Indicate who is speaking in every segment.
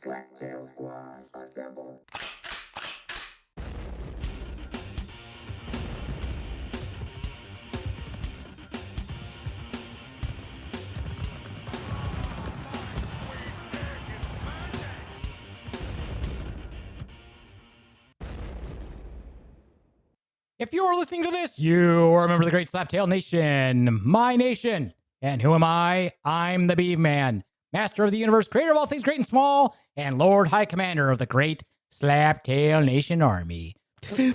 Speaker 1: Slaptail Squad, assemble.
Speaker 2: If you are listening to this, you are a member of the great Slaptail Nation, my nation. And who am I? I'm the Beaveman, master of the universe, creator of all things great and small, and Lord High Commander of the great Slaptail Nation Army.
Speaker 3: If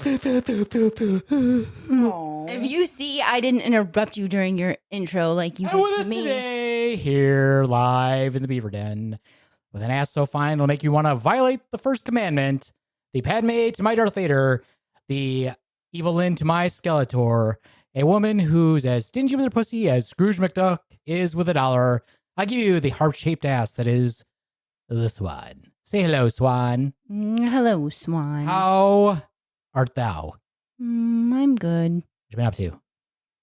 Speaker 3: you see, I didn't interrupt you during your intro like you
Speaker 2: And with
Speaker 3: did
Speaker 2: us
Speaker 3: to me.
Speaker 2: today, here live in the Beaver Den, with an ass so fine it'll make you want to violate the first commandment, the Padme to my Darth Vader, the Evelyn to my Skeletor, a woman who's as stingy with her pussy as Scrooge McDuck is with $1. I give you the heart-shaped ass that is the Swan. Say hello, Swan.
Speaker 3: Hello, Swan.
Speaker 2: How art thou?
Speaker 3: I'm good.
Speaker 2: What you been up to?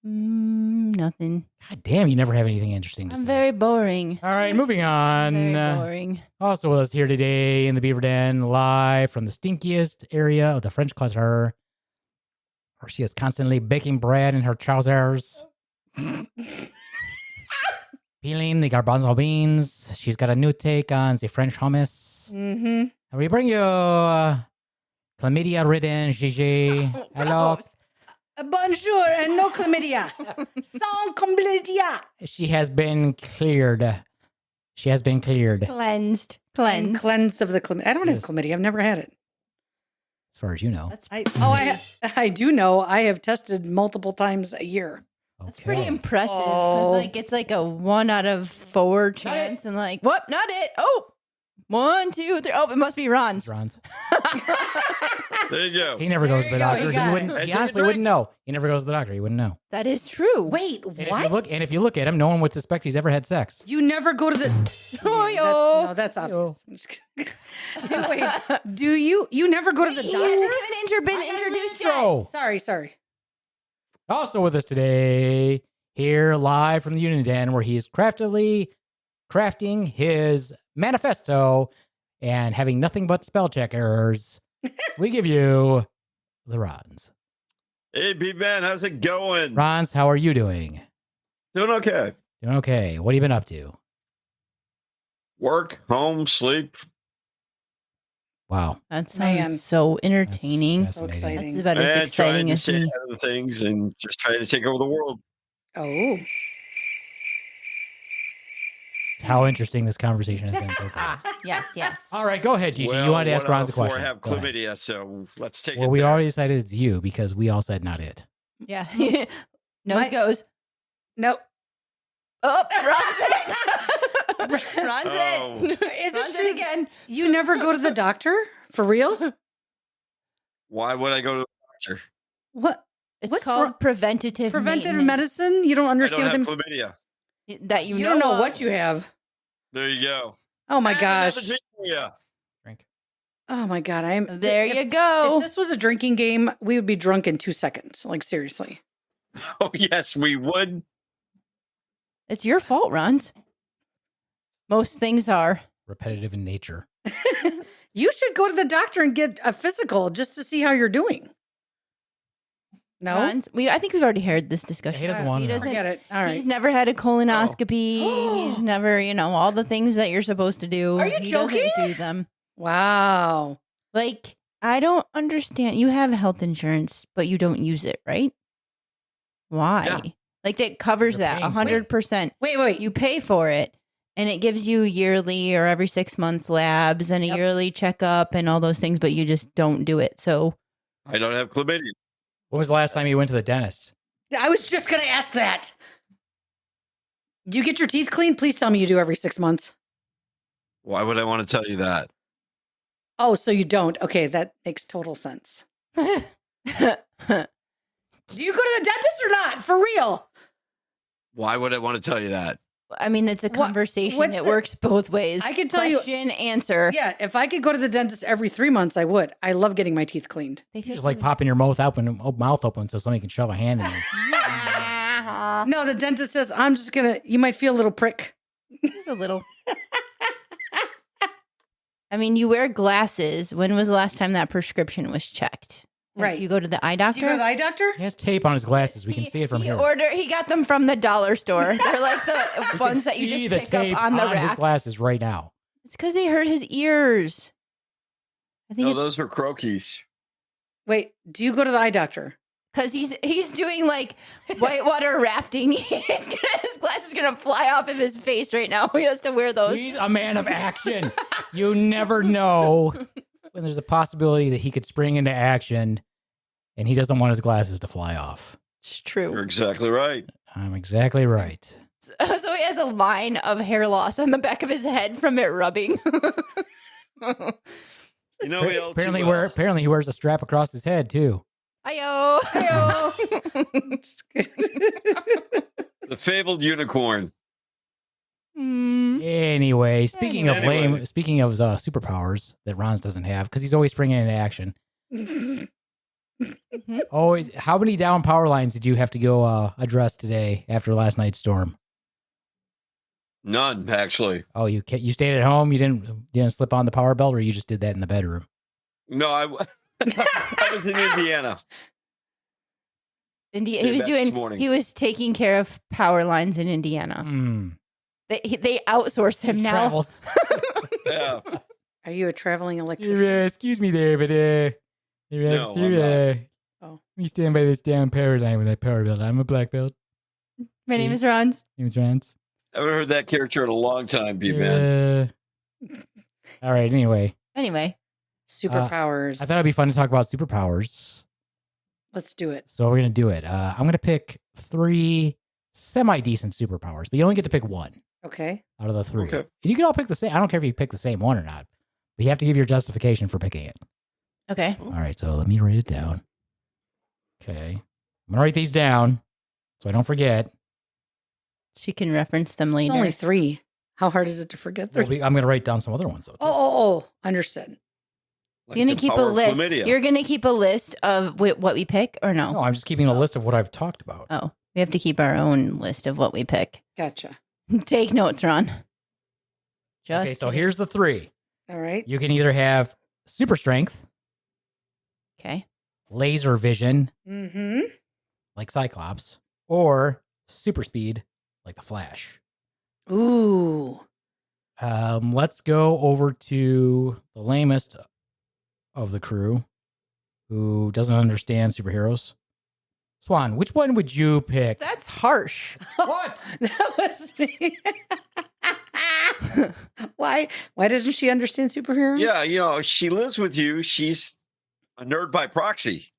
Speaker 3: Nothing.
Speaker 2: God damn, you never have anything interesting to
Speaker 3: I'm
Speaker 2: say.
Speaker 3: very boring.
Speaker 2: All right, moving on.
Speaker 3: Very boring.
Speaker 2: Also with us here today in the Beaver Den, live from the stinkiest area of the French Quarter, where she is constantly baking bread in her trousers, peeling the garbanzo beans. She's got a new take on the French hummus.
Speaker 4: Mm-hmm.
Speaker 2: And we bring you chlamydia-ridden GiGi. Hello.
Speaker 4: Bonjour and no chlamydia. Sans chlamydia.
Speaker 2: She has been cleared. She has been cleared,
Speaker 3: Cleansed.
Speaker 4: And cleansed of the chlamydia. I don't have
Speaker 2: Yes.
Speaker 4: chlamydia. I've never had it.
Speaker 2: as far as you know.
Speaker 3: That's
Speaker 4: I do know. I have tested multiple times a year.
Speaker 3: That's pretty
Speaker 2: Okay.
Speaker 3: impressive because
Speaker 4: Oh.
Speaker 3: like it's like a 1 out of 4 chance and like what? Not it. Oh, 1, 2, 3. Oh, it must be Ron's.
Speaker 2: Ron's.
Speaker 5: There you go.
Speaker 2: He never goes to the
Speaker 4: There you go,
Speaker 2: doctor.
Speaker 4: you
Speaker 2: He
Speaker 4: got
Speaker 2: wouldn't.
Speaker 5: it.
Speaker 2: He
Speaker 5: Take a
Speaker 2: honestly wouldn't
Speaker 5: drink.
Speaker 2: know. He never goes to the doctor. He wouldn't know.
Speaker 3: That is true.
Speaker 4: Wait,
Speaker 2: And
Speaker 4: what?
Speaker 2: if you look at him, no one would suspect he's ever had sex.
Speaker 4: You never go to the.
Speaker 3: Oh,
Speaker 4: No, that's obvious. I'm just kidding. Wait, do you? You never go to the
Speaker 3: He
Speaker 4: doctor?
Speaker 3: hasn't even been introduced yet.
Speaker 2: So,
Speaker 4: Sorry.
Speaker 2: also with us today, here live from the Union Den, where he is craftily crafting his manifesto and having nothing but spell check errors. We give you the Rons.
Speaker 5: Hey, Beaveman, how's it going?
Speaker 2: Rons, how are you doing?
Speaker 5: Doing okay.
Speaker 2: Doing okay. What have you been up to?
Speaker 5: Work, home, sleep.
Speaker 2: Wow.
Speaker 3: That sounds
Speaker 4: Man.
Speaker 3: so entertaining.
Speaker 2: That's
Speaker 4: So
Speaker 2: fascinating.
Speaker 3: That's
Speaker 4: exciting.
Speaker 3: about as
Speaker 5: and
Speaker 3: exciting
Speaker 5: trying to
Speaker 3: as
Speaker 5: stay
Speaker 3: me.
Speaker 5: ahead of things and just trying to take over the world.
Speaker 4: Oh,
Speaker 2: How interesting this conversation has been so far.
Speaker 3: Ah, yes.
Speaker 2: All right, go ahead, Gigi.
Speaker 5: Well,
Speaker 2: you wanted to ask
Speaker 5: 1 out
Speaker 2: Rons
Speaker 5: of
Speaker 2: a
Speaker 5: 4
Speaker 2: question.
Speaker 5: have
Speaker 2: Go ahead.
Speaker 5: chlamydia, so let's take
Speaker 2: Well,
Speaker 5: it
Speaker 2: we
Speaker 5: there.
Speaker 2: already decided it's you because we all said not it.
Speaker 3: Yeah. Nose
Speaker 4: My-
Speaker 3: goes.
Speaker 4: no.
Speaker 3: Oh, Ron's it. Ron's
Speaker 5: Oh.
Speaker 3: it.
Speaker 4: Is
Speaker 3: Ron's
Speaker 4: it
Speaker 3: it again.
Speaker 4: You never go to the doctor? For real?
Speaker 5: Why would I go to the doctor?
Speaker 4: What?
Speaker 3: It's
Speaker 4: What's
Speaker 3: called
Speaker 4: wrong-
Speaker 3: preventative
Speaker 4: Preventative
Speaker 3: maintenance.
Speaker 4: medicine? You don't
Speaker 5: I
Speaker 4: understand
Speaker 5: don't have
Speaker 4: what
Speaker 5: chlamydia.
Speaker 3: That you
Speaker 4: You
Speaker 3: know
Speaker 4: don't know
Speaker 3: of.
Speaker 4: what you have.
Speaker 5: There you go.
Speaker 4: Oh my
Speaker 5: And
Speaker 4: gosh.
Speaker 5: another chlamydia.
Speaker 2: Drink.
Speaker 4: Oh my god. I'm
Speaker 3: There
Speaker 4: if,
Speaker 3: you go.
Speaker 4: If this was a drinking game, we would be drunk in 2 seconds. Like seriously.
Speaker 5: Oh, yes, we would.
Speaker 3: It's your fault, Ron's. Most things are.
Speaker 2: Repetitive in nature.
Speaker 4: You should go to the doctor and get a physical just to see how you're doing. No?
Speaker 3: Ron's. I think we've already heard this discussion.
Speaker 2: He doesn't want
Speaker 3: He
Speaker 2: to know.
Speaker 3: doesn't.
Speaker 4: Forget it. All right.
Speaker 3: He's never had a colonoscopy. He's never, all the things that you're supposed to do.
Speaker 4: Are you
Speaker 3: he
Speaker 4: joking?
Speaker 3: doesn't do them.
Speaker 4: Wow.
Speaker 3: Like, I don't understand. You have health insurance, but you don't use it, right? Why?
Speaker 5: Yeah.
Speaker 3: Like, that covers
Speaker 2: You're
Speaker 3: that
Speaker 2: paying for it.
Speaker 3: 100%.
Speaker 4: Wait.
Speaker 3: You pay for it, and it gives you yearly or every 6 months labs and a
Speaker 4: Yep.
Speaker 3: yearly checkup and all those things, but you just don't do it. So,
Speaker 5: I don't have chlamydia.
Speaker 2: When was the last time you went to the dentist?
Speaker 4: I was just going to ask that. Do you get your teeth cleaned? Please tell me you do every 6 months.
Speaker 5: Why would I want to tell you that?
Speaker 4: Oh, so you don't. Okay, that makes total sense. Do you go to the dentist or not? For real?
Speaker 5: Why would I want to tell you that?
Speaker 3: I mean, it's a conversation.
Speaker 4: what's
Speaker 3: It
Speaker 4: the-
Speaker 3: works both ways.
Speaker 4: I can tell you-
Speaker 3: Question, answer.
Speaker 4: Yeah, if I could go to the dentist every 3 months, I would. I love getting my teeth cleaned.
Speaker 3: They
Speaker 2: You
Speaker 3: feel
Speaker 2: just like
Speaker 3: so-
Speaker 2: popping your mouth open so somebody can shove a hand in there.
Speaker 4: No, the dentist says, you might feel a little prick.
Speaker 3: Just a little. I mean, you wear glasses. When was the last time that prescription was checked?
Speaker 4: Right.
Speaker 3: Do you go to the eye doctor?
Speaker 4: Do you go to the eye doctor?
Speaker 2: He has tape on his glasses. We can see it from here.
Speaker 3: He got them from the dollar store. They're like the
Speaker 2: We
Speaker 3: ones
Speaker 2: can
Speaker 3: that you
Speaker 2: see
Speaker 3: just
Speaker 2: the
Speaker 3: pick
Speaker 2: tape
Speaker 3: up on the
Speaker 2: his
Speaker 3: rack.
Speaker 2: glasses right now.
Speaker 3: It's because they hurt his ears. I think
Speaker 5: No,
Speaker 3: it's
Speaker 5: those are croakies.
Speaker 4: Wait, do you go to the eye doctor?
Speaker 3: because he's doing like whitewater rafting. His glasses gonna fly off of his face right now. He has to wear those.
Speaker 2: He's a man of action. You never know when there's a possibility that he could spring into action, and he doesn't want his glasses to fly off.
Speaker 3: It's true.
Speaker 5: You're exactly right.
Speaker 2: I'm exactly right.
Speaker 3: So he has a line of hair loss on the back of his head from it rubbing.
Speaker 5: You know, we all
Speaker 2: Apparently,
Speaker 5: too well.
Speaker 2: apparently he wears a strap across his head too.
Speaker 3: Ayo.
Speaker 5: The fabled unicorn.
Speaker 2: Anyway, speaking of
Speaker 5: Anyway.
Speaker 2: superpowers that Ronz doesn't have, because he's always springing into action. Always. How many down power lines did you have to go address today after last night's storm?
Speaker 5: None, actually.
Speaker 2: Oh, you stayed at home. You didn't slip on the power belt, or you just did that in the bedroom.
Speaker 5: No, I was in Indiana.
Speaker 3: He was taking care of power lines in Indiana. They outsource him now.
Speaker 2: Travels.
Speaker 5: Yeah.
Speaker 4: Are you a traveling electrician?
Speaker 2: Excuse me there, but
Speaker 5: No, I'm not.
Speaker 4: Oh.
Speaker 2: we stand by this down power line with that power belt. I'm a black belt.
Speaker 3: My name is Ronz.
Speaker 2: Name's Ronz.
Speaker 5: I haven't heard that character in a long time, Beaveman.
Speaker 2: All right. Anyway,
Speaker 4: Superpowers.
Speaker 2: I thought it'd be fun to talk about superpowers.
Speaker 4: Let's do it.
Speaker 2: So we're gonna do it. I'm gonna pick 3 semi-decent superpowers, but you only get to pick one
Speaker 4: Okay.
Speaker 2: out of the 3.
Speaker 5: Okay.
Speaker 2: And you can all pick the same. I don't care if you pick the same one or not, but you have to give your justification for picking it.
Speaker 3: Okay.
Speaker 2: All right. So let me write it down. Okay. I'm gonna write these down so I don't forget.
Speaker 3: She can reference them
Speaker 4: It's
Speaker 3: later.
Speaker 4: only 3. How hard is it to forget 3?
Speaker 2: I'm gonna write down some other ones though. Too.
Speaker 4: Oh. Understood.
Speaker 5: Like
Speaker 3: You're gonna
Speaker 5: the
Speaker 3: keep a
Speaker 5: power of
Speaker 3: list.
Speaker 5: chlamydia.
Speaker 3: You're gonna keep a list of what we pick, or no?
Speaker 2: No, I'm just keeping a list of what I've talked about.
Speaker 3: Oh, we have to keep our own list of what we pick.
Speaker 4: Gotcha.
Speaker 3: Take notes, Ron.
Speaker 2: Okay, so here's the 3.
Speaker 4: All right.
Speaker 2: You can either have super strength,
Speaker 3: Okay.
Speaker 2: laser vision,
Speaker 4: Mm-hmm.
Speaker 2: like Cyclops, or super speed, like the Flash.
Speaker 4: Ooh.
Speaker 2: Let's go over to the lamest of the crew, who doesn't understand superheroes. Swan, which one would you pick?
Speaker 3: That's harsh.
Speaker 2: What?
Speaker 4: That was me. Why doesn't she understand superheroes?
Speaker 5: Yeah, you know, she lives with you. She's a nerd by proxy.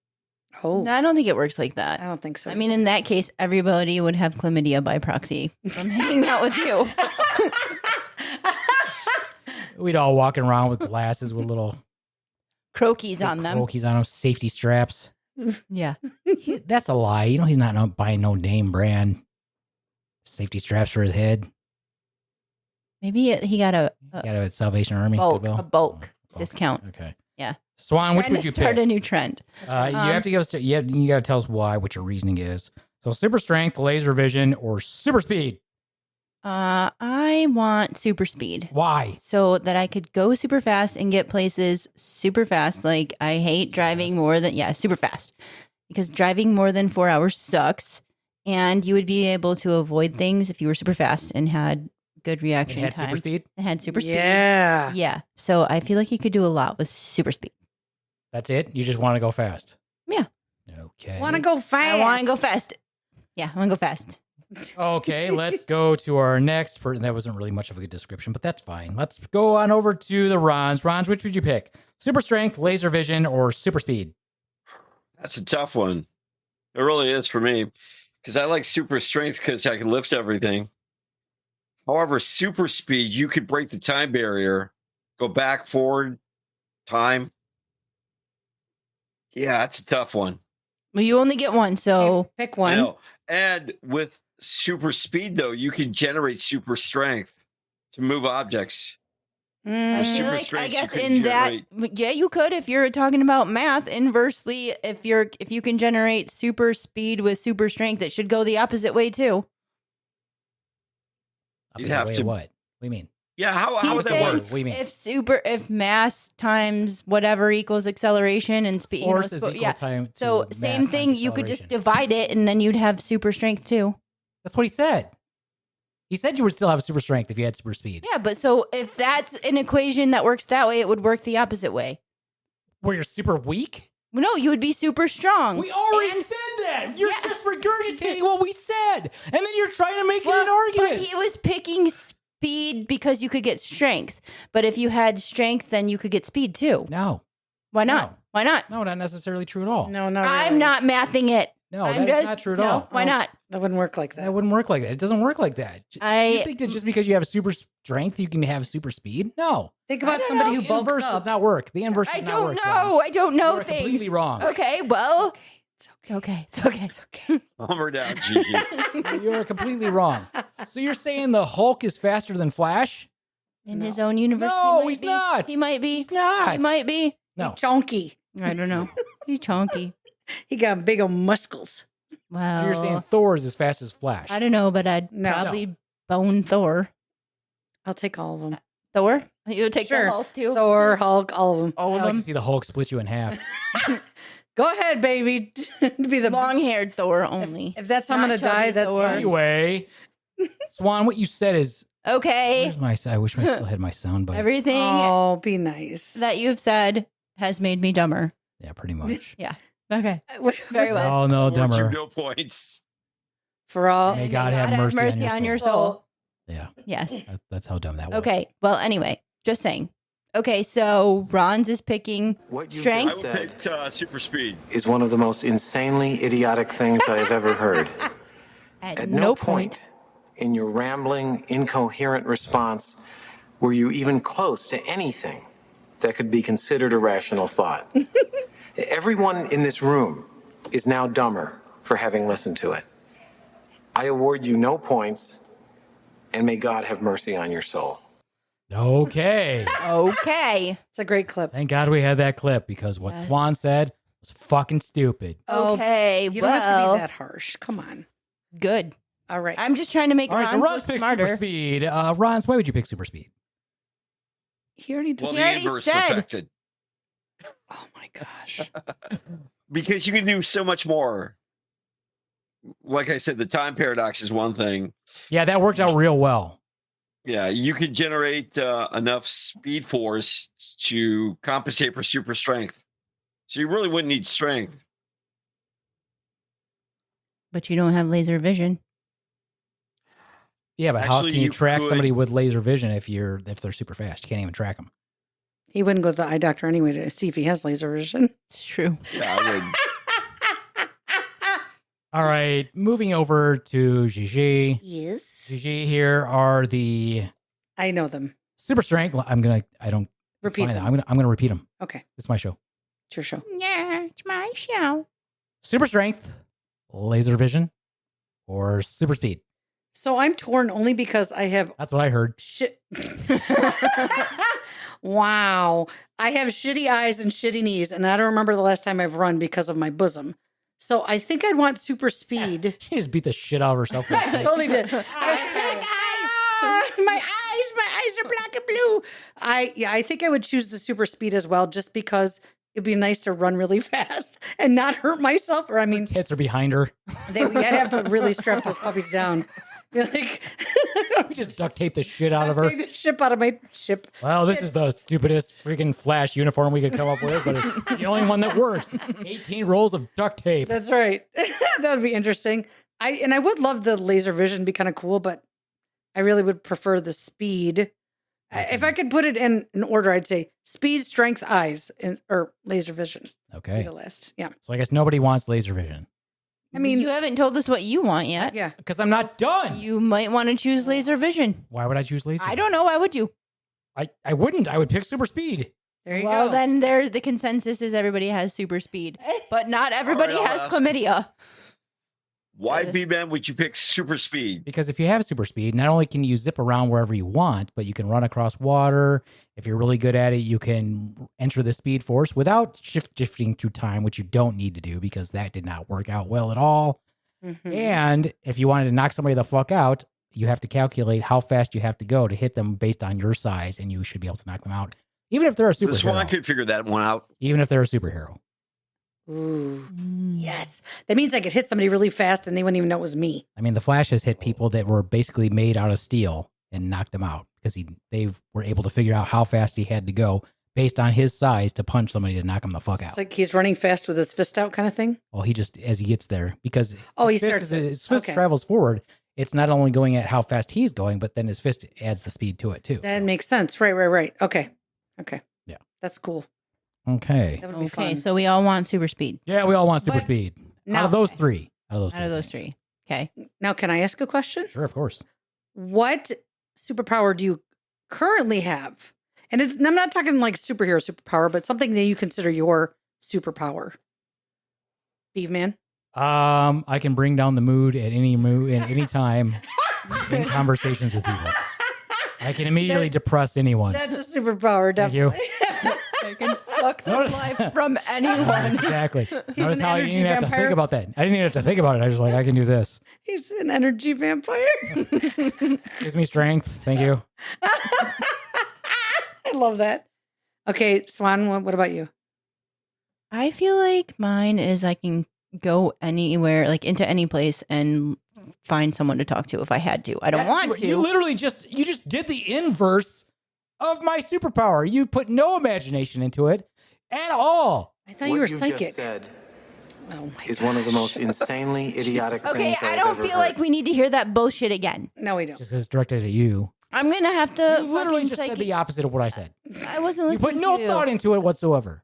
Speaker 4: Oh,
Speaker 3: No, I don't think it works like
Speaker 4: I
Speaker 3: that.
Speaker 4: don't think so.
Speaker 3: I mean, in that case, everybody would have chlamydia by proxy from hanging out with you.
Speaker 2: We'd all walking around with glasses with little
Speaker 3: Croakies on them.
Speaker 2: croakies on them, safety straps.
Speaker 3: Yeah.
Speaker 2: That's a lie. You know he's not buying no name brand safety straps for his head.
Speaker 3: Maybe he got a
Speaker 2: Got it at Salvation Army.
Speaker 3: bulk,
Speaker 2: Goodwill?
Speaker 3: a bulk discount.
Speaker 2: Okay.
Speaker 3: Yeah.
Speaker 2: Swan, which
Speaker 3: Trying
Speaker 2: would
Speaker 3: to
Speaker 2: you
Speaker 3: start
Speaker 2: pick?
Speaker 3: a new trend.
Speaker 2: You have to give us. You got to tell us why. What your reasoning is. So, super strength, laser vision, or super speed.
Speaker 3: I want super speed.
Speaker 2: Why?
Speaker 3: So that I could go super fast and get places super fast. Like I hate driving super fast. Because driving more than 4 hours sucks. And you would be able to avoid things if you were super fast and had good reaction
Speaker 2: Had
Speaker 3: time.
Speaker 2: super speed.
Speaker 3: And had super speed.
Speaker 4: Yeah.
Speaker 3: Yeah. So I feel like you could do a lot with super speed.
Speaker 2: That's it. You just want to go fast.
Speaker 3: Yeah.
Speaker 2: Okay.
Speaker 4: Want to go fast?
Speaker 3: I want to go fast. Yeah, I want to go fast.
Speaker 2: Okay, let's go to our next person. That wasn't really much of a good description, but that's fine. Let's go on over to the Ronz. Ronz, which would you pick? Super strength, laser vision, or super speed?
Speaker 5: That's a tough one. It really is for me because I like super strength because I can lift everything. However, super speed, you could break the time barrier, go back, forward, time. Yeah, that's a tough one.
Speaker 3: Well, you only get one, so
Speaker 4: Pick
Speaker 5: I
Speaker 4: one.
Speaker 5: know. And with super speed, though, you can generate super strength to move objects.
Speaker 3: I
Speaker 5: With
Speaker 3: feel
Speaker 5: super
Speaker 3: like I
Speaker 5: strength, you
Speaker 3: guess
Speaker 5: could
Speaker 3: in that
Speaker 5: generate-
Speaker 3: yeah, you could if you're talking about math. Inversely, if you can generate super speed with super strength, it should go the opposite way too.
Speaker 5: You'd
Speaker 2: Opposite
Speaker 5: have
Speaker 2: way
Speaker 5: to-
Speaker 2: of what? What do you mean?
Speaker 5: Yeah, how
Speaker 3: He's
Speaker 5: would that
Speaker 3: saying
Speaker 5: work?
Speaker 2: What do you mean?
Speaker 3: if mass times whatever equals acceleration and speed,
Speaker 2: Force is equal time to
Speaker 3: So
Speaker 2: mass
Speaker 3: same
Speaker 2: times
Speaker 3: thing. You could just
Speaker 2: acceleration.
Speaker 3: divide it, and then you'd have super strength too.
Speaker 2: That's what he said. He said you would still have super strength if you had super speed.
Speaker 3: Yeah, but so if that's an equation that works that way, it would work the opposite way.
Speaker 2: Where you're super weak?
Speaker 3: No, you would be super strong.
Speaker 2: We already
Speaker 3: And-
Speaker 2: said that. You're
Speaker 3: Yeah.
Speaker 2: just regurgitating what we said. And then you're trying to make it an
Speaker 3: Well,
Speaker 2: argument.
Speaker 3: but he was picking speed because you could get strength. But if you had strength, then you could get speed too.
Speaker 2: No.
Speaker 3: Why not?
Speaker 2: No.
Speaker 3: Why not?
Speaker 2: No, not necessarily true at all.
Speaker 4: No, not
Speaker 3: I'm
Speaker 4: really.
Speaker 3: not mathing it.
Speaker 2: No,
Speaker 3: I'm
Speaker 2: that's
Speaker 3: just,
Speaker 2: not true at
Speaker 3: no,
Speaker 2: all.
Speaker 3: Why not?
Speaker 4: That wouldn't work like that.
Speaker 2: That wouldn't work like that. It doesn't work like that. You think that just because you have super strength, you can have super speed? No.
Speaker 4: Think
Speaker 3: I
Speaker 4: about
Speaker 3: don't
Speaker 4: somebody
Speaker 3: know.
Speaker 4: who
Speaker 2: The
Speaker 4: bulks
Speaker 2: inverse does
Speaker 4: up.
Speaker 2: not work. The inverse
Speaker 3: I
Speaker 2: does not
Speaker 3: don't
Speaker 2: work.
Speaker 3: know. I don't know
Speaker 2: You're
Speaker 3: things.
Speaker 2: completely wrong.
Speaker 3: Okay, well,
Speaker 4: It's
Speaker 3: it's okay. It's okay.
Speaker 4: It's okay.
Speaker 5: Hummer down, Gigi.
Speaker 2: You're completely wrong. So you're saying the Hulk is faster than Flash?
Speaker 3: In his own universe,
Speaker 2: No,
Speaker 3: he might
Speaker 2: he's
Speaker 3: be.
Speaker 2: not.
Speaker 3: He might be.
Speaker 2: He's not.
Speaker 3: He might be.
Speaker 2: No.
Speaker 4: Chonky.
Speaker 3: I don't know. He's chunky.
Speaker 4: He got big old muscles.
Speaker 2: So
Speaker 3: Well,
Speaker 2: you're saying Thor is as fast as Flash?
Speaker 3: I don't know, but I'd
Speaker 4: No.
Speaker 3: probably bone Thor.
Speaker 4: I'll take all of them.
Speaker 3: Thor? You would take
Speaker 4: Sure.
Speaker 3: the Hulk too?
Speaker 4: Thor, Hulk, all of them.
Speaker 3: All
Speaker 2: I'd
Speaker 3: of
Speaker 2: like to
Speaker 3: them?
Speaker 2: see the Hulk split you in half.
Speaker 4: Go ahead, baby. Be the
Speaker 3: Long-haired Thor only.
Speaker 4: If that's how I'm
Speaker 3: Not
Speaker 4: gonna die,
Speaker 3: chubby
Speaker 4: that's
Speaker 3: Thor.
Speaker 4: fine.
Speaker 2: Anyway, Swan, what you said is.
Speaker 3: Okay.
Speaker 2: Where's my? I wish I still had my sound bite.
Speaker 3: Everything
Speaker 4: Oh, be nice.
Speaker 3: that you've said has made me dumber.
Speaker 2: Yeah, pretty much.
Speaker 3: Okay. Very well.
Speaker 2: Oh no,
Speaker 5: Awards you
Speaker 2: dumber.
Speaker 5: no points.
Speaker 4: For all.
Speaker 2: May God have mercy on your
Speaker 3: soul.
Speaker 2: Yeah,
Speaker 3: Yes.
Speaker 2: that's how dumb that was.
Speaker 3: Okay. Well, anyway, just saying. Okay, so Ronz is picking
Speaker 6: What you
Speaker 3: strength.
Speaker 5: I would pick super speed.
Speaker 6: is one of the most insanely idiotic things I have ever heard.
Speaker 3: At
Speaker 6: At no point in your rambling, incoherent response were you even close to anything that could be considered a rational thought. Everyone in this room is now dumber for having listened to it. I award you no points, and may God have mercy on your soul.
Speaker 2: Okay.
Speaker 3: Okay.
Speaker 4: It's a great clip.
Speaker 2: Thank God we had that clip because what
Speaker 3: Yes.
Speaker 2: Swan said was fucking stupid.
Speaker 4: Oh,
Speaker 3: Okay.
Speaker 4: You don't have to
Speaker 3: well,
Speaker 4: be that harsh. Come on.
Speaker 3: good.
Speaker 4: All right.
Speaker 3: I'm just trying to make
Speaker 2: All right, so
Speaker 3: Ronz
Speaker 2: Ron's
Speaker 3: look
Speaker 2: picked
Speaker 3: smarter.
Speaker 2: super speed. Ron's, why would you pick super speed?
Speaker 4: He already did.
Speaker 5: Well,
Speaker 3: He
Speaker 5: the
Speaker 3: already
Speaker 5: inverse
Speaker 3: said-
Speaker 5: affected.
Speaker 4: Oh my gosh.
Speaker 5: Because you can do so much more. Like I said, the time paradox is one thing.
Speaker 2: Yeah, that worked out real well.
Speaker 5: Yeah, you could generate enough speed force to compensate for super strength. So you really wouldn't need strength.
Speaker 3: But you don't have laser vision.
Speaker 2: Yeah, but how
Speaker 5: Actually,
Speaker 2: can you
Speaker 5: you
Speaker 2: track
Speaker 5: could-
Speaker 2: somebody with laser vision if they're super fast? You can't even track them.
Speaker 4: He wouldn't go to the eye doctor anyway to see if he has laser vision.
Speaker 3: It's true.
Speaker 5: Yeah, I would.
Speaker 2: All right, moving over to GiGi.
Speaker 4: Yes.
Speaker 2: GiGi here are the
Speaker 4: I know them.
Speaker 2: super strength. I don't
Speaker 4: Repeat
Speaker 2: it's fine.
Speaker 4: them.
Speaker 2: I'm gonna repeat them.
Speaker 4: Okay.
Speaker 2: It's my show.
Speaker 4: It's your show.
Speaker 3: Yeah, it's my show.
Speaker 2: Super strength, laser vision, or super speed.
Speaker 4: So I'm torn only because I have
Speaker 2: That's what I heard.
Speaker 4: shit. Wow. I have shitty eyes and shitty knees, and I don't remember the last time I've run because of my bosom. So I think I'd want super speed.
Speaker 2: She just beat the shit out of herself.
Speaker 4: I totally did. My eyes are black and blue. I think I would choose the super speed as well, just because it'd be nice to run really fast and not hurt myself. Or I mean,
Speaker 2: Tits are behind her.
Speaker 4: I'd have to really strap those puppies down. Like,
Speaker 2: We just duct tape the shit out of her.
Speaker 4: take the ship out of my ship.
Speaker 2: Well, this is the stupidest freaking Flash uniform we could come up with, but it's the only one that works. 18 rolls of duct tape.
Speaker 4: That's right. That would be interesting. I would love the laser vision, be kind of cool, but I really would prefer the speed. If I could put it in an order, I'd say speed, strength, eyes, or laser vision. Be
Speaker 2: Okay.
Speaker 4: the list. Yeah.
Speaker 2: So I guess nobody wants laser vision.
Speaker 4: I mean,
Speaker 3: you haven't told us what you want yet.
Speaker 4: yeah.
Speaker 2: Because I'm not done.
Speaker 3: You might want to choose laser vision.
Speaker 2: Why would I choose laser?
Speaker 3: I don't know. Why would you?
Speaker 2: I wouldn't. I would pick super speed.
Speaker 4: There you
Speaker 3: Well,
Speaker 4: go.
Speaker 3: then there's the consensus is everybody has super speed, but not everybody
Speaker 5: I'll
Speaker 3: has
Speaker 5: ask.
Speaker 3: chlamydia.
Speaker 5: Why,
Speaker 3: Yes.
Speaker 5: Beaveman, would you pick super speed?
Speaker 2: Because if you have super speed, not only can you zip around wherever you want, but you can run across water. If you're really good at it, you can enter the speed force without shifting through time, which you don't need to do because that did not work out well at all.
Speaker 4: Mhm.
Speaker 2: And if you wanted to knock somebody the fuck out, you have to calculate how fast you have to go to hit them based on your size, and you should be able to knock them out, even if they're a
Speaker 5: The
Speaker 2: superhero.
Speaker 5: Swan could figure that one out.
Speaker 2: Even if they're a superhero.
Speaker 4: Ooh. Yes. That means I could hit somebody really fast and they wouldn't even know it was me.
Speaker 2: I mean, the Flash has hit people that were basically made out of steel and knocked them out because they were able to figure out how fast he had to go based on his size to punch somebody to knock him the fuck out.
Speaker 4: It's like he's running fast with his fist out kind of thing.
Speaker 2: Well, he just, as he gets there, because his fist
Speaker 4: okay.
Speaker 2: travels forward, it's not only going at how fast he's going, but then his fist adds the speed to it too.
Speaker 4: That makes sense. Right. Okay.
Speaker 2: Yeah.
Speaker 4: That's cool.
Speaker 2: Okay.
Speaker 4: That would be
Speaker 3: Okay,
Speaker 4: fun.
Speaker 3: so we all want super speed.
Speaker 2: Yeah, we all want super
Speaker 4: But
Speaker 2: speed.
Speaker 4: now-
Speaker 2: Out of those three.
Speaker 3: Out of those
Speaker 2: things.
Speaker 3: three. Okay.
Speaker 4: Now, can I ask a question?
Speaker 2: Sure, of course.
Speaker 4: What superpower do you currently have? And I'm not talking like superhero superpower, but something that you consider your superpower. Beaveman?
Speaker 2: I can bring down the mood at any time in conversations with people. I can immediately depress anyone.
Speaker 4: That's a superpower,
Speaker 2: Thank you.
Speaker 4: definitely.
Speaker 3: I can suck the life from anyone.
Speaker 2: Exactly. Notice
Speaker 4: an
Speaker 2: how I
Speaker 4: energy
Speaker 2: didn't even have to
Speaker 4: vampire.
Speaker 2: think about that. I didn't even have to think about it. I was just like, I can do this.
Speaker 4: He's an energy vampire.
Speaker 2: Gives me strength. Thank you.
Speaker 4: I love that. Okay, Swan, what about you?
Speaker 3: I feel like mine is I can go anywhere, like into any place and find someone to talk to if I had to. I don't want to.
Speaker 2: You literally just did the inverse of my superpower. You put no imagination into it at all.
Speaker 4: I thought
Speaker 6: What
Speaker 4: you were
Speaker 6: just
Speaker 4: psychic.
Speaker 6: said
Speaker 4: Oh my
Speaker 6: is
Speaker 4: God.
Speaker 6: one of the most insanely idiotic
Speaker 3: Okay,
Speaker 6: things
Speaker 3: I
Speaker 6: I've
Speaker 3: don't
Speaker 6: ever
Speaker 3: feel
Speaker 6: heard.
Speaker 3: like we need to hear that bullshit again.
Speaker 4: No, we don't.
Speaker 2: Just as directed at you.
Speaker 3: I'm gonna have to.
Speaker 2: You literally
Speaker 3: fucking
Speaker 2: just said
Speaker 3: psychic-
Speaker 2: the opposite of what I said.
Speaker 3: I wasn't
Speaker 2: You
Speaker 3: listening.
Speaker 2: put no
Speaker 3: to you.
Speaker 2: thought into it whatsoever.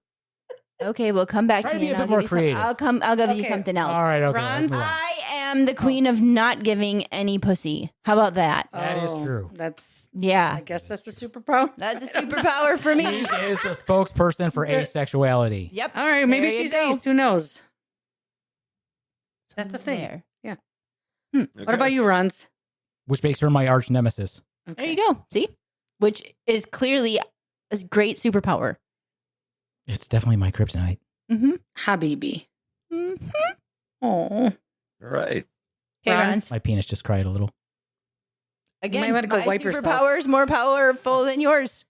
Speaker 3: Okay, well, come back
Speaker 2: Try
Speaker 3: to
Speaker 2: to
Speaker 3: me
Speaker 2: be a
Speaker 3: and
Speaker 2: bit
Speaker 3: I'll
Speaker 2: more
Speaker 3: give you some-
Speaker 2: creative.
Speaker 3: I'll give you
Speaker 4: Okay.
Speaker 3: something else.
Speaker 2: All right, okay.
Speaker 4: Ronz?
Speaker 2: let's move on.
Speaker 3: I am the queen of not giving any pussy. How about that?
Speaker 2: That is true.
Speaker 4: That's,
Speaker 3: Yeah,
Speaker 4: I guess that's a superpower.
Speaker 3: that's a superpower for
Speaker 2: He
Speaker 3: me.
Speaker 2: is the spokesperson for asexuality.
Speaker 3: Yep.
Speaker 4: All right, maybe
Speaker 3: There you
Speaker 4: she's
Speaker 3: go.
Speaker 4: ace. Who knows? That's a thing.
Speaker 3: There.
Speaker 4: What about you, Ronz?
Speaker 2: Which makes her my arch nemesis.
Speaker 3: There you go. See, which is clearly a great superpower.
Speaker 2: It's definitely my kryptonite.
Speaker 3: Mm-hmm.
Speaker 4: Habibi.
Speaker 3: Mm-hmm.
Speaker 4: Oh,
Speaker 5: All right.
Speaker 3: Okay,
Speaker 4: Ronz?
Speaker 3: Ronz.
Speaker 2: My penis just cried a little.
Speaker 3: Again,
Speaker 4: wanna go
Speaker 3: my
Speaker 4: wipe yourself.
Speaker 3: superpower is more powerful than yours.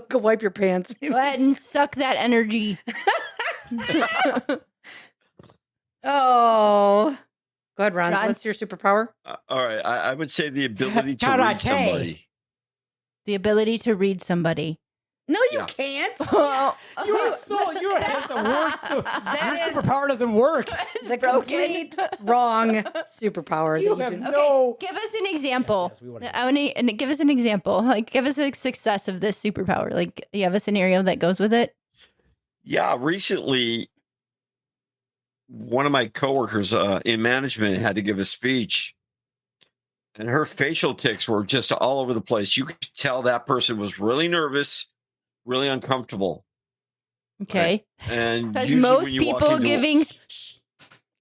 Speaker 4: go wipe your pants.
Speaker 3: Go ahead and suck that energy.
Speaker 4: Oh, go ahead, Ronz.
Speaker 3: Ronz?
Speaker 4: What's your superpower?
Speaker 5: All right. I would say the ability to
Speaker 2: Karate.
Speaker 5: read somebody.
Speaker 3: The ability to read somebody.
Speaker 4: No, you
Speaker 5: Yeah.
Speaker 4: can't.
Speaker 3: Oh,
Speaker 2: You are that's the worst.
Speaker 4: That
Speaker 2: Your
Speaker 4: is
Speaker 2: superpower doesn't work.
Speaker 4: the
Speaker 3: broken.
Speaker 4: complete wrong superpower.
Speaker 2: You
Speaker 4: that
Speaker 2: have
Speaker 4: you do.
Speaker 2: no.
Speaker 3: Give us an example.
Speaker 2: Yes, we wanna-
Speaker 3: I want to give us an example. Like, give us a success of this superpower. Like, you have a scenario that goes with it.
Speaker 5: Yeah. Recently, one of my coworkers in management had to give a speech, and her facial tics were just all over the place. You could tell that person was really nervous, really uncomfortable.
Speaker 3: Okay.
Speaker 5: And
Speaker 3: Because
Speaker 5: usually
Speaker 3: most
Speaker 5: when you walk
Speaker 3: people
Speaker 5: into-
Speaker 3: giving.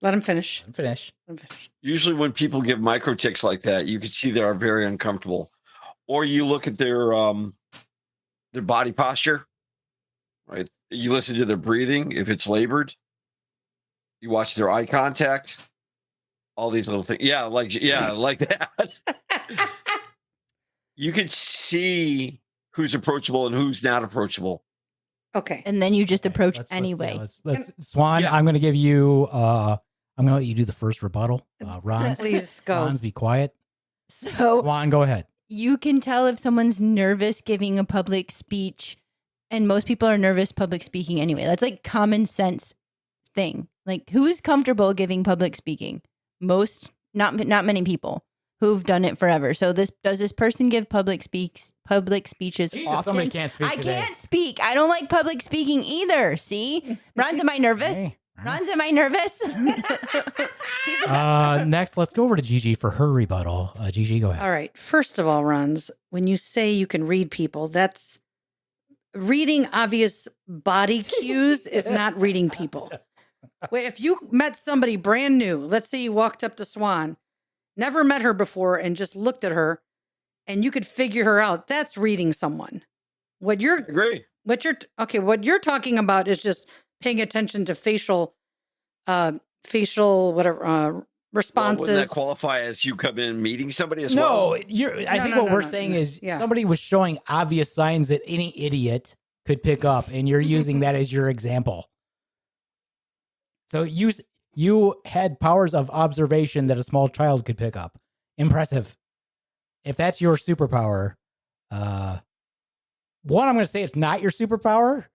Speaker 4: Let him finish.
Speaker 2: Finish.
Speaker 4: Let him finish.
Speaker 5: usually when people give micro tics like that, you can see they are very uncomfortable. Or you look at their body posture, right? You listen to their breathing if it's labored. You watch their eye contact. All these little things. Yeah, like that. You can see who's approachable and who's not approachable.
Speaker 4: Okay.
Speaker 3: And then you just approach
Speaker 2: Let's-
Speaker 3: anyway.
Speaker 2: let's Swan,
Speaker 5: Yeah.
Speaker 2: I'm going to give you. I'm going to let you do the first rebuttal. Ron,
Speaker 4: Please go.
Speaker 2: Ron's, be quiet.
Speaker 3: So
Speaker 2: Swan, go ahead.
Speaker 3: you can tell if someone's nervous giving a public speech, and most people are nervous public speaking anyway. That's like common sense thing. Like, who's comfortable giving public speaking? Most, not many people who've done it forever. So does this person give public speeches
Speaker 2: Jesus,
Speaker 3: often?
Speaker 2: somebody can't speak
Speaker 3: I
Speaker 2: today.
Speaker 3: can't speak. I don't like public speaking either. See, Ron's, am I nervous?
Speaker 2: Hey.
Speaker 3: Ron's, am I nervous?
Speaker 2: Next, let's go over to Gigi for her rebuttal. Gigi, go ahead.
Speaker 4: All right. First of all, Ronz, when you say you can read people, that's reading obvious body cues is not reading people. Wait, if you met somebody brand new, let's say you walked up to Swan, never met her before, and just looked at her, and you could figure her out, that's reading someone. What you're
Speaker 5: Agree.
Speaker 4: what you're talking about is just paying attention to facial responses.
Speaker 5: Wouldn't that qualify as you come in meeting somebody as
Speaker 2: No,
Speaker 5: well?
Speaker 2: I think what we're saying is somebody was showing obvious signs that any idiot could pick up, and you're using that as your example. So you had powers of observation that a small child could pick up. Impressive. If that's your superpower, one, I'm going to say it's not your superpower.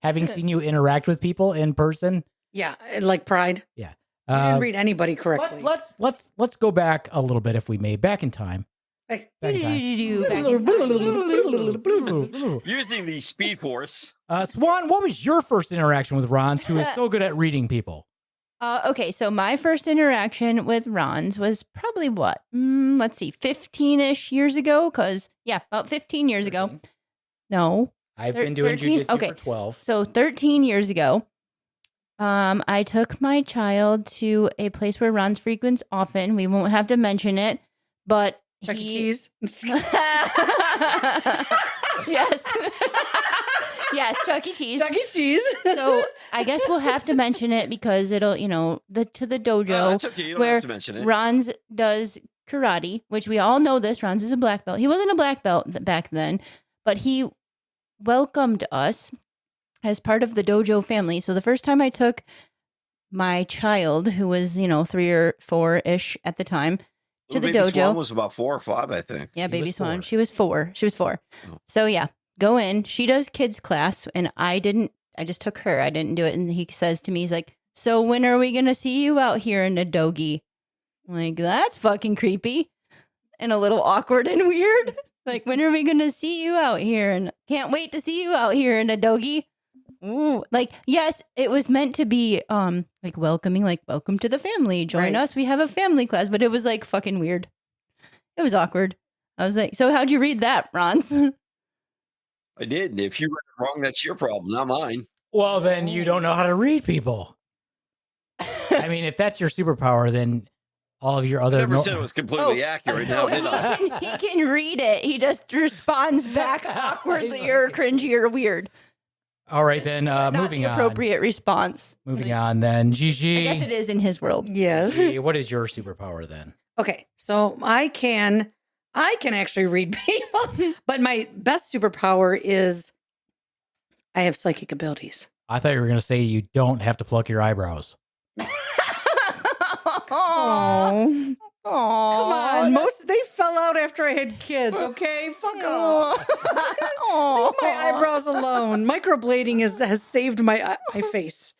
Speaker 2: Having seen you interact with people in person.
Speaker 4: Yeah, like pride.
Speaker 2: Yeah.
Speaker 4: You didn't read anybody correctly.
Speaker 2: Let's go back a little bit if we may. Back in time.
Speaker 4: Hey.
Speaker 2: Back in time.
Speaker 5: Using the Speed Force.
Speaker 2: Swan, what was your first interaction with Ronz, who is so good at reading people?
Speaker 3: Okay, so my first interaction with Ronz was probably what? Let's see, 15-ish years ago. About 15 years ago. No.
Speaker 2: I've been doing
Speaker 3: 13?
Speaker 2: jujitsu for 12.
Speaker 3: So 13 years ago, I took my child to a place where Ronz frequents often. We won't have to mention it, but
Speaker 4: Chuck E. Cheese.
Speaker 3: Yes. Yes, Chuck E. Cheese.
Speaker 4: Chuck E. Cheese.
Speaker 3: So I guess we'll have to mention it because it'll, to the dojo.
Speaker 5: That's okay. You don't
Speaker 3: where
Speaker 5: have to mention it.
Speaker 3: Ronz does karate, which we all know this. Ronz is a black belt. He wasn't a black belt back then, but he welcomed us as part of the dojo family. So the first time I took my child, who was, 3 or 4-ish at the time, to the
Speaker 5: Baby
Speaker 3: dojo.
Speaker 5: Swan was about 4 or 5, I think.
Speaker 3: Yeah, Baby
Speaker 2: was
Speaker 3: Swan.
Speaker 2: 4.
Speaker 3: She was 4.
Speaker 5: Oh.
Speaker 3: So yeah, go in. She does kids class, and I just took her. I didn't do it. And he says to me, he's like, so when are we going to see you out here in a dogi? I'm like, that's fucking creepy and a little awkward and weird. Like, when are we going to see you out here? And can't wait to see you out here in a dogi. Ooh, like, yes, it was meant to be like welcoming, like, welcome to the family. Join us. We have a family class. But it was like fucking weird. It was awkward. I was like, so how'd you read that, Ronz?
Speaker 5: I did. And if you read it wrong, that's your problem, not mine.
Speaker 2: Well, then you don't know how to read people. I mean, if that's your superpower, then all of your
Speaker 5: I
Speaker 2: other...
Speaker 5: never said it was completely accurate.
Speaker 3: So
Speaker 5: Now, did I?
Speaker 3: he can read it. He just responds back awkwardly or cringy or weird.
Speaker 2: All right, then
Speaker 3: Not
Speaker 2: moving
Speaker 3: the
Speaker 2: on.
Speaker 3: appropriate response.
Speaker 2: Moving on, then. GiGi.
Speaker 3: I guess it is in his world.
Speaker 4: Yes.
Speaker 2: GiGi, what is your superpower then?
Speaker 4: Okay, so I can actually read people, but my best superpower is I have psychic abilities.
Speaker 2: I thought you were going to say you don't have to pluck your eyebrows.
Speaker 3: Oh,
Speaker 4: Come on, they fell out after I had kids. Okay, fuck off. Leave my eyebrows alone. Microblading has saved my face.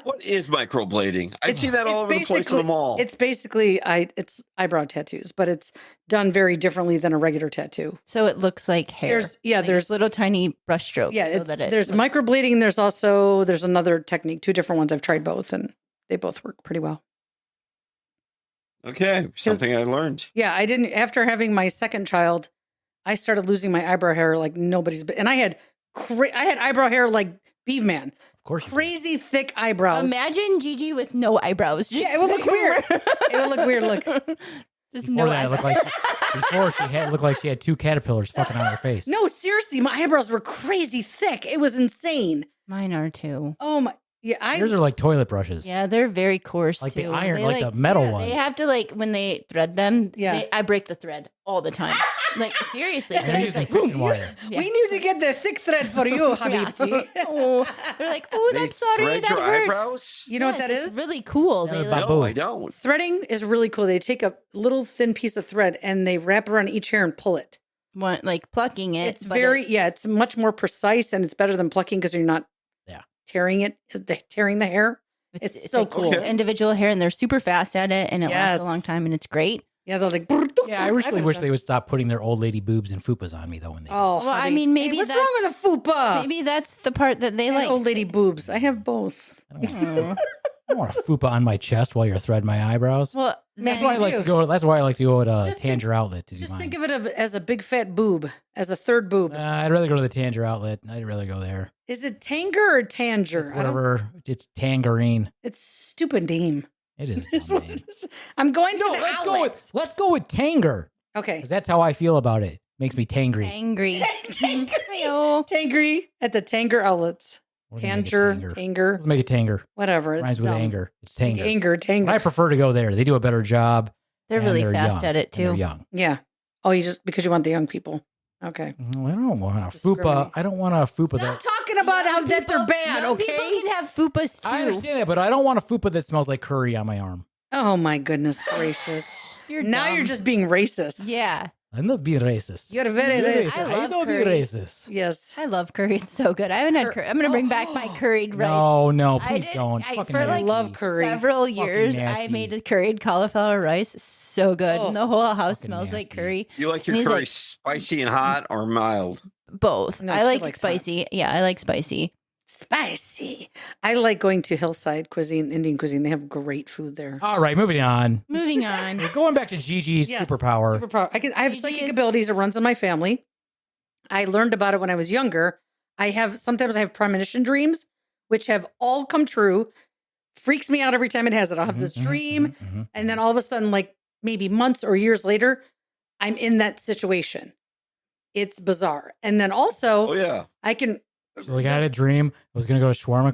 Speaker 5: What is microblading? I'd see that all over the place in the mall.
Speaker 4: It's basically it's eyebrow tattoos, but it's done very differently than a regular tattoo.
Speaker 3: So it looks like hair.
Speaker 4: There's
Speaker 3: little tiny brush strokes.
Speaker 4: Yeah, there's
Speaker 3: looks...
Speaker 4: microblading. There's another technique, 2 different ones. I've tried both, and they both work pretty well.
Speaker 5: Okay, something I learned.
Speaker 4: Yeah, I didn't. After having my second child, I started losing my eyebrow hair like nobody's. And I had eyebrow hair like Beaveman.
Speaker 2: Of course.
Speaker 4: Crazy thick eyebrows.
Speaker 3: Imagine GiGi with no eyebrows.
Speaker 4: Yeah, it would look weird. It would look weird. Look.
Speaker 3: Just
Speaker 2: Before
Speaker 3: no
Speaker 2: that, it looked like looked like she had 2 caterpillars fucking on her face.
Speaker 4: No, seriously, my eyebrows were crazy thick. It was insane.
Speaker 3: Mine are too.
Speaker 4: Oh my. Yeah,
Speaker 2: Yours are like toilet brushes.
Speaker 3: Yeah, they're very coarse
Speaker 2: like
Speaker 3: too.
Speaker 2: the iron,
Speaker 3: They
Speaker 2: like the metal ones.
Speaker 3: They have to when they thread them.
Speaker 4: Yeah.
Speaker 3: I break the thread all the time. Like seriously, 'cause
Speaker 2: They're
Speaker 3: it's
Speaker 2: using
Speaker 3: like,
Speaker 2: fishing wire.
Speaker 3: Yeah.
Speaker 4: We need to get the thick thread for you, Habibti.
Speaker 3: Oh, they're like, oh,
Speaker 5: They
Speaker 3: I'm sorry,
Speaker 5: thread
Speaker 3: that
Speaker 5: your
Speaker 3: hurts.
Speaker 5: eyebrows?
Speaker 4: You know what that
Speaker 3: Yes, it's
Speaker 4: is?
Speaker 3: really cool.
Speaker 2: Yeah,
Speaker 3: They
Speaker 2: but-
Speaker 5: No, I don't.
Speaker 4: Threading is really cool. They take a little thin piece of thread and they wrap around each hair and pull it.
Speaker 3: want plucking it.
Speaker 4: It's
Speaker 3: but
Speaker 4: it's much more precise and it's better than plucking because you're not tearing the hair. It's so cool.
Speaker 5: Okay.
Speaker 3: Individual hair, and they're super fast at it, and it lasts
Speaker 4: Yes.
Speaker 3: a long time, and it's great.
Speaker 4: Yeah, they're like.
Speaker 2: Yeah, I really wish they would stop putting their old lady boobs and fupas on me though when they.
Speaker 4: Oh,
Speaker 3: Well, I
Speaker 4: honey.
Speaker 3: mean, maybe
Speaker 4: Hey, what's
Speaker 3: that's-
Speaker 4: wrong with a fupa?
Speaker 3: Maybe that's the part that they
Speaker 4: And
Speaker 3: like.
Speaker 4: old lady boobs. I have both.
Speaker 2: I don't want a fupa on my chest while you're threading my eyebrows.
Speaker 3: Well,
Speaker 2: That's
Speaker 3: then-
Speaker 2: why I like to go. That's why I like to go to
Speaker 4: Just
Speaker 2: Tanger Outlet to do
Speaker 4: Just
Speaker 2: mine.
Speaker 4: think of it as a big fat boob, as a third boob.
Speaker 2: I'd rather go to the Tanger Outlet. I'd rather go there.
Speaker 4: Is it Tanger or Tanger?
Speaker 2: It's whatever. It's Tangerine.
Speaker 4: It's stupid name.
Speaker 2: It is.
Speaker 4: It's
Speaker 2: dumb
Speaker 4: what
Speaker 2: name.
Speaker 4: it is. I'm going to
Speaker 2: No,
Speaker 4: the outlets.
Speaker 2: let's go with Tanger
Speaker 4: Okay.
Speaker 2: because that's how I feel about it. Makes me tangry.
Speaker 3: angry.
Speaker 4: Tanger.
Speaker 3: Ayo.
Speaker 4: Tangry at the Tanger outlets.
Speaker 2: We're gonna make it
Speaker 4: Tanger.
Speaker 2: Let's make it Tanger.
Speaker 4: Whatever.
Speaker 2: Rhymes
Speaker 4: It's
Speaker 2: with
Speaker 4: dumb.
Speaker 2: anger. It's Tanger.
Speaker 4: Tanger.
Speaker 2: I prefer to go there. They do a better job.
Speaker 3: They're
Speaker 2: and
Speaker 3: really fast
Speaker 2: young,
Speaker 3: at it
Speaker 2: and they're
Speaker 3: too.
Speaker 2: young.
Speaker 4: Yeah. Oh, because you want the young people. Okay.
Speaker 2: I don't want a fupa.
Speaker 4: Discriminate.
Speaker 2: I don't want a fupa
Speaker 4: Stop
Speaker 2: that.
Speaker 4: talking about how that they're bad,
Speaker 3: Young
Speaker 4: okay?
Speaker 3: people can have fupas too.
Speaker 2: I understand it, but I don't want a fupa that smells like curry on my arm.
Speaker 4: Oh my goodness gracious.
Speaker 3: You're
Speaker 4: now
Speaker 3: dumb.
Speaker 4: you're just being racist.
Speaker 3: Yeah,
Speaker 2: I'm not being racist.
Speaker 4: You're very
Speaker 2: You're
Speaker 4: racist.
Speaker 3: I
Speaker 2: How you
Speaker 3: love
Speaker 2: don't be
Speaker 3: curry.
Speaker 2: racist?
Speaker 4: Yes.
Speaker 3: I love curry. It's so good. I haven't had curry. I'm gonna bring back my curried rice.
Speaker 2: No,
Speaker 3: I
Speaker 2: please
Speaker 3: did-
Speaker 2: don't.
Speaker 3: I-
Speaker 2: Fucking
Speaker 3: for, like,
Speaker 2: nasty.
Speaker 4: love curry.
Speaker 3: Several years, I
Speaker 2: nasty.
Speaker 3: made a curried cauliflower rice. So good.
Speaker 4: Oh.
Speaker 3: And the whole house
Speaker 2: Fucking
Speaker 3: smells like
Speaker 2: nasty.
Speaker 3: curry.
Speaker 5: You like your
Speaker 3: And he's
Speaker 5: curry
Speaker 3: like-
Speaker 5: spicy and hot or mild?
Speaker 3: Both.
Speaker 4: No,
Speaker 3: I
Speaker 4: she
Speaker 3: like
Speaker 4: likes
Speaker 3: spicy. Yeah, I like spicy.
Speaker 4: Spicy. I like going to Hillside Cuisine, Indian cuisine. They have great food there.
Speaker 2: All right, moving on.
Speaker 3: Moving on.
Speaker 2: We're going back to Gigi's
Speaker 4: Yes,
Speaker 2: superpower.
Speaker 4: Superpower. I have
Speaker 3: Gigi
Speaker 4: psychic
Speaker 3: is-
Speaker 4: abilities. It runs in my family. I learned about it when I was younger. Sometimes I have premonition dreams, which have all come true. Freaks me out every time it has it. I'll have this dream, and then all of a sudden, like maybe months or years later, I'm in that situation. It's bizarre. And then also,
Speaker 5: Oh yeah.
Speaker 4: I can.
Speaker 2: So like I had a dream. I was gonna go to Shawarma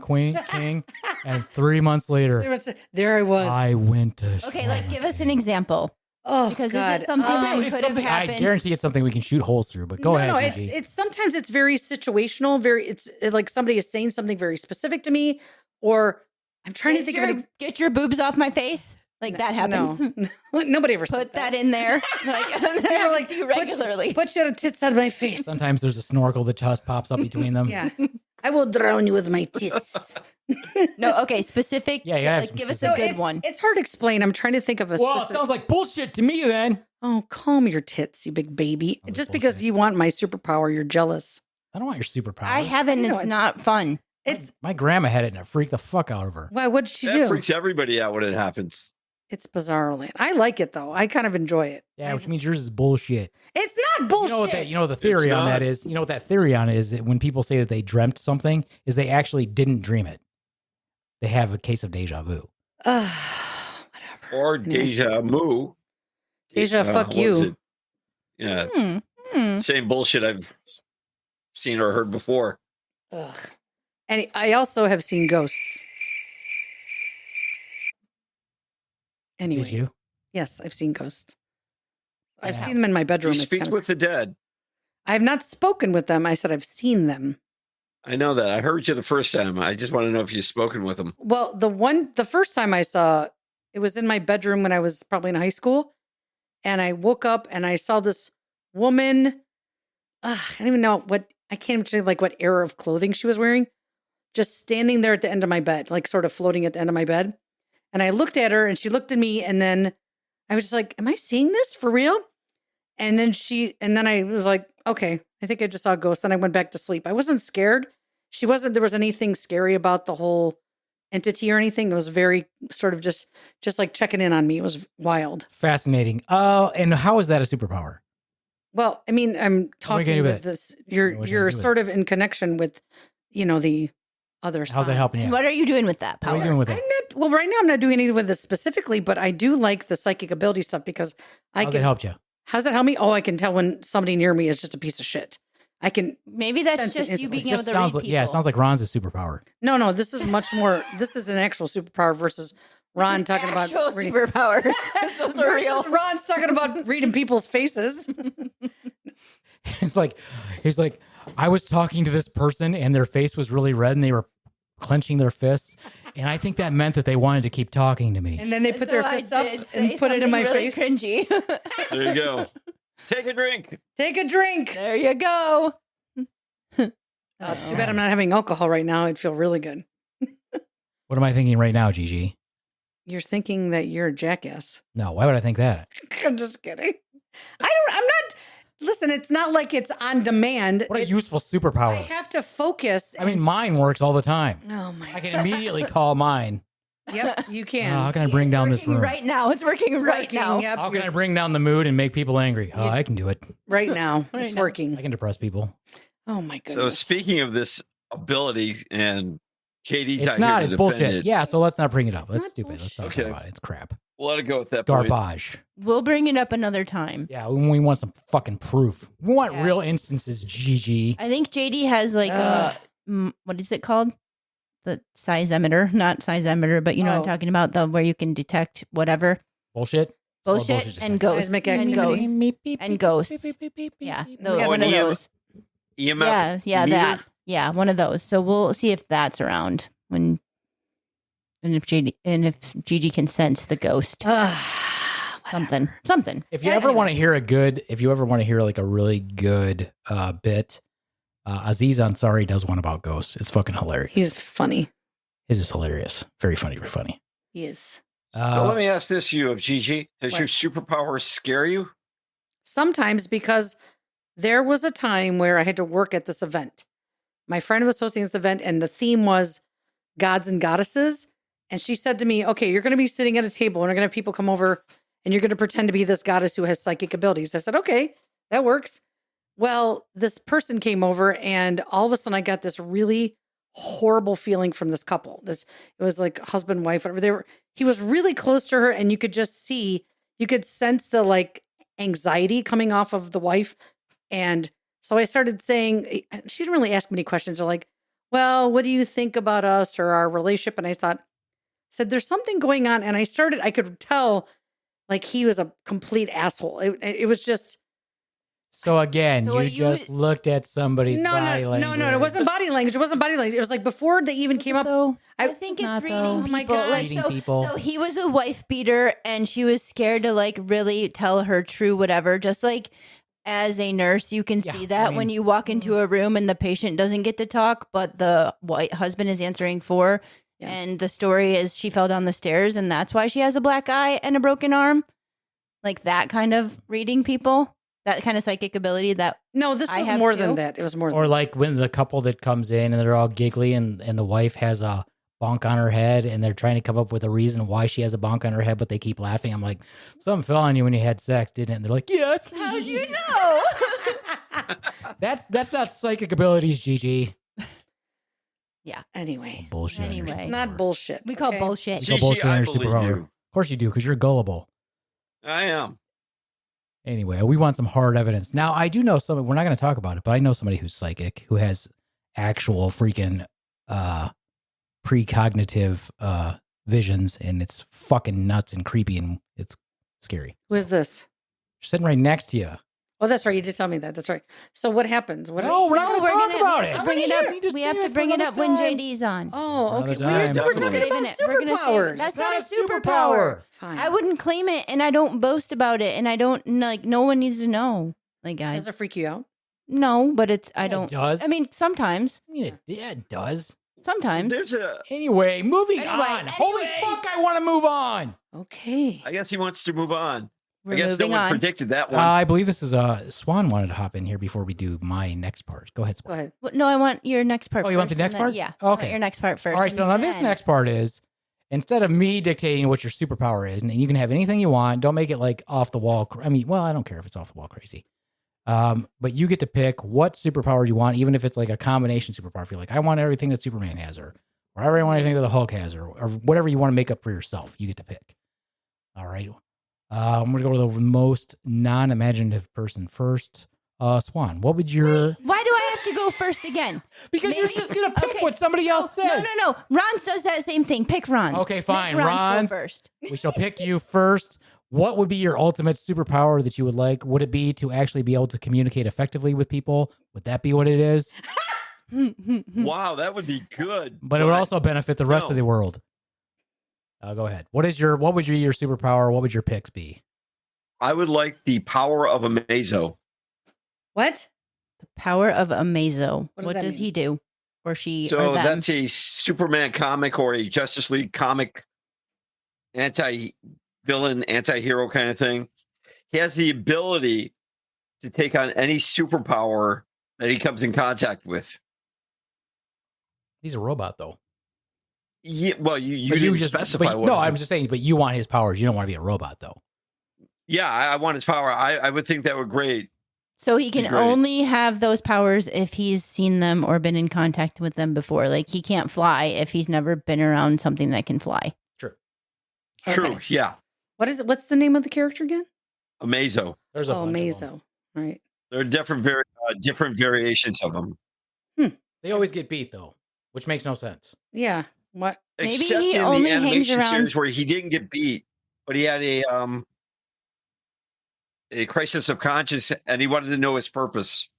Speaker 2: King, and 3 months later,
Speaker 4: There I was.
Speaker 2: I went to.
Speaker 3: Okay, like
Speaker 2: Shawarma
Speaker 3: give us
Speaker 2: King.
Speaker 3: an example.
Speaker 4: Oh,
Speaker 3: Because
Speaker 4: God.
Speaker 3: is it something that
Speaker 2: It's
Speaker 3: could have
Speaker 2: something- I
Speaker 3: happened?
Speaker 2: guarantee it's something we can shoot holes through. But go ahead,
Speaker 4: No,
Speaker 2: Gigi.
Speaker 4: it's sometimes it's very situational. It's like somebody is saying something very specific to me, or I'm trying to think of an
Speaker 3: Get your boobs off my face. Like that happens.
Speaker 4: No, nobody ever says
Speaker 3: Put that in there. Like that happens to you regularly.
Speaker 4: Put your tits on my face.
Speaker 2: Sometimes there's a snorkel that just pops up between them.
Speaker 4: Yeah, I will drown you with my tits.
Speaker 3: No, okay, specific.
Speaker 2: Yeah, you gotta have
Speaker 3: like
Speaker 2: some
Speaker 3: give us
Speaker 2: specific-
Speaker 3: a good
Speaker 4: it's,
Speaker 3: one.
Speaker 4: It's hard to explain. I'm trying to think of a.
Speaker 2: Well, it
Speaker 4: specific-
Speaker 2: sounds like bullshit to me then.
Speaker 4: Oh, calm your tits, you big baby.
Speaker 2: That was
Speaker 4: Just because
Speaker 2: bullshit.
Speaker 4: you want my superpower, you're jealous.
Speaker 2: I don't want your superpower.
Speaker 3: I haven't.
Speaker 4: I know,
Speaker 3: It's
Speaker 4: it's-
Speaker 3: not fun.
Speaker 4: It's
Speaker 2: My grandma had it and it freaked the fuck out of her.
Speaker 4: why? What did she
Speaker 5: That
Speaker 4: do?
Speaker 5: freaks everybody out when it happens.
Speaker 4: It's bizarre land. I like it though. I kind of enjoy it.
Speaker 2: Yeah, which means yours is bullshit.
Speaker 4: It's not bullshit.
Speaker 2: You know what the theory
Speaker 5: It's
Speaker 2: on
Speaker 5: not.
Speaker 2: that is? You know what that theory on it is? That when people say that they dreamt something, is they actually didn't dream it. They have a case of deja vu.
Speaker 4: Whatever.
Speaker 5: Or deja vu.
Speaker 4: Deja fuck
Speaker 5: what's
Speaker 4: you.
Speaker 5: it? Yeah.
Speaker 3: Hmm.
Speaker 5: Same bullshit I've seen or heard before.
Speaker 4: Ugh. And I also have seen ghosts. Anyway,
Speaker 2: Did you?
Speaker 4: yes, I've seen ghosts. I've
Speaker 2: Yeah.
Speaker 4: seen them in my bedroom.
Speaker 5: You
Speaker 4: It's
Speaker 5: speak
Speaker 4: kind of-
Speaker 5: with the dead.
Speaker 4: I have not spoken with them. I said I've seen them.
Speaker 5: I know that. I heard you the first time. I just want to know if you've spoken with them.
Speaker 4: Well, the first time I saw, it was in my bedroom when I was probably in high school, and I woke up and I saw this woman. I don't even know I can't even tell you like what era of clothing she was wearing, just standing there at the end of my bed, like sort of floating at the end of my bed. And I looked at her and she looked at me, and then I was just like, am I seeing this for real? And then I was like, okay, I think I just saw a ghost. Then I went back to sleep. I wasn't scared. There was anything scary about the whole entity or anything. It was very sort of just like checking in on me. It was wild.
Speaker 2: Fascinating. And how is that a superpower?
Speaker 4: Well, I mean, I'm
Speaker 2: What are you
Speaker 4: talking
Speaker 2: gonna do
Speaker 4: with
Speaker 2: with it?
Speaker 4: this.
Speaker 2: What are you gonna
Speaker 4: You're
Speaker 2: do with
Speaker 4: sort of in connection with, the other side.
Speaker 2: How's that helping you?
Speaker 3: What are you doing with that
Speaker 2: What are
Speaker 3: power?
Speaker 2: you doing with
Speaker 4: I'm
Speaker 2: it?
Speaker 4: not, well, right now I'm not doing anything with this specifically, but I do like the psychic ability stuff because
Speaker 2: How's it helped you?
Speaker 4: How's that help me? Oh, I can tell when somebody near me is just a piece of shit. I can.
Speaker 3: Maybe that's
Speaker 4: Sense it
Speaker 3: just you
Speaker 4: instantly.
Speaker 3: being
Speaker 2: It
Speaker 3: able
Speaker 2: just
Speaker 3: to
Speaker 2: sounds
Speaker 3: read
Speaker 2: like
Speaker 3: people.
Speaker 2: yeah, it sounds like Ron's a superpower.
Speaker 4: No, this is much more. This is an actual superpower versus Ron talking about
Speaker 3: Actual
Speaker 4: reading.
Speaker 3: superpower. Those are real.
Speaker 4: Versus Ron's talking about reading people's faces.
Speaker 2: He's like, I was talking to this person and their face was really red and they were clenching their fists. And I think that meant that they wanted to keep talking to me.
Speaker 4: And then they put their
Speaker 3: So I
Speaker 4: fists up
Speaker 3: did say
Speaker 4: and put it in my
Speaker 3: something really
Speaker 4: face.
Speaker 3: Cringy.
Speaker 5: There you go. Take a drink.
Speaker 4: Take a drink.
Speaker 3: There you go.
Speaker 4: Oh, it's too bad I'm not having alcohol right now. I'd feel really good.
Speaker 2: What am I thinking right now, Gigi?
Speaker 4: You're thinking that you're a jackass.
Speaker 2: No, why would I think that?
Speaker 4: I'm just kidding. I'm not. Listen, it's not like it's on demand.
Speaker 2: What a
Speaker 4: It-
Speaker 2: useful
Speaker 4: I
Speaker 2: superpower.
Speaker 4: have to focus.
Speaker 2: I mean, mine works all the time.
Speaker 4: oh my.
Speaker 2: I can immediately call mine.
Speaker 4: Yep, you can.
Speaker 2: How can I bring down this
Speaker 3: Working
Speaker 2: room?
Speaker 3: right now. It's working right
Speaker 4: Working,
Speaker 3: now.
Speaker 4: Yep,
Speaker 2: How can
Speaker 4: you're-
Speaker 2: I bring down the mood and make people angry? Oh, I can do it.
Speaker 4: right now?
Speaker 3: Right
Speaker 4: It's
Speaker 3: now.
Speaker 4: working.
Speaker 2: I can depress people.
Speaker 4: Oh my
Speaker 5: So
Speaker 4: goodness.
Speaker 5: speaking of this ability, and JD's
Speaker 2: It's
Speaker 5: not,
Speaker 2: not.
Speaker 5: here
Speaker 2: It's
Speaker 5: to defend
Speaker 2: bullshit.
Speaker 5: it.
Speaker 2: Yeah, so let's not bring it up.
Speaker 4: It's
Speaker 2: That's
Speaker 4: not
Speaker 2: stupid. Let's talk
Speaker 5: bullshit.
Speaker 2: about it. It's crap.
Speaker 5: We'll let it go at that point.
Speaker 2: Garbage.
Speaker 3: We'll bring it up another time.
Speaker 2: Yeah, we want some fucking proof. We want
Speaker 3: Yeah.
Speaker 2: real instances, Gigi.
Speaker 3: I think JD has like
Speaker 4: Ugh.
Speaker 3: what is it called? The sizemeter, not sizemeter, but you know what I'm
Speaker 4: Oh.
Speaker 3: talking about, the where you can detect whatever.
Speaker 2: Bullshit. It's called
Speaker 3: Bullshit and
Speaker 2: detector.
Speaker 3: ghosts.
Speaker 4: Seismic
Speaker 3: And ghosts.
Speaker 4: activity.
Speaker 3: And ghosts. Yeah.
Speaker 4: Oh,
Speaker 3: One of
Speaker 5: EM
Speaker 3: those.
Speaker 5: EMF.
Speaker 3: Yeah,
Speaker 5: meter?
Speaker 3: that. Yeah, one of those. So we'll see if that's around when and if Gigi can sense the ghost. Something.
Speaker 2: If you ever want to hear like a really good bit, Aziz Ansari does one about ghosts. It's fucking hilarious.
Speaker 4: He's funny.
Speaker 2: His is hilarious. Very funny, very funny.
Speaker 4: He is.
Speaker 5: Well, let me ask this, you of Gigi. Does
Speaker 4: What?
Speaker 5: your superpower scare you?
Speaker 4: Sometimes, because there was a time where I had to work at this event. My friend was hosting this event and the theme was gods and goddesses. And she said to me, okay, you're going to be sitting at a table and we're going to have people come over and you're going to pretend to be this goddess who has psychic abilities. I said, okay, that works. Well, this person came over and all of a sudden I got this really horrible feeling from this couple. It was like husband, wife, whatever. He was really close to her and you could just see, you could sense the like anxiety coming off of the wife. And so I started saying, she didn't really ask many questions. They're like, well, what do you think about us or our relationship? And I said, there's something going on. And I could tell like he was a complete asshole. It was just.
Speaker 2: So again,
Speaker 3: So
Speaker 2: you
Speaker 3: you-
Speaker 2: just looked at somebody's body language.
Speaker 4: No, it wasn't body language. It wasn't body language. It was like before they even came up.
Speaker 3: Though, I
Speaker 4: I-
Speaker 3: think it's
Speaker 2: Not
Speaker 3: reading
Speaker 2: though.
Speaker 3: people.
Speaker 4: Oh my God.
Speaker 3: Like,
Speaker 2: Reading
Speaker 3: so,
Speaker 2: people.
Speaker 3: so he was a wife beater and she was scared to like really tell her true whatever. Just like as a nurse, you can
Speaker 2: Yeah,
Speaker 3: see that
Speaker 2: I
Speaker 3: when
Speaker 2: mean-
Speaker 3: you walk into a room and the patient doesn't get to talk, but the white husband is answering for.
Speaker 4: Yeah.
Speaker 3: And the story is she fell down the stairs and that's why she has a black eye and a broken arm. Like that kind of reading people, that kind of psychic ability that
Speaker 4: No, this
Speaker 3: I
Speaker 4: was
Speaker 3: have
Speaker 4: more
Speaker 3: too.
Speaker 4: than that. It was more
Speaker 2: Or
Speaker 4: than
Speaker 2: like when the couple that comes in and they're all giggly and the wife has a bonk on her head and they're trying to come up with a reason why she has a bonk on her head, but they keep laughing. I'm like, something fell on you when you had sex, didn't it? And they're like, yes.
Speaker 3: how'd you know?
Speaker 2: That's not psychic abilities, Gigi.
Speaker 4: Anyway,
Speaker 2: Bullshit. on your
Speaker 3: Anyway.
Speaker 4: it's
Speaker 2: superpower.
Speaker 4: not bullshit.
Speaker 3: We call
Speaker 4: okay?
Speaker 3: bullshit.
Speaker 2: You call bullshit
Speaker 5: Gigi,
Speaker 2: on
Speaker 5: I
Speaker 2: your
Speaker 5: believe
Speaker 2: superpower.
Speaker 5: you.
Speaker 2: Of course you do, because you're gullible.
Speaker 5: I am.
Speaker 2: Anyway, we want some hard evidence. Now, I do know somebody, we're not going to talk about it, but I know somebody who's psychic, who has actual freaking precognitive visions, and it's fucking nuts and creepy, and it's scary.
Speaker 4: Who is this?
Speaker 2: She's sitting right next to you.
Speaker 4: Oh, that's right. You did tell me that. That's right. So what happens? What?
Speaker 2: No, we're not
Speaker 3: No,
Speaker 2: going to talk about
Speaker 3: we
Speaker 2: it.
Speaker 3: have to bring it
Speaker 2: I
Speaker 3: up.
Speaker 2: need to
Speaker 3: We
Speaker 2: save
Speaker 3: have to
Speaker 2: for
Speaker 3: bring it
Speaker 2: another
Speaker 3: up when
Speaker 2: time.
Speaker 3: JD's on.
Speaker 4: Oh, okay.
Speaker 2: Another
Speaker 4: We're
Speaker 2: time.
Speaker 4: talking
Speaker 5: Definitely.
Speaker 4: about
Speaker 3: Saving it. We're gonna save
Speaker 4: superpowers.
Speaker 3: it. That's
Speaker 2: It's
Speaker 3: not a superpower.
Speaker 4: Fine.
Speaker 3: I wouldn't claim it, and I don't boast about it, and I don't like. No one needs to know. Like,
Speaker 4: Does
Speaker 3: guys,
Speaker 4: it freak you out?
Speaker 3: no, but it's. I
Speaker 2: Yeah, it
Speaker 3: don't.
Speaker 2: does.
Speaker 3: I mean, sometimes.
Speaker 2: I mean, it does.
Speaker 3: Sometimes.
Speaker 5: There's a.
Speaker 2: Anyway, moving
Speaker 3: Anyway,
Speaker 2: on. Holy
Speaker 3: anyway.
Speaker 2: fuck, I want to move on.
Speaker 4: Okay.
Speaker 5: I guess he wants to move on.
Speaker 3: We're
Speaker 5: I guess no
Speaker 3: moving
Speaker 5: one
Speaker 3: on.
Speaker 5: predicted that one.
Speaker 2: I believe this is Swan wanted to hop in here before we do my next part. Go ahead,
Speaker 4: Go
Speaker 2: Swan.
Speaker 4: ahead.
Speaker 3: Well, no, I want your next part.
Speaker 2: Oh, you want
Speaker 3: first,
Speaker 2: the next
Speaker 3: and then-
Speaker 2: part?
Speaker 3: Yeah. I want
Speaker 2: Okay.
Speaker 3: your next part first.
Speaker 2: All right, so now
Speaker 3: and
Speaker 2: this
Speaker 3: then-
Speaker 2: next part is instead of me dictating what your superpower is, and you can have anything you want. Don't make it like off the wall. I mean, well, I don't care if it's off the wall crazy. But you get to pick what superpower you want, even if it's like a combination superpower. If you're like, I want everything that Superman has, or I really want everything that the Hulk has, or whatever you want to make up for yourself, you get to pick. All right. I'm going to go to the most non-imaginative person first. Swan, what would your...
Speaker 3: Why do I have to go first again?
Speaker 2: Because you're
Speaker 3: Maybe-
Speaker 2: just going to pick
Speaker 3: okay,
Speaker 2: what somebody else says.
Speaker 3: No. Ronz does that same thing. Pick Ronz.
Speaker 2: Okay, fine.
Speaker 3: Make
Speaker 2: Ronz.
Speaker 3: go first.
Speaker 2: We shall pick you first. What would be your ultimate superpower that you would like? Would it be to actually be able to communicate effectively with people? Would that be what it is?
Speaker 5: Wow, that would be good.
Speaker 2: But it would also benefit the rest
Speaker 5: No.
Speaker 2: of the world. Go ahead. What would your superpower? What would your picks be?
Speaker 5: I would like the power of Amazo.
Speaker 4: What?
Speaker 3: The power of Amazo.
Speaker 4: What does
Speaker 3: What
Speaker 4: that
Speaker 3: does
Speaker 4: mean?
Speaker 3: he do? Or she
Speaker 5: So
Speaker 3: or them?
Speaker 5: that's a Superman comic or a Justice League comic, anti-villain, anti-hero kind of thing. He has the ability to take on any superpower that he comes in contact with.
Speaker 2: He's a robot, though.
Speaker 5: Yeah, well, you
Speaker 2: But
Speaker 5: didn't
Speaker 2: just-
Speaker 5: specify
Speaker 2: but-
Speaker 5: what.
Speaker 2: No, I'm just saying. But you want his powers. You don't want to be a robot, though.
Speaker 5: Yeah, I want his power. I would think that would great.
Speaker 3: So he can
Speaker 5: Great.
Speaker 3: only have those powers if he's seen them or been in contact with them before. Like he can't fly if he's never been around something that can fly.
Speaker 2: True.
Speaker 5: True.
Speaker 4: Okay.
Speaker 5: Yeah.
Speaker 4: What is it? What's the name of the character again?
Speaker 5: Amazo.
Speaker 2: There's a
Speaker 4: Oh,
Speaker 2: bunch of them.
Speaker 4: Mazo. Right.
Speaker 5: There are different variations of them.
Speaker 2: They always get beat though, which makes no sense.
Speaker 4: Yeah. What?
Speaker 3: Maybe
Speaker 5: Except
Speaker 3: he
Speaker 5: in
Speaker 3: only
Speaker 5: the
Speaker 3: hangs
Speaker 5: animation
Speaker 3: around-
Speaker 5: series where he didn't get beat, but he had a crisis of conscience, and he wanted to know his purpose.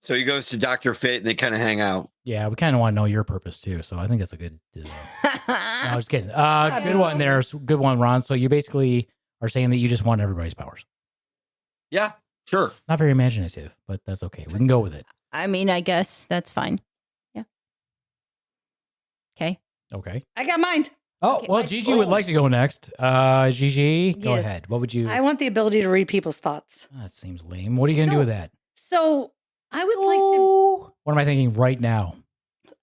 Speaker 5: So he goes to Dr. Fate, and they kind of hang out.
Speaker 2: Yeah, we kind of want to know your purpose too. So I think that's a good. No, I was kidding. Good one there. Good one, Ron. So you basically are saying that you just want everybody's powers.
Speaker 5: Yeah, sure.
Speaker 2: Not very imaginative, but that's okay. We can go with it.
Speaker 3: I mean, I guess that's fine. Yeah. Okay.
Speaker 2: Okay.
Speaker 4: I got mine.
Speaker 2: Oh,
Speaker 3: Okay,
Speaker 2: well,
Speaker 3: my-
Speaker 2: Gigi would like to go next. Gigi, go
Speaker 4: Yes.
Speaker 2: ahead. What would you?
Speaker 4: I want the ability to read people's thoughts.
Speaker 2: That seems lame. What are you going to do
Speaker 4: No.
Speaker 2: with that?
Speaker 4: So I would like to.
Speaker 2: What am I thinking right now?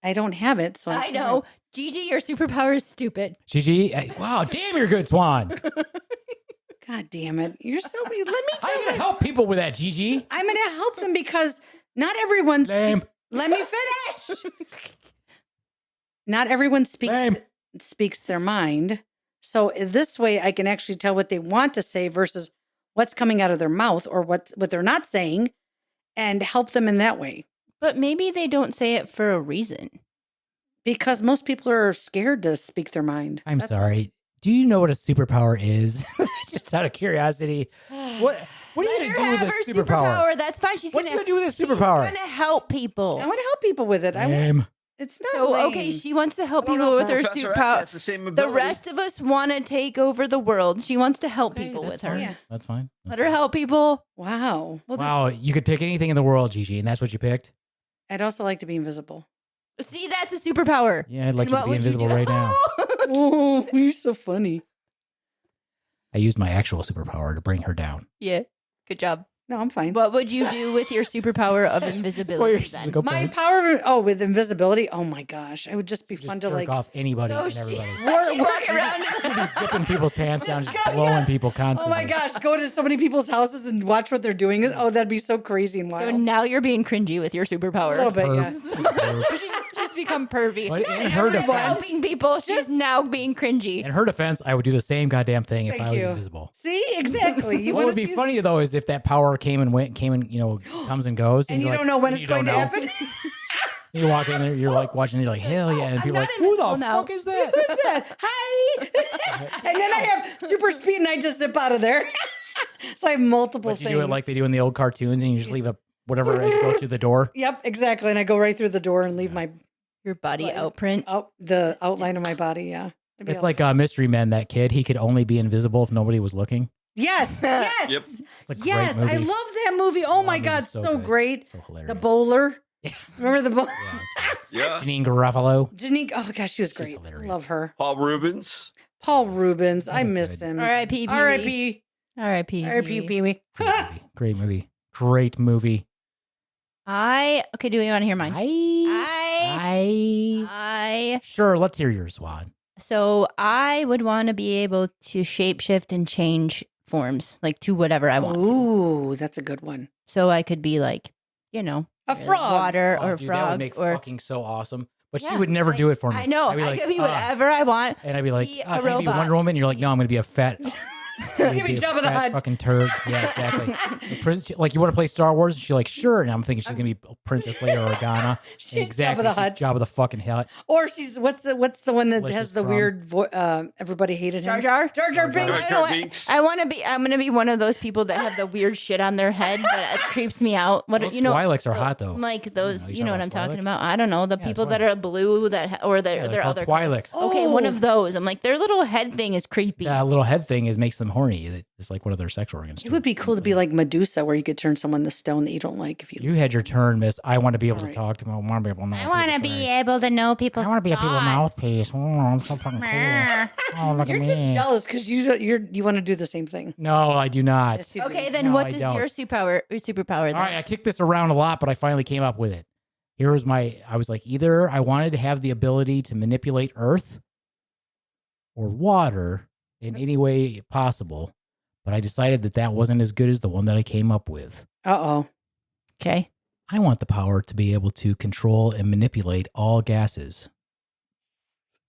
Speaker 4: I don't have it, so
Speaker 3: I know. Gigi, your superpower is stupid.
Speaker 2: Gigi, wow, damn, you're a good swan.
Speaker 4: God damn it! You're so mean. Let me.
Speaker 2: How are you
Speaker 4: tell
Speaker 2: going to help people with that, Gigi?
Speaker 4: I'm going to help them because not everyone's.
Speaker 2: Lame.
Speaker 4: Let me finish. Not everyone speaks their mind. So this way, I can actually tell what they want to say versus what's coming out of their mouth or what they're not saying, and help them in that way.
Speaker 3: But maybe they don't say it for a reason.
Speaker 4: Because most people are scared to speak their mind.
Speaker 2: I'm
Speaker 4: That's
Speaker 2: sorry. Do you know what a superpower is? Just out of curiosity. What are you
Speaker 3: Let
Speaker 2: going
Speaker 3: her
Speaker 2: to do with
Speaker 3: have
Speaker 2: a
Speaker 3: her
Speaker 2: superpower?
Speaker 3: That's fine. She's
Speaker 2: What
Speaker 3: gonna
Speaker 2: you gonna do with a
Speaker 3: She's
Speaker 2: superpower?
Speaker 3: gonna help people.
Speaker 4: I want to help people with it.
Speaker 2: Lame.
Speaker 4: It's not
Speaker 3: So
Speaker 4: lame.
Speaker 3: okay, she wants to help
Speaker 5: I don't
Speaker 3: people
Speaker 5: know,
Speaker 3: with her
Speaker 5: Professor X
Speaker 3: superpower.
Speaker 5: has the same
Speaker 3: The
Speaker 5: ability.
Speaker 3: rest of us want to take over the world. She wants to help
Speaker 2: Okay,
Speaker 3: people
Speaker 2: that's
Speaker 3: with her.
Speaker 2: fine.
Speaker 4: Yeah.
Speaker 2: That's fine.
Speaker 3: Let her help people.
Speaker 4: Wow.
Speaker 3: We'll
Speaker 2: Wow, you could pick anything in the world, Gigi, and that's what you picked?
Speaker 4: I'd also like to be invisible.
Speaker 3: just see that's a superpower.
Speaker 2: Yeah, I'd like
Speaker 3: And
Speaker 2: you
Speaker 3: what
Speaker 2: to be
Speaker 3: would
Speaker 2: invisible
Speaker 3: do?
Speaker 2: right now.
Speaker 4: Oh, you're so funny.
Speaker 2: I used my actual superpower to bring her down.
Speaker 3: Yeah, good job.
Speaker 4: No, I'm fine.
Speaker 3: What would you do with your superpower of invisibility then?
Speaker 4: My power, with invisibility. Oh my gosh, it would just be
Speaker 2: Just
Speaker 4: fun to
Speaker 2: jerk
Speaker 4: like.
Speaker 2: off anybody
Speaker 3: So
Speaker 2: and
Speaker 3: she-
Speaker 2: everybody.
Speaker 3: You walk around.
Speaker 2: You'd be zipping people's pants down, just
Speaker 4: God,
Speaker 2: blowing
Speaker 4: yes.
Speaker 2: people
Speaker 4: Oh
Speaker 2: constantly.
Speaker 4: my gosh, go to so many people's houses and watch what they're doing. Oh, that'd be so crazy and
Speaker 3: So
Speaker 4: wild.
Speaker 3: now you're being cringy with your
Speaker 4: A
Speaker 3: superpower.
Speaker 4: little bit, yeah.
Speaker 3: She's just become pervy.
Speaker 2: But in her defense,
Speaker 3: Helping people, she's now being cringy.
Speaker 2: in her defense, I would do the same goddamn thing if
Speaker 4: Thank
Speaker 2: I was
Speaker 4: you.
Speaker 2: invisible.
Speaker 4: See, exactly. You
Speaker 2: What
Speaker 4: want
Speaker 2: would
Speaker 4: to
Speaker 2: be funny though is if that power came and comes and goes,
Speaker 4: and you
Speaker 2: you're
Speaker 4: don't
Speaker 2: like,
Speaker 4: know when
Speaker 2: you
Speaker 4: it's
Speaker 2: don't
Speaker 4: going to
Speaker 2: know.
Speaker 4: happen.
Speaker 2: You walk in there, you're like watching, you're like, hell yeah, and
Speaker 3: I'm
Speaker 2: people are
Speaker 3: not
Speaker 2: like, who the
Speaker 3: invisible now.
Speaker 2: fuck is that?
Speaker 4: Who's that? Hi. And then I have super speed and I just zip out of there. So I have multiple
Speaker 2: But you
Speaker 4: things.
Speaker 2: do it like they do in the old cartoons, and you just leave a whatever as you go through the door.
Speaker 4: Yep, exactly. And I go right through the door and leave my
Speaker 3: Your body
Speaker 4: Like-
Speaker 3: outprint.
Speaker 4: the outline of my body. Yeah. It'd be
Speaker 2: It's
Speaker 4: all-
Speaker 2: like Mystery Men. That kid, he could only be invisible if nobody was looking.
Speaker 4: yes, yes,
Speaker 5: Yep.
Speaker 2: It's a great
Speaker 4: yes.
Speaker 2: movie.
Speaker 4: I love that movie. Oh my
Speaker 2: That
Speaker 4: God,
Speaker 2: movie's
Speaker 4: so
Speaker 2: good.
Speaker 4: great.
Speaker 2: So hilarious.
Speaker 4: The bowler. Remember the bowler?
Speaker 2: Yeah, it's fun.
Speaker 5: Yeah.
Speaker 2: Janine Garofalo.
Speaker 4: Janine. Oh gosh, she was
Speaker 2: She's
Speaker 4: great.
Speaker 2: hilarious.
Speaker 4: Love her.
Speaker 5: Paul Rubens.
Speaker 4: Paul Rubens. I
Speaker 2: Oh,
Speaker 4: miss
Speaker 2: good.
Speaker 4: him.
Speaker 3: R.I.P. Pee-wee.
Speaker 4: R.I.P.
Speaker 3: R.I.P.
Speaker 4: R.I.P.
Speaker 3: Pee-wee.
Speaker 4: Pee Wee.
Speaker 2: Great movie. Great movie. Great movie.
Speaker 3: Okay, do you want to hear mine? I
Speaker 2: Sure, let's hear yours, Swan.
Speaker 3: So I would want to be able to shapeshift and change forms, like to whatever I want to.
Speaker 4: Ooh, that's a good one.
Speaker 3: So I could be like,
Speaker 4: A
Speaker 3: really
Speaker 4: frog.
Speaker 3: water
Speaker 2: Oh,
Speaker 3: or
Speaker 2: dude, that would
Speaker 3: frogs
Speaker 2: make
Speaker 3: or
Speaker 2: fucking so awesome. But she
Speaker 3: Yeah,
Speaker 2: would never
Speaker 3: like,
Speaker 2: do it for me.
Speaker 3: I know.
Speaker 2: I'd be
Speaker 3: I
Speaker 2: like,
Speaker 3: could be
Speaker 2: "Ah."
Speaker 3: whatever I want.
Speaker 2: And I'd be like,
Speaker 3: Be a
Speaker 2: can I be
Speaker 3: robot.
Speaker 2: Wonder Woman? And you're like, no, I'm going to be a fat.
Speaker 4: Give me Jabba the Hutt.
Speaker 2: fucking turd. Yeah, exactly. The prince, like, you want to play Star Wars? And she's like, sure. And I'm thinking she's going to be Princess Leia Organa.
Speaker 4: She's
Speaker 2: exactly.
Speaker 4: Jabba the Hutt.
Speaker 2: She's Jabba the fucking Hutt.
Speaker 4: Or she's what's the one that
Speaker 2: Delicious
Speaker 4: has the
Speaker 2: crumb.
Speaker 4: weird everybody hated him.
Speaker 3: Jar Jar?
Speaker 4: Jar Jar Binks.
Speaker 5: Jar Jar Binks.
Speaker 3: I want to be. I'm gonna be one of those people that have the weird shit on their head that creeps me out. What
Speaker 2: Those
Speaker 3: you know?
Speaker 2: Twi'leks are hot, though.
Speaker 3: Like those.
Speaker 2: you
Speaker 3: You know what
Speaker 2: talking
Speaker 3: I'm
Speaker 2: about
Speaker 3: talking
Speaker 2: Twi'lek?
Speaker 3: about? I don't know the
Speaker 2: Yeah,
Speaker 3: people
Speaker 2: Twi'lek.
Speaker 3: that are blue or
Speaker 2: Yeah,
Speaker 3: their
Speaker 2: they're called
Speaker 3: other.
Speaker 2: Twi'leks.
Speaker 3: Okay, one
Speaker 4: Oh.
Speaker 3: of those. I'm like their little head thing is creepy.
Speaker 2: That little head thing makes them horny. It's like one of their sex organs.
Speaker 4: It would be cool to be like Medusa, where you could turn someone to stone that you don't like if you.
Speaker 2: You had your turn, Miss. I want to be able to
Speaker 4: Alright.
Speaker 2: talk to them. I want to be able to know.
Speaker 3: I want to be able to know people.
Speaker 2: I want to be a people mouthpiece. Oh, I'm so fucking cool. Oh, look
Speaker 4: You're
Speaker 2: at
Speaker 4: just
Speaker 2: me.
Speaker 4: jealous because you want to do the same thing.
Speaker 2: No, I do not.
Speaker 4: Yes, you do.
Speaker 3: Okay, then
Speaker 2: No,
Speaker 3: what
Speaker 2: I
Speaker 3: does
Speaker 2: don't.
Speaker 3: your superpower? Then?
Speaker 2: All right, I kicked this around a lot, but I finally came up with it. Here was I was like, either I wanted to have the ability to manipulate earth or water in any way possible, but I decided that wasn't as good as the one that I came up with.
Speaker 4: Uh-oh.
Speaker 3: Okay.
Speaker 2: I want the power to be able to control and manipulate all gases.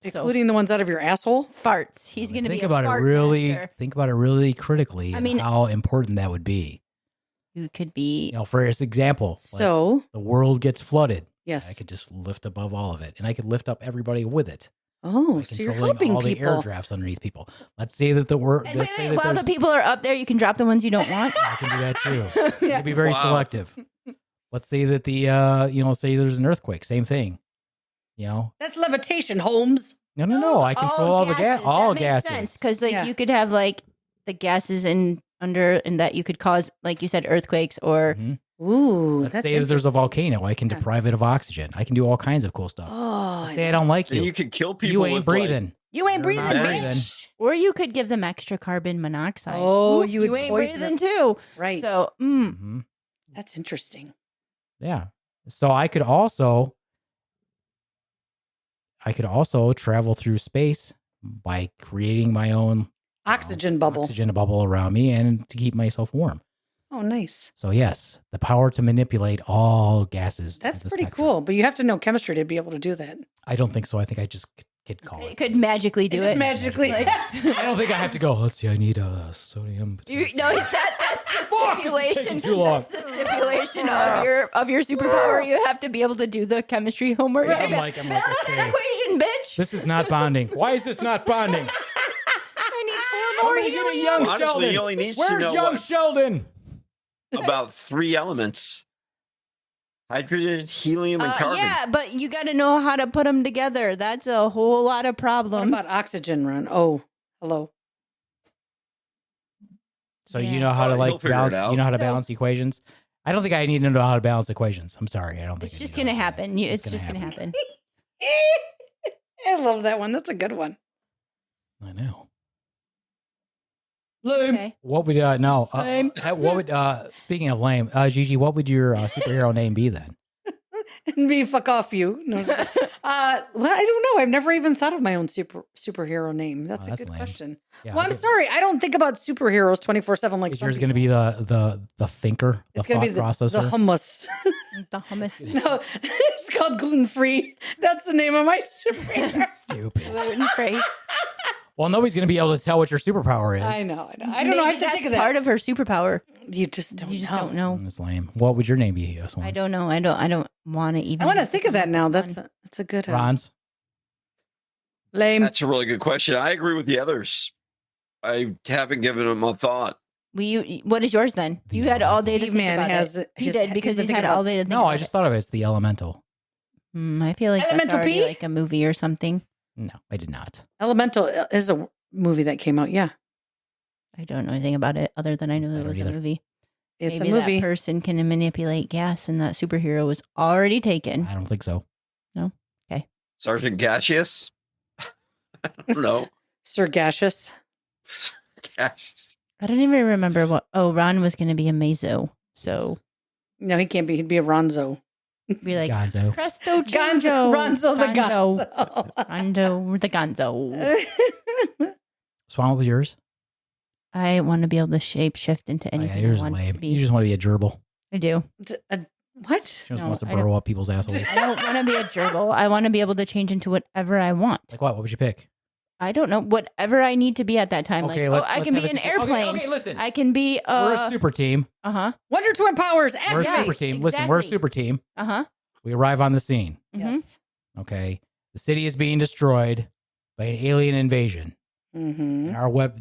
Speaker 4: Including the ones out of your asshole?
Speaker 3: Farts. He's going to be
Speaker 2: think
Speaker 3: a
Speaker 2: about
Speaker 3: fart
Speaker 2: it really.
Speaker 3: master.
Speaker 2: Think about it really critically.
Speaker 3: I
Speaker 2: And
Speaker 3: mean-
Speaker 2: how important that would be.
Speaker 3: You could be.
Speaker 2: For this example, like,
Speaker 4: So,
Speaker 2: the world gets flooded.
Speaker 4: yes.
Speaker 2: I could just lift above all of it, and I could lift up everybody with it.
Speaker 4: Oh,
Speaker 2: By
Speaker 4: so you're
Speaker 2: controlling
Speaker 4: helping
Speaker 2: all the
Speaker 4: people.
Speaker 2: air drafts underneath people. Let's say that the word.
Speaker 3: And wait, while the people are up there, you can drop the ones you don't want.
Speaker 2: I can do that too. You can be very
Speaker 5: Wow.
Speaker 2: selective. Let's say that let's say there's an earthquake. Same thing.
Speaker 4: That's levitation, Holmes.
Speaker 2: No. I control all the gas. All gases.
Speaker 3: Because
Speaker 4: Yeah.
Speaker 3: you could have like the gases and that you could cause, like you said, earthquakes or.
Speaker 2: Mhm.
Speaker 4: Ooh,
Speaker 2: Let's
Speaker 4: that's
Speaker 2: say that there's a
Speaker 4: interesting.
Speaker 2: volcano. I can
Speaker 4: Yeah.
Speaker 2: deprive it of oxygen. I can do all kinds of cool stuff.
Speaker 4: Oh,
Speaker 2: Let's say I don't like
Speaker 5: And
Speaker 2: you.
Speaker 5: you could kill people.
Speaker 2: You ain't
Speaker 5: with,
Speaker 2: breathing.
Speaker 4: you ain't
Speaker 2: You're
Speaker 4: breathing,
Speaker 2: not
Speaker 4: bitch.
Speaker 2: breathing.
Speaker 3: Or you could give them extra carbon monoxide.
Speaker 4: Oh,
Speaker 3: Ooh,
Speaker 4: you would
Speaker 3: ain't
Speaker 4: poison
Speaker 3: breathing too.
Speaker 4: Right.
Speaker 3: So,
Speaker 2: Mhm.
Speaker 4: That's interesting.
Speaker 2: Yeah. So I could also travel through space by creating my own
Speaker 4: Oxygen bubble.
Speaker 2: oxygen bubble around me and to keep myself warm.
Speaker 4: Oh, nice.
Speaker 2: So yes, the power to manipulate all gases.
Speaker 4: That's
Speaker 2: of the
Speaker 4: pretty
Speaker 2: spectrum.
Speaker 4: cool, but you have to know chemistry to be able to do that.
Speaker 2: I don't think so. I think I just could call
Speaker 3: it
Speaker 2: it.
Speaker 3: could magically do
Speaker 4: It's just
Speaker 3: it.
Speaker 4: magically.
Speaker 3: Like-
Speaker 2: I don't think I have to go. Let's see. I need sodium.
Speaker 3: No, that's the
Speaker 2: Fuck, this is
Speaker 3: stipulation.
Speaker 2: taking too long.
Speaker 3: That's the stipulation of your superpower. You have to be able to do the chemistry homework.
Speaker 2: I'm like,
Speaker 3: Balance
Speaker 2: okay.
Speaker 3: that equation, bitch.
Speaker 2: This is not bonding. Why is this not bonding?
Speaker 3: I need 4 more
Speaker 2: Somebody give me
Speaker 3: helium.
Speaker 2: young
Speaker 5: Honestly,
Speaker 2: Sheldon.
Speaker 5: he only needs
Speaker 2: Where's
Speaker 5: to know
Speaker 2: young
Speaker 5: what-
Speaker 2: Sheldon?
Speaker 5: about 3 elements: hydrogen, helium, and carbon.
Speaker 3: Yeah, but you got to know how to put them together. That's a whole lot of
Speaker 4: What
Speaker 3: problems.
Speaker 4: about oxygen, Ron? Oh, hello.
Speaker 2: So
Speaker 3: Yeah.
Speaker 2: you know how to
Speaker 5: He'll
Speaker 2: like
Speaker 5: figure it
Speaker 2: balance.
Speaker 5: out.
Speaker 2: You know how to
Speaker 3: So-
Speaker 2: balance equations. I don't think I need to know how to balance equations. I'm sorry. I don't think
Speaker 3: It's
Speaker 2: I
Speaker 3: just
Speaker 2: need
Speaker 3: gonna
Speaker 2: know how to-
Speaker 3: happen. It's just gonna happen.
Speaker 4: I love that one. That's a good one.
Speaker 2: I know.
Speaker 4: Lame.
Speaker 3: Okay.
Speaker 2: What would
Speaker 4: Lame.
Speaker 2: what would speaking of lame, Gigi, what would your superhero name be then?
Speaker 4: And be fuck off you. No, I'm just kidding. Well, I don't know. I've never even thought of my own superhero name. That's
Speaker 2: Oh,
Speaker 4: a
Speaker 2: that's
Speaker 4: good
Speaker 2: lame.
Speaker 4: question.
Speaker 2: Yeah,
Speaker 4: Well,
Speaker 2: I
Speaker 4: I'm
Speaker 2: guess-
Speaker 4: sorry. I don't think about superheroes 24/7 like
Speaker 2: Is
Speaker 4: some
Speaker 2: yours going to
Speaker 4: people.
Speaker 2: be the thinker, the
Speaker 4: It's gonna
Speaker 2: thought
Speaker 4: be the
Speaker 2: processor?
Speaker 4: hummus.
Speaker 3: The hummus.
Speaker 4: No, it's called gluten free. That's the name of my superhero.
Speaker 2: Stupid.
Speaker 3: Gluten free.
Speaker 2: Well, nobody's going to be able to tell what your superpower is.
Speaker 4: I know. I don't know. I have to
Speaker 3: that's
Speaker 4: think of that.
Speaker 3: part of her superpower.
Speaker 4: You just don't
Speaker 3: You just
Speaker 4: know.
Speaker 3: don't know.
Speaker 2: That's lame. What would your name be? Yes,
Speaker 3: I don't know. I don't want to even.
Speaker 4: I want to
Speaker 3: have
Speaker 4: think of
Speaker 3: come
Speaker 4: that
Speaker 3: up
Speaker 4: now.
Speaker 3: with
Speaker 4: That's
Speaker 3: one.
Speaker 4: a good
Speaker 2: Ron's.
Speaker 4: lame.
Speaker 5: That's a really good question. I agree with the others. I haven't given them a thought.
Speaker 3: What is yours then? You had all day to think
Speaker 4: Beaveman
Speaker 3: about
Speaker 4: has
Speaker 3: it. He
Speaker 4: his-
Speaker 3: did
Speaker 4: he's
Speaker 3: because
Speaker 4: been
Speaker 3: he's had
Speaker 4: thinking
Speaker 3: all
Speaker 4: about-
Speaker 3: day to think
Speaker 2: No,
Speaker 3: about
Speaker 2: I just
Speaker 3: it.
Speaker 2: thought of it. It's the elemental.
Speaker 3: I feel like
Speaker 4: Elemental
Speaker 3: that's already
Speaker 4: P?
Speaker 3: like a movie or something.
Speaker 2: No, I did not.
Speaker 4: Elemental is a movie that came out. Yeah,
Speaker 3: I don't know anything about it other than I know
Speaker 2: I
Speaker 3: it
Speaker 2: don't
Speaker 3: was
Speaker 2: either.
Speaker 3: a movie.
Speaker 4: it's
Speaker 3: Maybe
Speaker 4: a movie.
Speaker 3: that person can manipulate gas, and that superhero was already taken.
Speaker 2: I don't think so.
Speaker 5: Sergeant Gaseous? I don't know.
Speaker 4: Sir Gaseous.
Speaker 5: Gaseous.
Speaker 3: I don't even remember what. Oh, Ron was going to be a Mazo, so
Speaker 4: No, he can't be. He'd be a Ronzo.
Speaker 3: be like
Speaker 2: Gonzo.
Speaker 3: Presto
Speaker 4: Gonzo.
Speaker 3: Chango,
Speaker 4: Ronzo the
Speaker 3: Gonzo.
Speaker 4: Gonzo.
Speaker 3: Gonzo the Gonzo.
Speaker 2: Swan, what was yours?
Speaker 3: I want to be able to shape shift into
Speaker 2: Oh, yeah,
Speaker 3: anything
Speaker 2: yours
Speaker 3: I
Speaker 2: is
Speaker 3: want
Speaker 2: lame.
Speaker 3: to be.
Speaker 2: You just want to be a gerbil.
Speaker 3: I do.
Speaker 4: What?
Speaker 2: She just
Speaker 3: No,
Speaker 2: wants to
Speaker 3: I don't-
Speaker 2: burrow up people's assholes.
Speaker 3: I don't want to be a gerbil. I want to be able to change into whatever I want.
Speaker 2: Like what? What would you pick?
Speaker 3: I don't know. Whatever I need to be at that time.
Speaker 2: Okay,
Speaker 3: I
Speaker 2: let's
Speaker 3: can
Speaker 2: have
Speaker 3: be
Speaker 2: a
Speaker 3: an
Speaker 2: super- okay,
Speaker 3: airplane.
Speaker 2: Okay, listen.
Speaker 3: I can be
Speaker 2: We're a super team.
Speaker 3: uh-huh.
Speaker 4: Wonder Twin powers.
Speaker 2: We're a
Speaker 4: Activate.
Speaker 2: super team. Listen, we're a
Speaker 3: exactly.
Speaker 2: super team.
Speaker 3: Uh-huh.
Speaker 2: We arrive on the scene.
Speaker 4: Yes.
Speaker 2: Okay. The city is being destroyed by an alien invasion.
Speaker 4: Mm-hmm.
Speaker 2: And our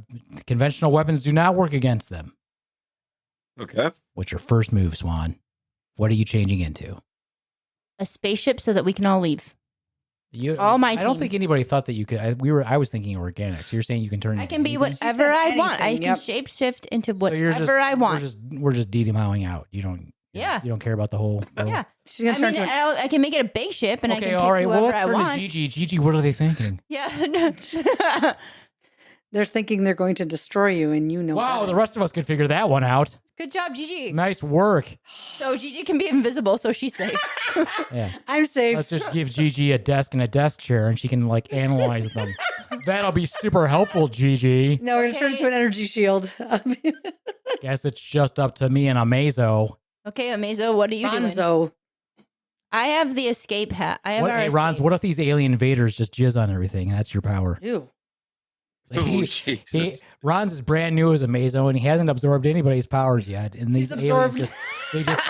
Speaker 2: conventional weapons do not work against them.
Speaker 5: Okay.
Speaker 2: What's your first move, Swan? What are you changing into?
Speaker 3: A spaceship so that we can all leave. All my
Speaker 2: I don't
Speaker 3: team.
Speaker 2: think anybody thought that you could. I was thinking organic. So you're saying you can turn.
Speaker 3: I
Speaker 2: into
Speaker 3: can be
Speaker 2: anything?
Speaker 3: whatever
Speaker 4: said
Speaker 3: I want. I
Speaker 4: anything,
Speaker 3: can
Speaker 4: yep.
Speaker 3: shape shift into
Speaker 2: So you're
Speaker 3: whatever
Speaker 2: just-
Speaker 3: I want.
Speaker 2: We're just demoing out. You don't.
Speaker 3: Yeah.
Speaker 2: You don't care about the whole.
Speaker 3: Yeah.
Speaker 4: She's gonna
Speaker 3: I
Speaker 4: turn
Speaker 3: mean,
Speaker 4: to an
Speaker 3: I can make it a big ship and I
Speaker 2: Okay.
Speaker 3: can pick
Speaker 2: All right. Well,
Speaker 3: whoever
Speaker 2: let's
Speaker 3: I
Speaker 2: turn
Speaker 3: want.
Speaker 2: to Gigi. Gigi, what are they thinking?
Speaker 3: Yeah.
Speaker 4: They're thinking they're going to destroy you, and you know.
Speaker 2: Wow.
Speaker 4: better.
Speaker 2: The rest of us could figure that one out.
Speaker 3: Good job, Gigi.
Speaker 2: Nice work.
Speaker 3: So Gigi can be invisible, so she's safe.
Speaker 2: Yeah.
Speaker 4: I'm safe.
Speaker 2: Let's just give Gigi a desk and a desk chair, and she can like analyze them. That'll be super helpful, Gigi.
Speaker 4: No, we're gonna turn
Speaker 3: Okay.
Speaker 4: into an energy shield.
Speaker 2: Guess it's just up to me and Amazo.
Speaker 3: Okay, Amazo, what are you doing?
Speaker 4: Ronzo.
Speaker 3: I have the escape hat. I have
Speaker 2: What,
Speaker 3: our
Speaker 2: hey, Ronz,
Speaker 3: escape.
Speaker 2: what if these alien invaders just jizz on everything? And that's your power.
Speaker 4: Ew.
Speaker 5: Oh,
Speaker 2: He,
Speaker 5: Jesus.
Speaker 2: Ron's is brand new as a Mazo, and he hasn't absorbed anybody's powers yet. And these
Speaker 4: He's
Speaker 2: aliens
Speaker 4: absorbed.
Speaker 2: they just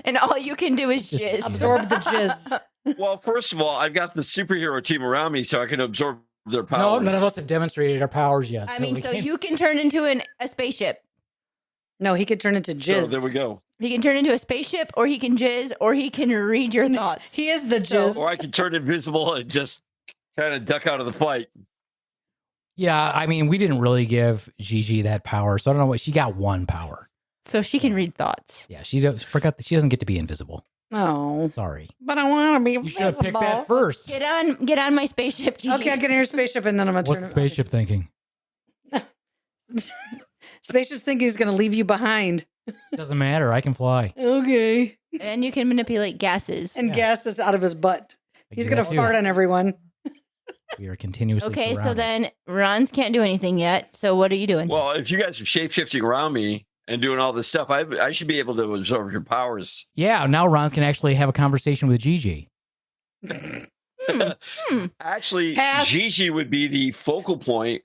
Speaker 3: And all you can do is
Speaker 2: Just
Speaker 3: jizz.
Speaker 4: Absorb the jizz.
Speaker 5: Well, first of all, I've got the superhero team around me, so I can absorb their
Speaker 2: no,
Speaker 5: powers.
Speaker 2: none of us have demonstrated our powers yet.
Speaker 3: I mean,
Speaker 2: we
Speaker 3: so
Speaker 2: can't-
Speaker 3: you can turn into a spaceship.
Speaker 4: No, he could turn into
Speaker 5: So
Speaker 4: jizz.
Speaker 5: there we go.
Speaker 3: He can turn into a spaceship, or he can jizz, or he can read your thoughts.
Speaker 4: He is the
Speaker 3: So-
Speaker 4: jizz.
Speaker 5: Or I can turn invisible and just kind of duck out of the fight.
Speaker 2: Yeah, I mean, we didn't really give Gigi that power, so I don't know what she got. One power.
Speaker 3: So she can read thoughts.
Speaker 2: Yeah, she forgot that she doesn't get to be invisible.
Speaker 4: Oh,
Speaker 2: Sorry,
Speaker 4: but I want to be
Speaker 2: you should have picked that
Speaker 4: invisible.
Speaker 2: first.
Speaker 3: Get on my spaceship, Gigi.
Speaker 4: Okay, I get in your spaceship, and then I'm gonna
Speaker 2: What's
Speaker 4: turn
Speaker 2: the spaceship thinking?
Speaker 4: Spaceship's thinking he's gonna leave you behind.
Speaker 2: Doesn't matter. I can fly.
Speaker 4: Okay.
Speaker 3: And you can manipulate gases.
Speaker 4: And
Speaker 2: Yeah.
Speaker 4: gas is out of his butt.
Speaker 2: I
Speaker 4: He's
Speaker 2: do
Speaker 4: gonna
Speaker 2: that too.
Speaker 4: fart on everyone.
Speaker 2: We are continuously
Speaker 3: Okay, so
Speaker 2: surrounded.
Speaker 3: then Ron's can't do anything yet. So what are you doing?
Speaker 5: Well, if you guys are shape-shifting around me and doing all this stuff, I should be able to absorb your powers.
Speaker 2: Yeah, now Ron can actually have a conversation with Gigi.
Speaker 5: Actually,
Speaker 4: Pass.
Speaker 5: Gigi would be the focal point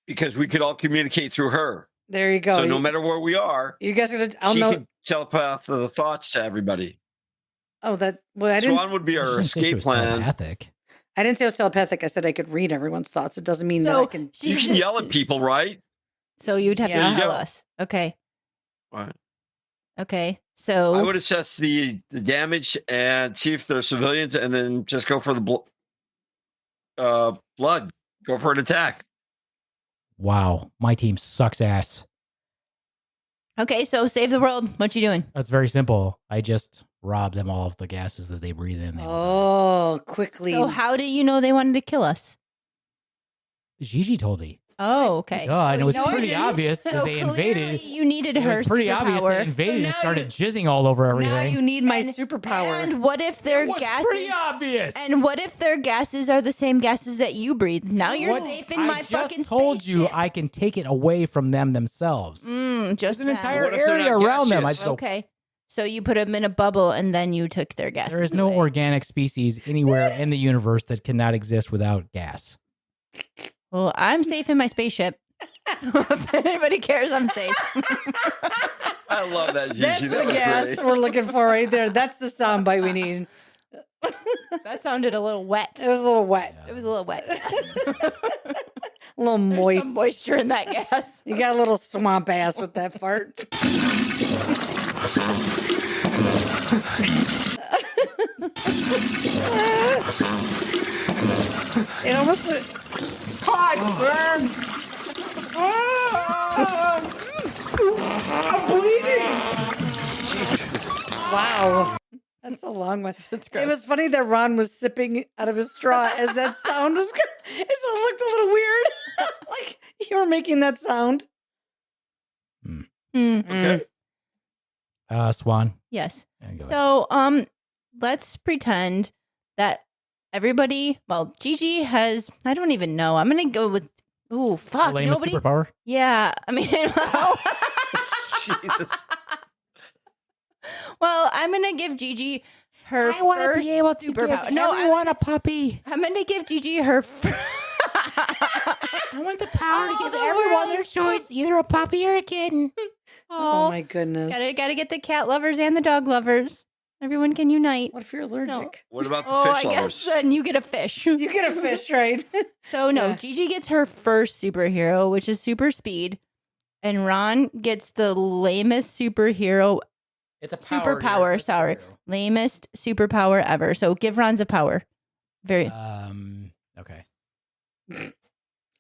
Speaker 5: because we could all communicate through her.
Speaker 4: There you go.
Speaker 5: So no matter where we are,
Speaker 4: you guys gonna. I'll
Speaker 5: she
Speaker 4: know.
Speaker 5: can telepath the thoughts to everybody.
Speaker 4: Oh, that. Well, I didn't.
Speaker 5: Swan would be
Speaker 2: She
Speaker 5: our
Speaker 2: didn't say she
Speaker 5: escape
Speaker 2: was
Speaker 5: plan.
Speaker 2: telepathic.
Speaker 4: I didn't say I was telepathic. I said I could read everyone's thoughts. It doesn't mean that I
Speaker 3: So
Speaker 4: can.
Speaker 3: she's
Speaker 5: You can
Speaker 3: just-
Speaker 5: yell at people, right?
Speaker 3: So you'd have
Speaker 4: Yeah.
Speaker 3: to tell
Speaker 5: There you go.
Speaker 3: us. Okay.
Speaker 5: Right.
Speaker 3: Okay.
Speaker 5: I
Speaker 3: So
Speaker 5: would assess the damage and see if they're civilians, and then just go for the blood. Go for an attack.
Speaker 2: Wow, my team sucks ass.
Speaker 3: okay, so save the world. What you doing?
Speaker 2: That's very simple. I just rob them all of the gases that they breathe in. They will
Speaker 4: Oh, quickly.
Speaker 3: So how do you know they wanted to kill us?
Speaker 2: die. Gigi told me.
Speaker 3: Oh, okay.
Speaker 2: Oh, and it was
Speaker 4: No, I
Speaker 2: pretty
Speaker 4: didn't.
Speaker 2: obvious that
Speaker 3: So
Speaker 2: they
Speaker 3: clearly
Speaker 2: invaded.
Speaker 3: you needed
Speaker 2: It
Speaker 3: her
Speaker 2: was pretty obvious
Speaker 3: superpower.
Speaker 2: they invaded
Speaker 4: So
Speaker 2: and
Speaker 4: now
Speaker 2: started jizzing all over
Speaker 4: now
Speaker 2: everything.
Speaker 4: you need my
Speaker 3: And-
Speaker 4: superpower.
Speaker 3: And what if their
Speaker 2: It was
Speaker 3: gases?
Speaker 2: pretty obvious.
Speaker 3: And what if their gases are the same gases that you breathe? Now you're
Speaker 2: What?
Speaker 3: safe in
Speaker 2: I
Speaker 3: my
Speaker 2: just
Speaker 3: fucking
Speaker 2: told you
Speaker 3: spaceship.
Speaker 2: I can take it away from them themselves.
Speaker 3: Just
Speaker 2: There's an
Speaker 3: them.
Speaker 2: entire
Speaker 5: What if they're
Speaker 2: area
Speaker 5: not
Speaker 2: around them. I
Speaker 5: gaseous?
Speaker 2: go,
Speaker 3: Okay. So you put them in a bubble and then you took their gases.
Speaker 2: there is no
Speaker 3: away.
Speaker 2: organic species anywhere in the universe that cannot exist without gas.
Speaker 3: Well, I'm safe in my spaceship. So if anybody cares, I'm safe.
Speaker 5: I love that, Gigi.
Speaker 4: That's
Speaker 5: that
Speaker 4: the
Speaker 5: was
Speaker 4: gas
Speaker 5: great.
Speaker 4: we're looking for right there. That's the soundbite we need.
Speaker 3: That sounded a little wet.
Speaker 4: It was a little wet,
Speaker 3: It was a little wet.
Speaker 4: a little
Speaker 3: There's
Speaker 4: moist.
Speaker 3: some moisture in that gas.
Speaker 4: You got a little swamp ass with that fart. It almost.
Speaker 5: Jesus.
Speaker 4: Wow. That's a long one.
Speaker 3: It's
Speaker 4: It
Speaker 3: gross.
Speaker 4: was funny that Ron was sipping out of his straw as that sound was. It looked a little weird. Like you were making that sound.
Speaker 3: Hmm.
Speaker 5: Okay.
Speaker 2: Swan.
Speaker 3: Yes.
Speaker 2: Yeah, go ahead.
Speaker 3: So, let's pretend that everybody. Well, Gigi has. I don't even know. I'm gonna go with. Ooh, fuck!
Speaker 2: Lamest
Speaker 3: Nobody.
Speaker 2: superpower.
Speaker 3: Yeah, I mean,
Speaker 5: Jesus.
Speaker 3: well, I'm gonna give Gigi her first superpower. No,
Speaker 2: everyone a puppy.
Speaker 3: I'm gonna give Gigi her.
Speaker 2: I want the power
Speaker 3: to give everyone their choice,
Speaker 2: either a puppy or a kitten.
Speaker 4: Oh my goodness.
Speaker 3: Gotta get the cat lovers and the dog lovers. Everyone can unite.
Speaker 4: What if you're allergic?
Speaker 5: What about the
Speaker 3: Oh, I
Speaker 5: fish
Speaker 3: guess
Speaker 5: lovers?
Speaker 3: then you get a fish.
Speaker 4: You get a fish, right?
Speaker 3: So no,
Speaker 4: Yeah.
Speaker 3: Gigi gets her first superhero, which is super speed, and Ron gets the lamest superhero,
Speaker 2: It's a
Speaker 3: superpower. Sorry, lamest superpower ever. So give Ron's a power. Very.
Speaker 2: Okay.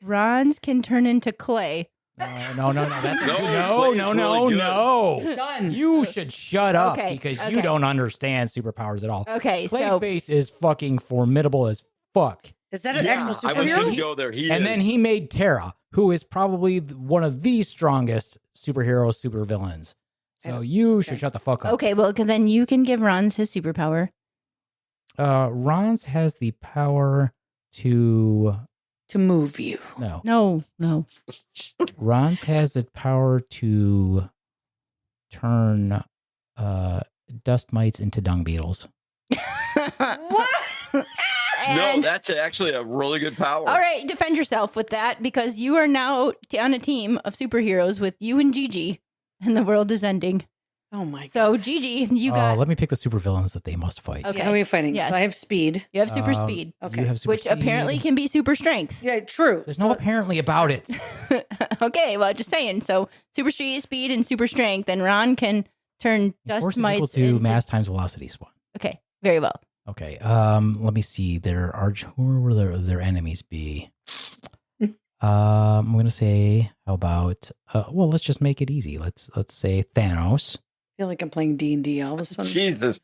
Speaker 3: Ron's can turn into clay.
Speaker 2: No. That's
Speaker 5: No,
Speaker 2: no.
Speaker 5: Clay's really good.
Speaker 4: Done.
Speaker 2: You should shut up
Speaker 3: Okay,
Speaker 2: because
Speaker 3: okay.
Speaker 2: you don't understand superpowers at all.
Speaker 3: Okay, so
Speaker 2: Clayface is fucking formidable as fuck.
Speaker 4: Is that an
Speaker 5: Yeah,
Speaker 4: actual
Speaker 5: I was going to
Speaker 4: superhero?
Speaker 5: go there. He
Speaker 2: And
Speaker 5: is.
Speaker 2: then he made Terra, who is probably one of the strongest superhero supervillains. So you should shut the fuck up.
Speaker 3: okay, well then you can give Ron's his superpower.
Speaker 2: Ron's has the power to
Speaker 4: To move you.
Speaker 2: no.
Speaker 3: No.
Speaker 2: Ron's has the power to turn dust mites into dung beetles.
Speaker 4: What?
Speaker 3: And
Speaker 5: that's actually a really good power.
Speaker 3: all right, defend yourself with that because you are now on a team of superheroes with you and Gigi, and the world is ending.
Speaker 4: Oh my god.
Speaker 3: So Gigi, you got
Speaker 2: Let me pick the supervillains that they must fight.
Speaker 3: Okay.
Speaker 4: Yeah, who are you fighting?
Speaker 3: Yes.
Speaker 4: So I have speed.
Speaker 3: you have super speed,
Speaker 4: Okay.
Speaker 2: You have super
Speaker 3: which
Speaker 2: speed.
Speaker 3: apparently can be super strength.
Speaker 4: Yeah, true.
Speaker 2: There's no apparently about it.
Speaker 3: Okay, well, just saying. So super speed and super strength, and Ron can turn dust
Speaker 2: Force is
Speaker 3: mites
Speaker 2: equal to
Speaker 3: into-
Speaker 2: mass times velocity spawn.
Speaker 3: Okay, very well.
Speaker 2: Okay. Let me see. Who will their enemies be? I'm gonna say, how about? Well, let's just make it easy. Let's say Thanos.
Speaker 4: I feel like I'm playing D&D all of a sudden.
Speaker 5: Jesus.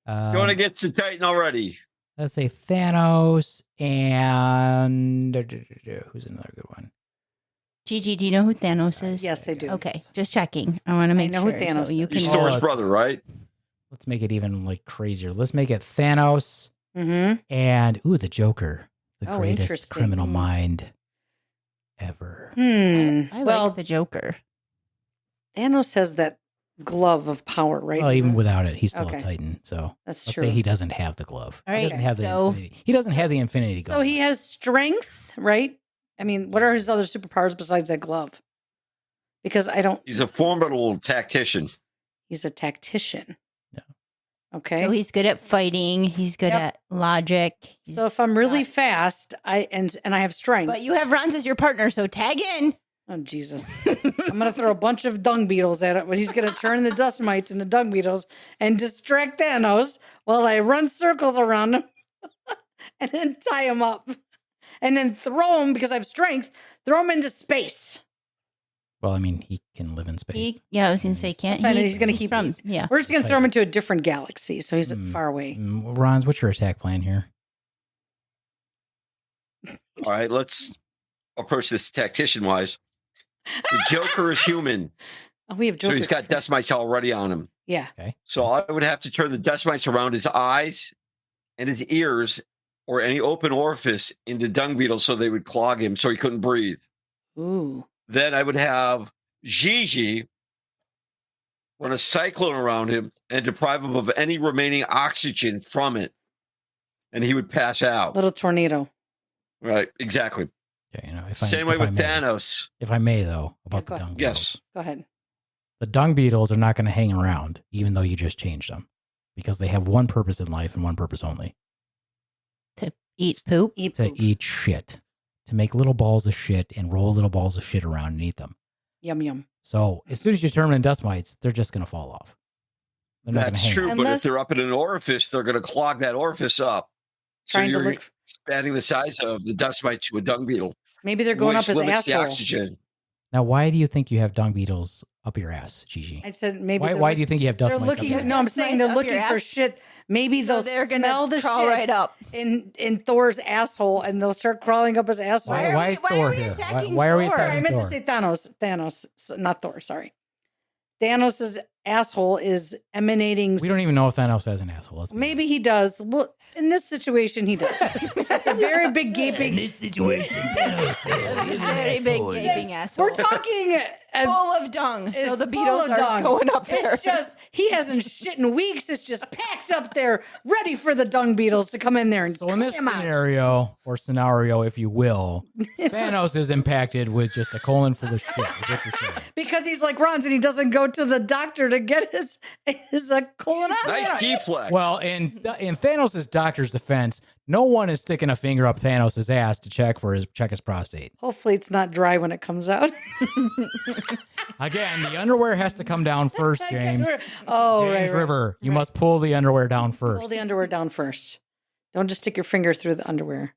Speaker 5: You want to get to Titan already?
Speaker 2: Let's say Thanos and who's another good one?
Speaker 3: Gigi, do you know who Thanos is?
Speaker 4: Yes, I do.
Speaker 3: Okay, just checking. I want to make
Speaker 4: know
Speaker 3: sure.
Speaker 4: who Thanos
Speaker 3: so you
Speaker 4: is.
Speaker 3: can.
Speaker 5: He's
Speaker 2: Oh,
Speaker 5: Thor's
Speaker 2: it's-
Speaker 5: brother, right?
Speaker 2: Let's make it even like crazier. Let's make it Thanos
Speaker 4: Mm-hmm.
Speaker 2: and the Joker, the
Speaker 4: Oh,
Speaker 2: greatest
Speaker 4: interesting.
Speaker 2: criminal mind ever.
Speaker 3: I
Speaker 4: Well,
Speaker 3: like the Joker.
Speaker 4: Thanos has that glove of power, right?
Speaker 2: Well, even without it, he's still
Speaker 4: Okay.
Speaker 2: a Titan. So
Speaker 4: That's
Speaker 2: let's
Speaker 4: true.
Speaker 2: say he doesn't have the glove.
Speaker 3: All
Speaker 2: He
Speaker 3: right,
Speaker 2: doesn't have the
Speaker 3: so-
Speaker 2: infinity. He doesn't have the infinity
Speaker 4: So
Speaker 2: glove.
Speaker 4: he has strength, right? I mean, what are his other superpowers besides that glove? Because I don't.
Speaker 5: He's a formidable tactician.
Speaker 4: He's a tactician.
Speaker 2: Yeah.
Speaker 4: Okay.
Speaker 3: So he's good at fighting. He's good
Speaker 4: Yep.
Speaker 3: at logic.
Speaker 4: So if I'm really
Speaker 3: not-
Speaker 4: fast, I have strength.
Speaker 3: but you have Ronz as your partner, so tag in.
Speaker 4: Oh Jesus! I'm gonna throw a bunch of dung beetles at it, but he's gonna turn the dust mites into dung beetles and distract Thanos while I run circles around him, and then tie him up, and then throw him because I have strength. Throw him into space.
Speaker 2: Well, I mean, he can live in space.
Speaker 3: I was gonna say, can't
Speaker 4: That's fine,
Speaker 3: he?
Speaker 4: he's gonna keep-
Speaker 3: from. Yeah.
Speaker 4: We're just gonna throw him into a different galaxy, so he's far away.
Speaker 2: Ron's, what's your attack plan here?
Speaker 5: All right, let's approach this tactician wise. The Joker is human,
Speaker 4: Oh, we have Joker.
Speaker 5: so he's got dust mites already on him.
Speaker 4: Yeah.
Speaker 5: So I would have to turn the dust mites around his eyes and his ears or any open orifice into dung beetles so they would clog him so he couldn't breathe.
Speaker 4: Ooh.
Speaker 5: Then I would have Gigi run a cyclone around him and deprive him of any remaining oxygen from it. And he would pass out.
Speaker 4: Little tornado.
Speaker 5: Right, exactly.
Speaker 2: Okay,
Speaker 5: Same way with Thanos.
Speaker 2: If I may, though, about
Speaker 4: go
Speaker 2: the dung
Speaker 4: ahead.
Speaker 2: beetles.
Speaker 5: Yes.
Speaker 4: Go ahead.
Speaker 2: The dung beetles are not going to hang around, even though you just changed them, because they have one purpose in life and one purpose only:
Speaker 3: To eat poop.
Speaker 4: Eat
Speaker 2: to
Speaker 4: poop.
Speaker 2: eat shit, to make little balls of shit and roll little balls of shit around and eat them.
Speaker 4: Yum yum.
Speaker 2: So as soon as you turn them into dust mites, they're just going to fall off. They're not gonna
Speaker 5: That's
Speaker 2: hang
Speaker 5: true.
Speaker 2: on.
Speaker 5: But
Speaker 4: Unless-
Speaker 5: if they're up in an orifice, they're going to clog that orifice up. So
Speaker 4: Trying to
Speaker 5: you're
Speaker 4: look.
Speaker 5: expanding the size of the dust mite to a dung beetle,
Speaker 4: Maybe they're going
Speaker 5: which
Speaker 4: up his
Speaker 5: limits the
Speaker 4: asshole.
Speaker 5: oxygen.
Speaker 2: Now, why do you think you have dung beetles up your ass, Gigi?
Speaker 4: I said maybe.
Speaker 2: Why do you think you have dust
Speaker 4: They're
Speaker 2: mites up
Speaker 4: looking.
Speaker 2: your ass?
Speaker 4: No, I'm
Speaker 3: Dust
Speaker 4: saying
Speaker 3: mites
Speaker 4: they're
Speaker 3: up
Speaker 4: looking
Speaker 3: your
Speaker 4: for
Speaker 3: ass?
Speaker 4: shit. Maybe
Speaker 3: So
Speaker 4: they'll
Speaker 3: they're
Speaker 4: smell
Speaker 3: gonna
Speaker 4: the
Speaker 3: crawl
Speaker 4: shit
Speaker 3: right up.
Speaker 4: in Thor's asshole, and they'll start crawling up his asshole.
Speaker 3: Why are
Speaker 2: Why
Speaker 3: we-
Speaker 2: is
Speaker 3: why
Speaker 2: Thor
Speaker 3: are we
Speaker 2: here?
Speaker 3: attacking
Speaker 2: Why are we
Speaker 3: Thor?
Speaker 4: I
Speaker 2: attacking
Speaker 4: meant
Speaker 2: Thor?
Speaker 4: to say Thanos. Thanos, not Thor. Sorry. Thanos' asshole is emanating.
Speaker 2: We don't even know if Thanos has an asshole. Let's be
Speaker 4: Maybe he does. Well, in this situation, he does. It's a very big gaping.
Speaker 2: situation, Thanos
Speaker 3: That's a very big gaping asshole.
Speaker 4: We're talking.
Speaker 3: full of dung. So
Speaker 4: It's
Speaker 3: the
Speaker 4: full
Speaker 3: beetles
Speaker 4: of
Speaker 3: are
Speaker 4: dung.
Speaker 3: going up there.
Speaker 4: It's just he hasn't shit in weeks. It's just packed up there, ready for the dung beetles to come in there and
Speaker 2: So in this
Speaker 4: clean 'em out.
Speaker 2: scenario, if you will, Thanos is impacted with just a colon full of shit. Is what you're saying.
Speaker 4: Because he's like Ronz and he doesn't go to the doctor to get his colonoscopy.
Speaker 5: Nice deflex.
Speaker 2: Well, in Thanos' doctor's defense, no one is sticking a finger up Thanos' ass to check his prostate.
Speaker 4: Hopefully it's not dry when it comes out.
Speaker 2: Again, the underwear has to come down first, James.
Speaker 4: Oh,
Speaker 2: James
Speaker 4: right.
Speaker 2: River, you must pull the underwear down first,
Speaker 4: Pull the underwear down first. Don't just stick your finger through the underwear.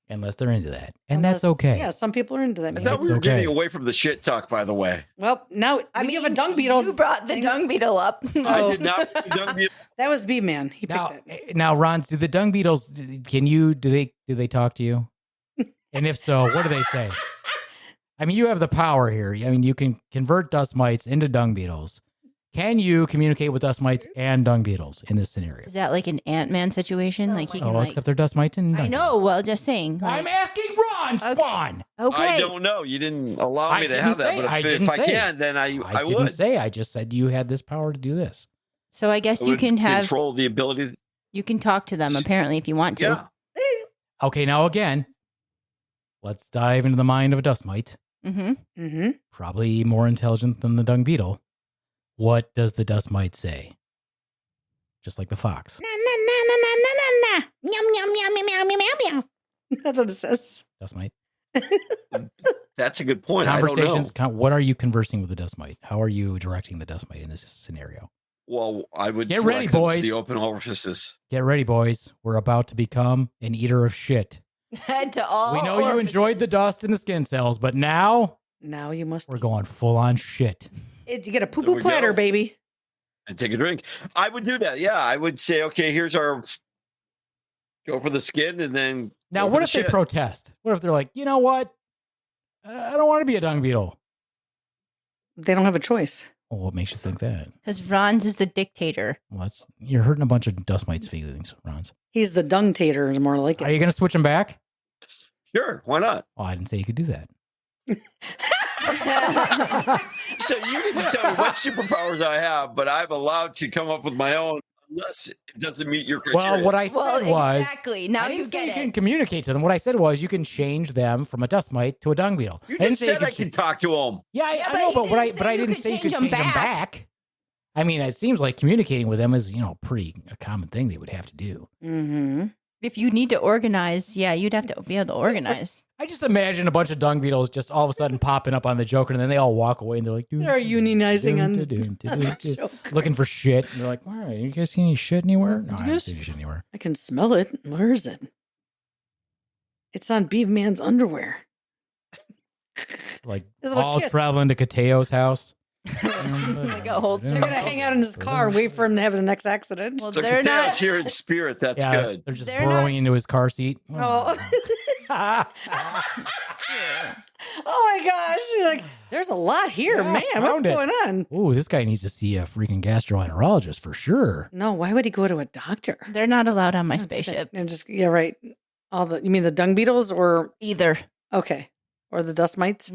Speaker 2: unless they're into that, and that's
Speaker 4: Unless-
Speaker 2: okay.
Speaker 4: Yeah, some people are into that.
Speaker 5: I
Speaker 4: maybe.
Speaker 5: thought we were
Speaker 2: okay.
Speaker 5: getting away from the shit talk, by the way.
Speaker 4: Well, now we have a dung beetle.
Speaker 3: You brought the dung beetle up.
Speaker 5: I did not. Dung beetle.
Speaker 4: That was Beaveman. He picked
Speaker 2: Now,
Speaker 4: it.
Speaker 2: now, Ron, do the dung beetles? Do they talk to you? And if so, what do they say? I mean, you have the power here. I mean, you can convert dust mites into dung beetles. Can you communicate with dust mites and dung beetles in this scenario?
Speaker 3: Is that like an Ant-Man situation? Like he can like...
Speaker 2: except they're dust mites and dung
Speaker 3: I know. Well, just saying.
Speaker 2: beetles. I'm
Speaker 3: Like,
Speaker 2: asking Ron, Spawn.
Speaker 3: okay.
Speaker 5: I don't know. You didn't allow
Speaker 2: I
Speaker 5: me to
Speaker 2: didn't
Speaker 5: have that,
Speaker 2: say-
Speaker 5: but
Speaker 2: I
Speaker 5: if
Speaker 2: didn't
Speaker 5: I
Speaker 2: say.
Speaker 5: can, then I
Speaker 2: I
Speaker 5: would.
Speaker 2: didn't say. I just said you had this power to do this.
Speaker 3: So I guess
Speaker 5: I
Speaker 3: you
Speaker 5: would
Speaker 3: can have
Speaker 5: control the ability.
Speaker 3: you can talk to them apparently if you want to.
Speaker 5: Yeah.
Speaker 2: Okay, now again, let's dive into the mind of a dust mite.
Speaker 3: Mm-hmm.
Speaker 4: Mm-hmm.
Speaker 2: Probably more intelligent than the dung beetle. What does the dust mite say? Just like the fox.
Speaker 4: Na, na, na, na, na, na, na, na. Meow, meow, meow, meow, meow, meow, meow. That's what it says.
Speaker 2: Dust mite.
Speaker 5: That's a good point. I don't know.
Speaker 2: Conversations. What are you conversing with the dust mite? How are you directing the dust mite in this scenario?
Speaker 5: Well, I would
Speaker 2: Get ready,
Speaker 5: direct them to
Speaker 2: boys.
Speaker 5: the open orifices.
Speaker 2: Get ready, boys. We're about to become an eater of shit.
Speaker 3: To all
Speaker 2: We know you enjoyed the dust and the skin cells, but now
Speaker 4: Now you must.
Speaker 2: we're going full on shit.
Speaker 4: You get a poo
Speaker 5: There
Speaker 4: poo
Speaker 5: we
Speaker 4: platter,
Speaker 5: go.
Speaker 4: baby.
Speaker 5: And take a drink. I would do that. Yeah, I would say, okay, here's our go for the skin, and then
Speaker 2: Now,
Speaker 5: go for
Speaker 2: what
Speaker 5: the
Speaker 2: if they
Speaker 5: shit.
Speaker 2: protest? What if they're like, you know what? I don't want to be a dung beetle.
Speaker 4: They don't have a choice.
Speaker 2: Well, what makes you think that?
Speaker 3: Because Ronz is the dictator.
Speaker 2: Well, you're hurting a bunch of dust mites' feelings, Ronz.
Speaker 4: He's the dung tater, is more like
Speaker 2: Are
Speaker 4: it.
Speaker 2: you going to switch them back?
Speaker 5: Sure, why not?
Speaker 2: Oh, I didn't say you could do that.
Speaker 5: So you can tell me what superpowers I have, but I'm allowed to come up with my own unless it doesn't meet your criteria.
Speaker 2: Well, what I said was,
Speaker 3: exactly. Now
Speaker 2: I
Speaker 3: you
Speaker 2: didn't say
Speaker 3: get
Speaker 2: you
Speaker 3: it.
Speaker 2: can communicate to them. What I said was you can change them from a dust mite to a dung beetle.
Speaker 5: you
Speaker 2: I didn't
Speaker 5: just
Speaker 2: say you
Speaker 5: said I
Speaker 2: could
Speaker 5: can talk to them.
Speaker 2: Yeah,
Speaker 3: Yeah,
Speaker 2: I
Speaker 3: but
Speaker 2: know,
Speaker 3: he
Speaker 2: but
Speaker 3: didn't
Speaker 2: I
Speaker 3: say you
Speaker 2: didn't
Speaker 3: could
Speaker 2: say you could
Speaker 3: change 'em
Speaker 2: change them
Speaker 3: back.
Speaker 2: back. I mean, it seems like communicating with them is, pretty a common thing they would have to do.
Speaker 4: Mm-hmm.
Speaker 3: If you need to organize, yeah, you'd have to be able to organize.
Speaker 2: I just imagine a bunch of dung beetles just all of a sudden popping up on the Joker, and then they all walk away, and they're like,
Speaker 4: They're unionizing on the
Speaker 2: the
Speaker 4: Joker.
Speaker 2: looking for shit. And they're like, all right, you guys see any shit anywhere? No, I don't
Speaker 4: Yes.
Speaker 2: see any shit anywhere.
Speaker 4: I can smell it. Where is it? It's on Beaveman's underwear.
Speaker 2: Like
Speaker 4: His little
Speaker 2: all
Speaker 4: kiss.
Speaker 2: traveling to Kateo's house.
Speaker 3: Like a whole-
Speaker 4: They're gonna hang out in his car and wait for him to have the next accident.
Speaker 3: Well,
Speaker 5: So
Speaker 3: they're
Speaker 5: Kateo's
Speaker 3: not.
Speaker 5: here in spirit. That's
Speaker 2: Yeah,
Speaker 5: good.
Speaker 2: they're just
Speaker 3: They're
Speaker 2: burrowing into his car seat.
Speaker 4: Oh. Oh my gosh! You're like, there's a lot here,
Speaker 2: Yeah,
Speaker 4: man. What's
Speaker 2: found it.
Speaker 4: going on?
Speaker 2: Ooh, this guy needs to see a freaking gastroenterologist for sure.
Speaker 4: No, why would he go to a doctor?
Speaker 3: They're not allowed on my
Speaker 4: Don't do that.
Speaker 3: spaceship
Speaker 4: And just right. You mean the dung beetles or
Speaker 3: either.
Speaker 4: okay, or the dust mites?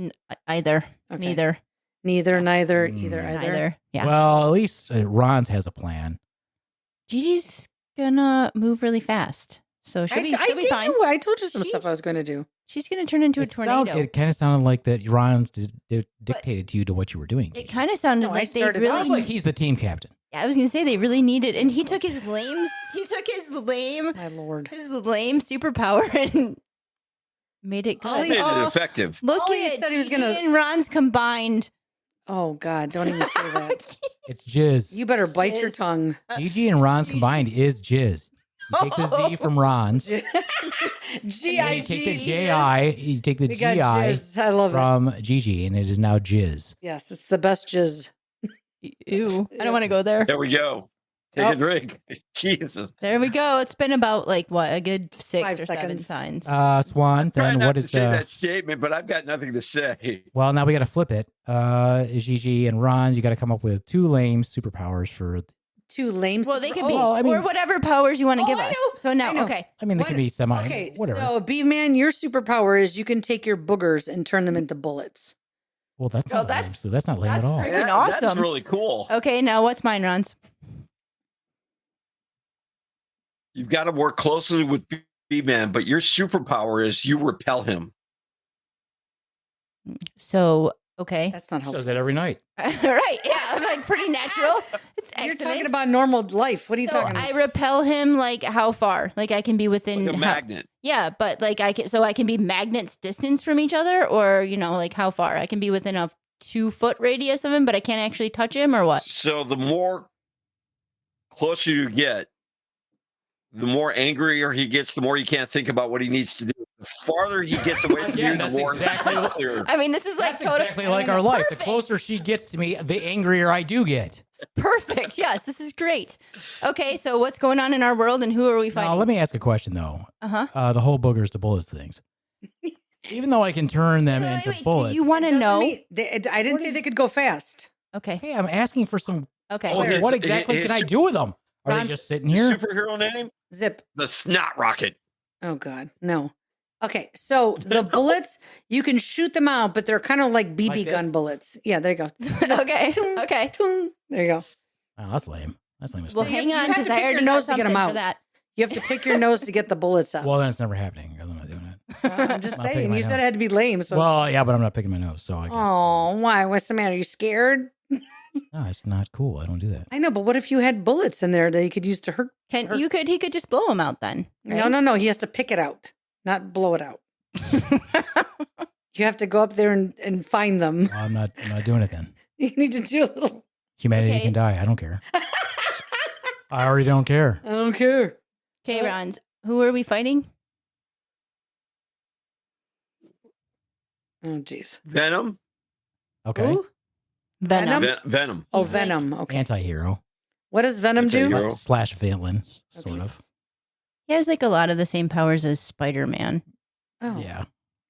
Speaker 3: Either.
Speaker 4: Okay.
Speaker 3: Neither.
Speaker 4: Neither, neither,
Speaker 2: Mm.
Speaker 4: either, either.
Speaker 3: Either. Yeah.
Speaker 2: Well, at least Ron's has a plan.
Speaker 3: Gigi's gonna move really fast, so she'll be
Speaker 4: gave
Speaker 3: fine.
Speaker 4: you- I told you some
Speaker 3: She-
Speaker 4: stuff I was going to do.
Speaker 3: She's gonna turn into a tornado.
Speaker 2: It kind of sounded like that Ron's dictated to you to what you were doing.
Speaker 3: It
Speaker 2: Gigi.
Speaker 3: kind of sounded
Speaker 4: No, I
Speaker 3: like they
Speaker 4: started-
Speaker 2: Sounds
Speaker 3: really.
Speaker 2: like he's the team captain.
Speaker 3: I was gonna say they really needed, and he took his lame. He took his lame
Speaker 4: My lord.
Speaker 3: superpower and made it
Speaker 4: All
Speaker 3: good.
Speaker 5: Made it
Speaker 3: Oh,
Speaker 5: effective.
Speaker 3: look
Speaker 4: All he
Speaker 3: at
Speaker 4: said he was
Speaker 3: Gigi
Speaker 4: gonna-
Speaker 3: and Ron's combined.
Speaker 4: Oh God! Don't even say that.
Speaker 2: It's jizz.
Speaker 4: You better bite your
Speaker 3: Jizz.
Speaker 4: tongue.
Speaker 2: Gigi and Ron's combined is jizz. You take the Z from Ron's.
Speaker 4: G
Speaker 2: and
Speaker 4: I
Speaker 2: you take the
Speaker 4: G.
Speaker 2: J-I. You take the
Speaker 4: We got
Speaker 2: G-I
Speaker 4: jizz. I love it.
Speaker 2: from Gigi, and it is now jizz.
Speaker 4: Yes, it's the best jizz.
Speaker 3: Ew, I don't want to go there.
Speaker 5: There we go. Take
Speaker 4: Oh.
Speaker 5: a drink. Jesus.
Speaker 3: There we go. It's been about a good 6
Speaker 4: 5
Speaker 3: or 7
Speaker 4: seconds.
Speaker 3: signs.
Speaker 2: Swan,
Speaker 5: Try
Speaker 2: then
Speaker 5: not
Speaker 2: what
Speaker 5: to
Speaker 2: is
Speaker 5: say that statement, but I've got nothing to say.
Speaker 2: Well, now we got to flip it. Gigi and Ron's, you got to come up with 2 lame superpowers for.
Speaker 4: Two lame.
Speaker 3: Well, they
Speaker 4: super-
Speaker 3: could be,
Speaker 2: well, I mean-
Speaker 3: or whatever powers you want to
Speaker 4: Oh,
Speaker 3: give
Speaker 4: I
Speaker 3: us.
Speaker 4: know.
Speaker 3: So now,
Speaker 4: I know.
Speaker 3: okay.
Speaker 2: I mean, they
Speaker 4: What-
Speaker 2: can be semi.
Speaker 4: Okay,
Speaker 2: whatever.
Speaker 4: so Beaveman, your superpower is you can take your boogers and turn them into bullets.
Speaker 2: Well, that's
Speaker 3: Oh,
Speaker 2: not lame.
Speaker 3: that's-
Speaker 2: So that's not lame at
Speaker 3: that's
Speaker 2: all.
Speaker 3: freaking
Speaker 5: That's
Speaker 3: awesome.
Speaker 5: really cool.
Speaker 3: Okay, now what's mine, Ron's?
Speaker 5: You've got to work closely with B-Man, but your superpower is you repel him.
Speaker 3: So, okay.
Speaker 4: That's not
Speaker 2: She
Speaker 4: helpful.
Speaker 2: does that every night.
Speaker 3: Right. Yeah, I'm pretty natural. It's
Speaker 4: You're
Speaker 3: excellent.
Speaker 4: talking about normal life. What are you
Speaker 3: So
Speaker 4: talking about?
Speaker 3: I repel him how far? I can be within
Speaker 5: Like a
Speaker 3: how-
Speaker 5: magnet.
Speaker 3: Yeah, but I can be magnets distance from each other, or how far? I can be within a 2-foot radius of him, but I can't actually touch him, or what?
Speaker 5: So the more closer you get, the more angrier he gets, the more you can't think about what he needs to do. The farther he gets away from
Speaker 2: Again,
Speaker 5: you, the
Speaker 2: that's
Speaker 5: more
Speaker 2: exactly what-
Speaker 5: clear.
Speaker 3: I mean, this is
Speaker 2: That's
Speaker 3: total
Speaker 2: exactly like our life. The
Speaker 3: Perfect.
Speaker 2: closer she gets to me, the angrier I do get.
Speaker 3: Perfect. Yes, this is great. Okay, so what's going on in our world, and who are we fighting?
Speaker 2: Now, let me ask a question, though.
Speaker 3: Uh-huh.
Speaker 2: The whole boogers to bullets things. Even though I can turn them
Speaker 3: Wait,
Speaker 2: into
Speaker 3: wait,
Speaker 2: bullets.
Speaker 3: do you want to
Speaker 4: Doesn't
Speaker 3: know?
Speaker 4: mean- I didn't say they could go fast.
Speaker 3: Okay.
Speaker 2: Hey, I'm asking for some.
Speaker 3: Okay.
Speaker 5: Oh, his-
Speaker 2: what exactly
Speaker 5: his-
Speaker 2: can I do with them? Are
Speaker 3: Ron-
Speaker 2: they just sitting
Speaker 5: His
Speaker 2: here?
Speaker 5: superhero name?
Speaker 4: Zip.
Speaker 5: The Snot Rocket.
Speaker 4: Oh God, no. Okay, so the bullets you can shoot them out, but they're kind of like BB
Speaker 2: Like this?
Speaker 4: gun bullets. Yeah, there you go.
Speaker 3: okay. Okay.
Speaker 4: Tung. There you go.
Speaker 2: Oh, that's lame. That's lame as
Speaker 3: Well,
Speaker 2: fuck.
Speaker 4: you
Speaker 3: hang on,
Speaker 4: have to
Speaker 3: because I
Speaker 4: pick your
Speaker 3: already
Speaker 4: nose
Speaker 3: got
Speaker 4: to get 'em
Speaker 3: something
Speaker 4: out.
Speaker 3: for that.
Speaker 4: You have to pick your nose to get the bullets out.
Speaker 2: Well, then it's never happening.
Speaker 4: I'm just
Speaker 2: Not picking
Speaker 4: saying.
Speaker 2: my
Speaker 4: You said
Speaker 2: nose.
Speaker 4: it had to be lame. So,
Speaker 2: Well, yeah, but I'm not picking my nose, so I guess.
Speaker 4: oh, why? What's the matter? You scared?
Speaker 2: No, it's not cool. I don't do that.
Speaker 4: I know, but what if you had bullets in there that he could use to hurt?
Speaker 3: He could just blow him out then.
Speaker 4: No, no, no. He has to pick it out, not blow it out. You have to go up there and find them.
Speaker 2: Well, I'm not doing it then.
Speaker 4: You need to do a little.
Speaker 2: Humanity
Speaker 3: Okay.
Speaker 2: can die. I don't care. I already don't care.
Speaker 4: I don't care.
Speaker 3: Okay, Ronz, who are we fighting?
Speaker 4: Oh, jeez.
Speaker 5: Venom.
Speaker 2: Okay.
Speaker 4: Who?
Speaker 3: Venom.
Speaker 5: Venom.
Speaker 4: Oh,
Speaker 3: He's like-
Speaker 4: Venom. Okay.
Speaker 2: Anti-hero.
Speaker 4: What does Venom do?
Speaker 5: Anti-hero.
Speaker 2: Slash villain, sort
Speaker 3: Okay.
Speaker 2: of.
Speaker 3: He has like a lot of the same powers as Spider-Man.
Speaker 4: Oh,
Speaker 2: Yeah.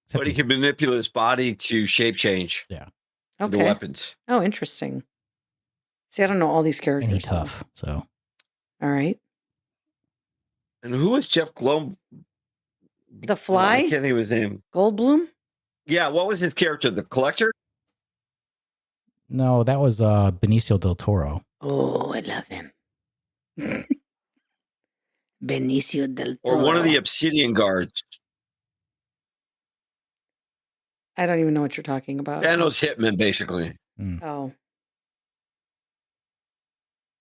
Speaker 2: Except
Speaker 5: But he can manipulate his body to shape change into
Speaker 4: okay.
Speaker 5: weapons.
Speaker 4: Oh, interesting. See, I don't know all these characters.
Speaker 2: and he's
Speaker 4: so-
Speaker 2: tough. So
Speaker 4: All right.
Speaker 5: And who was Jeff Glom?
Speaker 4: The
Speaker 5: I
Speaker 4: Fly?
Speaker 5: can't think of his name.
Speaker 4: Goldblum?
Speaker 5: Yeah, what was his character? The Collector?
Speaker 2: no, that was Benicio del Toro.
Speaker 4: Oh, I love him. Benicio del
Speaker 5: Or
Speaker 4: Toro.
Speaker 5: one of the Obsidian Guards?
Speaker 4: I don't even know what you're talking about.
Speaker 5: Thanos Hitman, basically.
Speaker 4: Oh.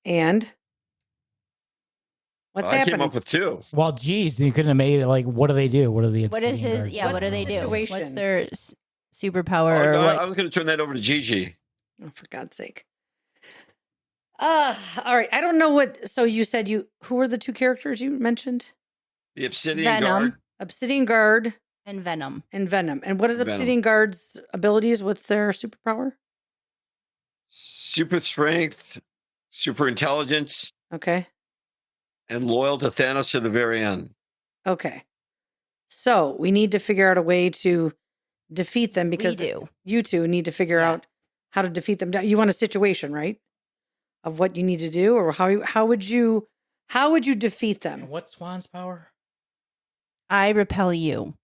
Speaker 4: And? What's
Speaker 5: I
Speaker 4: happening?
Speaker 5: came up with two.
Speaker 2: Well, geez, you couldn't have made it like. What do they do? What are the?
Speaker 3: What is
Speaker 2: Obsidian
Speaker 3: his?
Speaker 2: Guards
Speaker 3: Yeah, what do they do?
Speaker 4: Situation.
Speaker 3: What's their
Speaker 5: Oh,
Speaker 3: superpower? or
Speaker 5: no,
Speaker 3: what?
Speaker 5: I was going to turn that over to Gigi.
Speaker 4: Oh, for God's sake. All right. I don't know what. So you said who were the two characters you mentioned?
Speaker 5: The Obsidian
Speaker 3: Venom.
Speaker 5: Guard.
Speaker 4: Obsidian Guard
Speaker 3: And Venom.
Speaker 4: and Venom. And what is
Speaker 5: Venom.
Speaker 4: Obsidian Guard's abilities? What's their superpower?
Speaker 5: Super strength, super intelligence,
Speaker 4: Okay.
Speaker 5: and loyal to Thanos to the very end.
Speaker 4: Okay. So we need to figure out a way to defeat them because
Speaker 3: We do.
Speaker 4: you two need to figure
Speaker 3: Yeah.
Speaker 4: out how to defeat them. You want a situation, right? Of what you need to do, or how would you defeat them?
Speaker 2: And what's Swan's power?
Speaker 3: I repel you.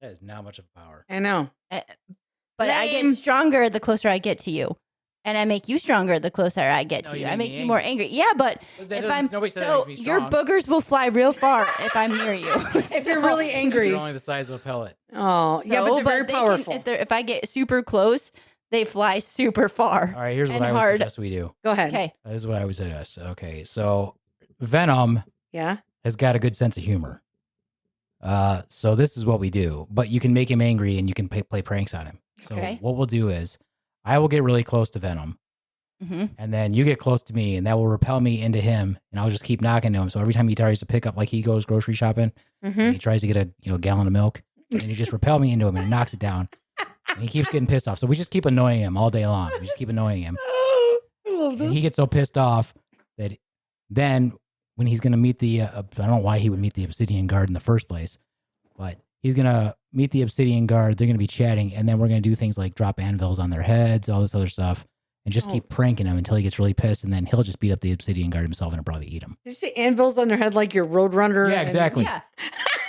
Speaker 2: That is not much of a power.
Speaker 4: I know.
Speaker 3: But I
Speaker 4: Lame.
Speaker 3: get stronger the closer I get to you. And I make you stronger the closer I get
Speaker 2: No,
Speaker 3: to
Speaker 2: you
Speaker 3: you. I
Speaker 2: make
Speaker 3: make
Speaker 2: me
Speaker 3: you more angry. Yeah, but if I'm
Speaker 2: nobody said
Speaker 3: so
Speaker 2: that makes me
Speaker 3: your
Speaker 2: strong.
Speaker 3: boogers will fly real far if I'm near you.
Speaker 4: If you're really angry.
Speaker 2: You're only the size of a pellet.
Speaker 4: Oh, yeah, but they're very
Speaker 3: they
Speaker 4: powerful.
Speaker 3: if I get super close, they fly super far.
Speaker 2: All right, here's what
Speaker 3: And
Speaker 2: I would
Speaker 3: hard.
Speaker 2: suggest we do.
Speaker 4: Go ahead.
Speaker 3: Okay.
Speaker 2: This is what I would suggest. Okay, so Venom
Speaker 4: Yeah.
Speaker 2: has got a good sense of humor. So this is what we do. But you can make him angry and you can play pranks on him. So
Speaker 3: Okay.
Speaker 2: what we'll do is I will get really close to Venom.
Speaker 3: hmm
Speaker 2: And then you get close to me, and that will repel me into him, and I'll just keep knocking to him. So every time he tries to pick up, like he goes grocery shopping,
Speaker 4: Mm-hmm.
Speaker 2: and he tries to get a gallon of milk, and you just repel me into him, and it knocks it down, and he keeps getting pissed off. So we just keep annoying him all day long. We just keep annoying him,
Speaker 4: Oh, I love
Speaker 2: and
Speaker 4: this.
Speaker 2: he gets so pissed off that then when he's gonna meet the, I don't know why he would meet the Obsidian Guard in the first place, but he's gonna meet the Obsidian Guard. They're gonna be chatting, and then we're gonna do things like drop anvils on their heads, all this other stuff. And just
Speaker 4: Oh.
Speaker 2: keep pranking him until he gets really pissed, and then he'll just beat up the Obsidian Guard himself, and it'll probably eat him.
Speaker 4: Did you say anvils on their head like your Roadrunner?
Speaker 2: Yeah, exactly.
Speaker 3: Yeah.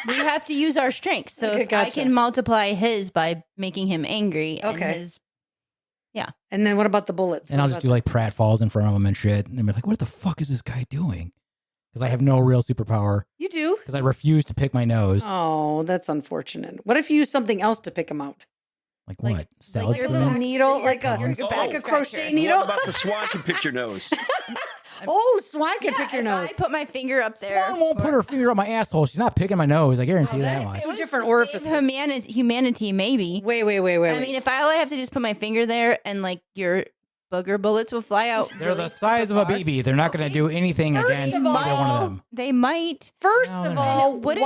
Speaker 3: We have to use our strengths. So
Speaker 4: Okay,
Speaker 3: if I
Speaker 4: gotcha.
Speaker 3: can multiply his by making him angry
Speaker 4: Okay.
Speaker 3: and his
Speaker 4: And then what about the bullets?
Speaker 2: And I'll just do like pratfalls in front of him and shit, and they'll be like, "What the fuck is this guy doing?" Because I have no real superpower.
Speaker 4: You do?
Speaker 2: Because I refuse to pick my nose.
Speaker 4: Oh, that's unfortunate. What if you use something else to pick them out?
Speaker 2: Like
Speaker 4: like-
Speaker 2: what? Salad
Speaker 4: Like a little
Speaker 2: spoon?
Speaker 4: needle, like a,
Speaker 2: Your
Speaker 3: back
Speaker 4: like a
Speaker 3: scratcher.
Speaker 4: crochet
Speaker 5: And
Speaker 4: needle?
Speaker 5: What about the swan can pick your nose?
Speaker 4: Oh, Swan can
Speaker 3: Yeah,
Speaker 4: pick your
Speaker 3: if
Speaker 4: nose.
Speaker 3: I put my finger up there.
Speaker 2: Swan won't put her finger up my asshole. She's not picking my nose. I guarantee you that
Speaker 4: that's-
Speaker 2: much.
Speaker 4: Two
Speaker 3: It was
Speaker 4: different
Speaker 3: to
Speaker 4: orifices.
Speaker 3: save humanity, maybe.
Speaker 4: Wait.
Speaker 3: I mean, if all I have to do is put my finger there and like your booger bullets will fly out.
Speaker 2: They're
Speaker 3: really
Speaker 2: the size of a
Speaker 3: super far.
Speaker 2: BB. They're not going to do anything
Speaker 4: First
Speaker 2: against
Speaker 4: of
Speaker 2: either one of
Speaker 4: all-
Speaker 2: them.
Speaker 3: They might.
Speaker 4: First
Speaker 2: No,
Speaker 4: of
Speaker 2: they're not.
Speaker 4: all,
Speaker 3: Wouldn't-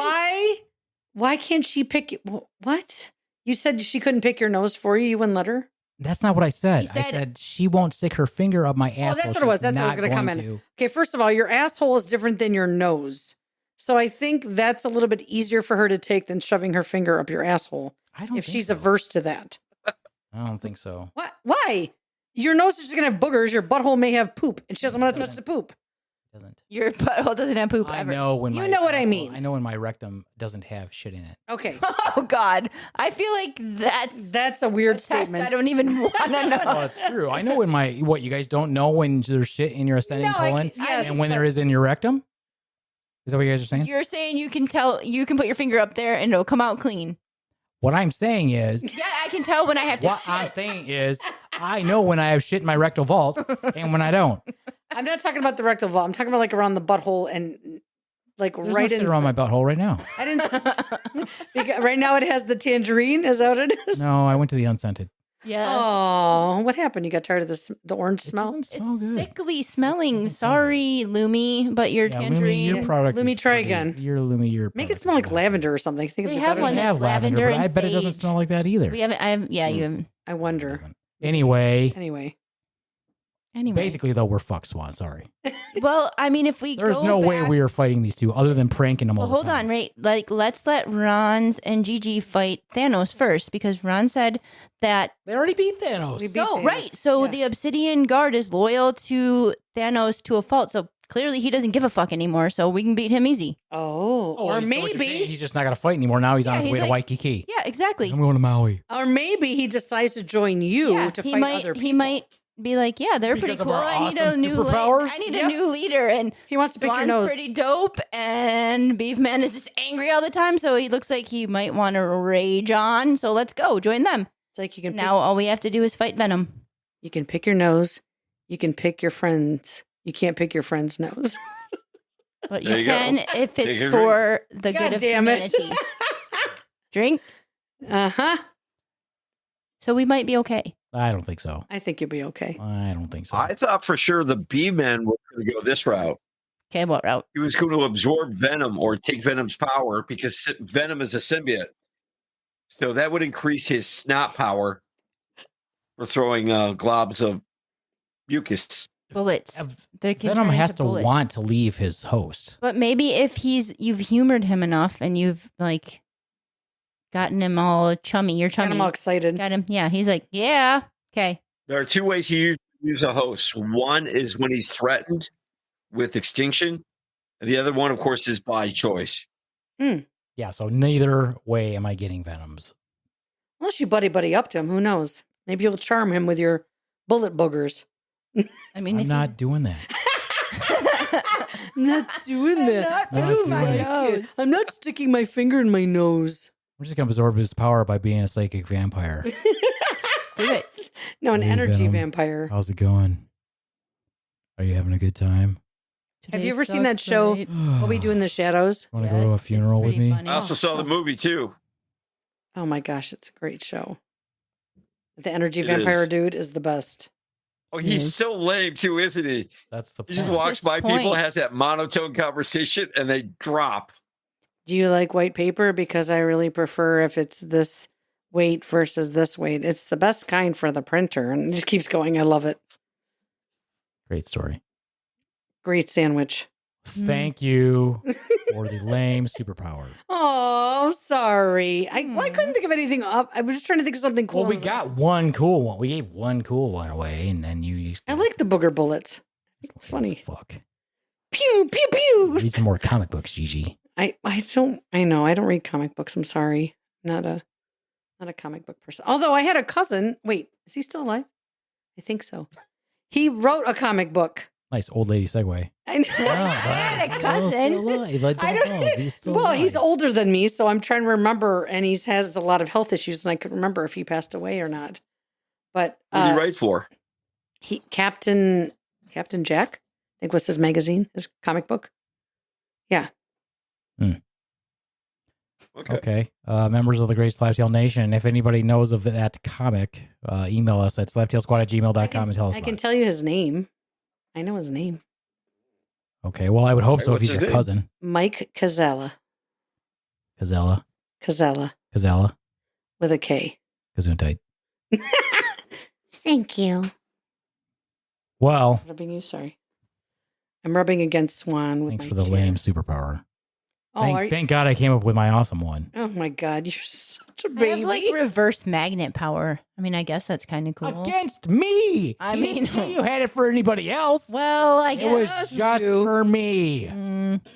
Speaker 4: why can't she pick you? What? You said she couldn't pick your nose for you. You wouldn't let her?
Speaker 2: That's not what I said.
Speaker 3: He
Speaker 2: I
Speaker 3: said-
Speaker 2: said she won't stick her finger up my asshole.
Speaker 4: that's what it was.
Speaker 2: She's
Speaker 4: That's what I was
Speaker 2: not
Speaker 4: gonna come in.
Speaker 2: to.
Speaker 4: Okay, first of all, your asshole is different than your nose. So I think that's a little bit easier for her to take than shoving her finger up your asshole
Speaker 2: I don't
Speaker 4: if
Speaker 2: think
Speaker 4: she's
Speaker 2: so.
Speaker 4: averse to that.
Speaker 2: I don't think so.
Speaker 4: What? Why? Your nose is just going to have boogers. Your butthole may have poop, and she doesn't want to touch the poop.
Speaker 2: It doesn't.
Speaker 3: Your butthole doesn't have poop
Speaker 2: I
Speaker 3: ever.
Speaker 2: know when
Speaker 4: You
Speaker 2: my
Speaker 4: know what I
Speaker 2: asshole-
Speaker 4: mean.
Speaker 2: I know when my rectum doesn't have shit in it.
Speaker 4: Okay,
Speaker 3: Oh God, I feel like that's
Speaker 4: that's a
Speaker 3: a
Speaker 4: weird
Speaker 3: test
Speaker 4: statement.
Speaker 3: I don't even want to know.
Speaker 2: Oh, it's true. I know when what you guys don't know when there's shit in your ascending
Speaker 4: No, I
Speaker 2: colon
Speaker 4: can- yes,
Speaker 2: and when
Speaker 4: but-
Speaker 2: there is in your rectum. Is that what you guys are saying?
Speaker 3: You're saying you can put your finger up there and it'll come out clean.
Speaker 2: What I'm saying is,
Speaker 3: Yeah, I can tell when I have to
Speaker 2: what
Speaker 3: shit.
Speaker 2: I'm saying is, I know when I have shit in my rectal vault and when I don't.
Speaker 4: I'm not talking about the rectal vault. I'm talking about like around the butthole and like
Speaker 2: There's
Speaker 4: right
Speaker 2: no shit
Speaker 4: in
Speaker 2: around my butthole right now.
Speaker 4: I didn't. Because right now it has the tangerine. Is that what it is?
Speaker 2: No, I went to the unscented.
Speaker 3: Yeah.
Speaker 4: Oh, what happened? You got tired of the orange
Speaker 2: It
Speaker 4: smell?
Speaker 2: doesn't smell
Speaker 3: It's
Speaker 2: good.
Speaker 3: sickly smelling.
Speaker 2: doesn't smell
Speaker 3: Sorry, Lumi, but your
Speaker 2: Yeah, Lumi,
Speaker 3: tangerine.
Speaker 2: your product.
Speaker 4: Lumi,
Speaker 2: is
Speaker 4: try
Speaker 2: pretty-
Speaker 4: again.
Speaker 2: Your Lumi, your
Speaker 4: Make
Speaker 2: product
Speaker 4: it smell
Speaker 2: is
Speaker 4: like
Speaker 2: not
Speaker 4: lavender or something. I think
Speaker 3: They
Speaker 4: it'd be
Speaker 3: have
Speaker 4: better
Speaker 3: one
Speaker 4: than
Speaker 2: I
Speaker 4: that.
Speaker 2: have lavender,
Speaker 3: lavender
Speaker 2: but I
Speaker 3: and
Speaker 2: bet it doesn't
Speaker 3: sage.
Speaker 2: smell like that either.
Speaker 3: We haven't. Yeah, you haven't.
Speaker 4: I wonder.
Speaker 2: Doesn't. Anyway,
Speaker 3: Anyway.
Speaker 2: basically though, we're fucked, Swan. Sorry.
Speaker 3: Well, I mean, if we
Speaker 2: There's
Speaker 3: go
Speaker 2: no way
Speaker 3: back-
Speaker 2: we are fighting these two other than pranking them all
Speaker 3: Well,
Speaker 2: the
Speaker 3: hold
Speaker 2: time.
Speaker 3: on, right? Like, let's let Ronz and GiGi fight Thanos first because Ron said that.
Speaker 2: They already beat Thanos.
Speaker 4: We beat
Speaker 3: So
Speaker 4: Thanos.
Speaker 3: right, so
Speaker 4: Yeah.
Speaker 3: the Obsidian Guard is loyal to Thanos to a fault. So clearly, he doesn't give a fuck anymore. So we can beat him easy.
Speaker 4: Oh, or
Speaker 2: so what you're saying,
Speaker 4: maybe,
Speaker 2: he's just not going to fight anymore. Now he's on
Speaker 3: Yeah,
Speaker 2: his
Speaker 3: he's
Speaker 2: way to
Speaker 3: like-
Speaker 2: Waikiki.
Speaker 3: Yeah, exactly.
Speaker 2: I'm going to Maui.
Speaker 4: or maybe he decides to join you
Speaker 3: Yeah,
Speaker 4: to
Speaker 3: he
Speaker 4: fight
Speaker 3: might.
Speaker 4: other people.
Speaker 3: He might be like, yeah, they're
Speaker 2: Because
Speaker 3: pretty
Speaker 2: of
Speaker 3: cool.
Speaker 2: our
Speaker 3: I need a
Speaker 2: awesome
Speaker 3: new
Speaker 2: superpowers?
Speaker 3: I need
Speaker 4: Yep.
Speaker 3: a new leader, and
Speaker 4: He wants to pick your
Speaker 3: Swan's
Speaker 4: nose.
Speaker 3: pretty dope, and Beaveman is just angry all the time. So he looks like he might want to rage on. So let's go join them.
Speaker 4: It's like you can
Speaker 3: Now all we have to do is fight Venom.
Speaker 4: you can pick your nose. You can pick your friends. You can't pick your friend's nose.
Speaker 3: But
Speaker 5: There
Speaker 3: you
Speaker 5: you go.
Speaker 3: can if
Speaker 5: Take
Speaker 3: it's
Speaker 5: a
Speaker 3: for the
Speaker 4: God
Speaker 3: good of
Speaker 4: damn it.
Speaker 3: humanity. Drink.
Speaker 4: Uh-huh.
Speaker 3: So we might be okay.
Speaker 2: I don't think so.
Speaker 4: I think you'll be okay.
Speaker 2: I don't think so.
Speaker 5: I thought for sure the Beaveman was going to go this route.
Speaker 3: Okay, what route?
Speaker 5: He was going to absorb Venom or take Venom's power because Venom is a symbiote. So that would increase his snot power for throwing globs of mucus.
Speaker 3: Bullets. They can
Speaker 2: Venom
Speaker 3: turn
Speaker 2: has
Speaker 3: into
Speaker 2: to
Speaker 3: bullets.
Speaker 2: want to leave his host.
Speaker 3: But maybe if you've humored him enough and you've like gotten him all chummy, you're
Speaker 4: Got
Speaker 3: chummy.
Speaker 4: him all excited.
Speaker 3: Got him. Yeah, he's like, yeah, okay.
Speaker 5: There are two ways he uses a host. One is when he's threatened with extinction. And the other one, of course, is by choice.
Speaker 2: Yeah, so neither way am I getting Venoms.
Speaker 4: Unless you buddy up to him, who knows? Maybe you'll charm him with your bullet boogers.
Speaker 3: I mean,
Speaker 2: I'm
Speaker 3: if
Speaker 2: not doing that.
Speaker 4: I'm not doing that.
Speaker 2: I'm not doing it.
Speaker 4: I'm not sticking my finger in my nose.
Speaker 2: I'm just going to absorb his power by being a psychic vampire.
Speaker 3: do it.
Speaker 4: No, an
Speaker 2: Hey,
Speaker 4: energy
Speaker 2: Venom.
Speaker 4: vampire.
Speaker 2: How's it going? Are you having a good time?
Speaker 4: Have you
Speaker 3: Today
Speaker 4: ever seen that
Speaker 3: sucks,
Speaker 4: show,
Speaker 3: right?
Speaker 4: What We Do in the Shadows?
Speaker 2: Want to go to a
Speaker 3: Yes,
Speaker 2: funeral
Speaker 3: it's
Speaker 2: with
Speaker 3: pretty
Speaker 2: me?
Speaker 3: funny.
Speaker 5: I also saw the
Speaker 3: So-
Speaker 5: movie, too.
Speaker 4: Oh my gosh, it's a great show. The energy
Speaker 5: It
Speaker 4: vampire
Speaker 5: is.
Speaker 4: dude is the best.
Speaker 5: Oh, he's
Speaker 3: Yes.
Speaker 5: so lame, too, isn't he?
Speaker 2: That's the
Speaker 5: He just
Speaker 2: point.
Speaker 5: walks
Speaker 3: his
Speaker 5: by people,
Speaker 3: point.
Speaker 5: has that monotone conversation, and they drop.
Speaker 4: Do you like white paper? Because I really prefer if it's this weight versus this weight. It's the best kind for the printer. And it just keeps going. I love it.
Speaker 2: Great story.
Speaker 4: Great sandwich.
Speaker 2: Thank you for the lame superpower.
Speaker 4: Oh, sorry. I couldn't think of anything up. I was just trying to think of something cool.
Speaker 2: Well, we got one cool one. We gave one cool one away, and then you.
Speaker 4: I like the booger bullets. It's funny.
Speaker 2: Fuck.
Speaker 4: Pew, pew, pew.
Speaker 2: Read some more comic books, Gigi.
Speaker 4: I know. I don't read comic books. I'm sorry. Not a comic book person. Although I had a cousin. Wait, is he still alive? I think so. He wrote a comic book.
Speaker 2: Nice old lady segue.
Speaker 4: I know.
Speaker 3: had a cousin.
Speaker 2: Still alive. I
Speaker 4: I
Speaker 2: don't know.
Speaker 4: don't,
Speaker 2: He's still
Speaker 4: well, he's
Speaker 2: alive.
Speaker 4: older than me, so I'm trying to remember, and he has a lot of health issues, and I could remember if he passed away or not. But
Speaker 5: What did he write for?
Speaker 4: he Captain Jack, I think was his magazine, his comic book. Yeah.
Speaker 2: Okay. Members of the Great Slaptail Nation, if anybody knows of that comic, email us at slaptailsquad@gmail.com and tell us
Speaker 4: I
Speaker 2: about
Speaker 4: can
Speaker 2: it.
Speaker 4: tell you his name. I know his name.
Speaker 2: Okay. Well, I would hope
Speaker 5: Hey,
Speaker 2: so if
Speaker 5: what's
Speaker 2: he's
Speaker 5: his
Speaker 2: your
Speaker 5: name?
Speaker 2: cousin.
Speaker 4: Mike Kazella.
Speaker 2: Kazella.
Speaker 4: Kazella with a K.
Speaker 2: Gesundheit.
Speaker 4: Thank you.
Speaker 2: Well,
Speaker 4: Rubbing you, sorry. I'm rubbing against Swan with
Speaker 2: thanks
Speaker 4: my
Speaker 2: for the
Speaker 4: chair.
Speaker 2: lame superpower.
Speaker 4: Oh,
Speaker 2: Thank God I came up with my awesome one.
Speaker 4: oh my God, you're such a
Speaker 3: I
Speaker 4: baby.
Speaker 3: have like reverse magnet power. I mean, I guess that's kind of cool.
Speaker 2: Against me.
Speaker 3: I
Speaker 2: You
Speaker 3: mean-
Speaker 2: didn't say you had it for anybody else.
Speaker 3: Well, I
Speaker 2: It was
Speaker 3: guess.
Speaker 2: just for me.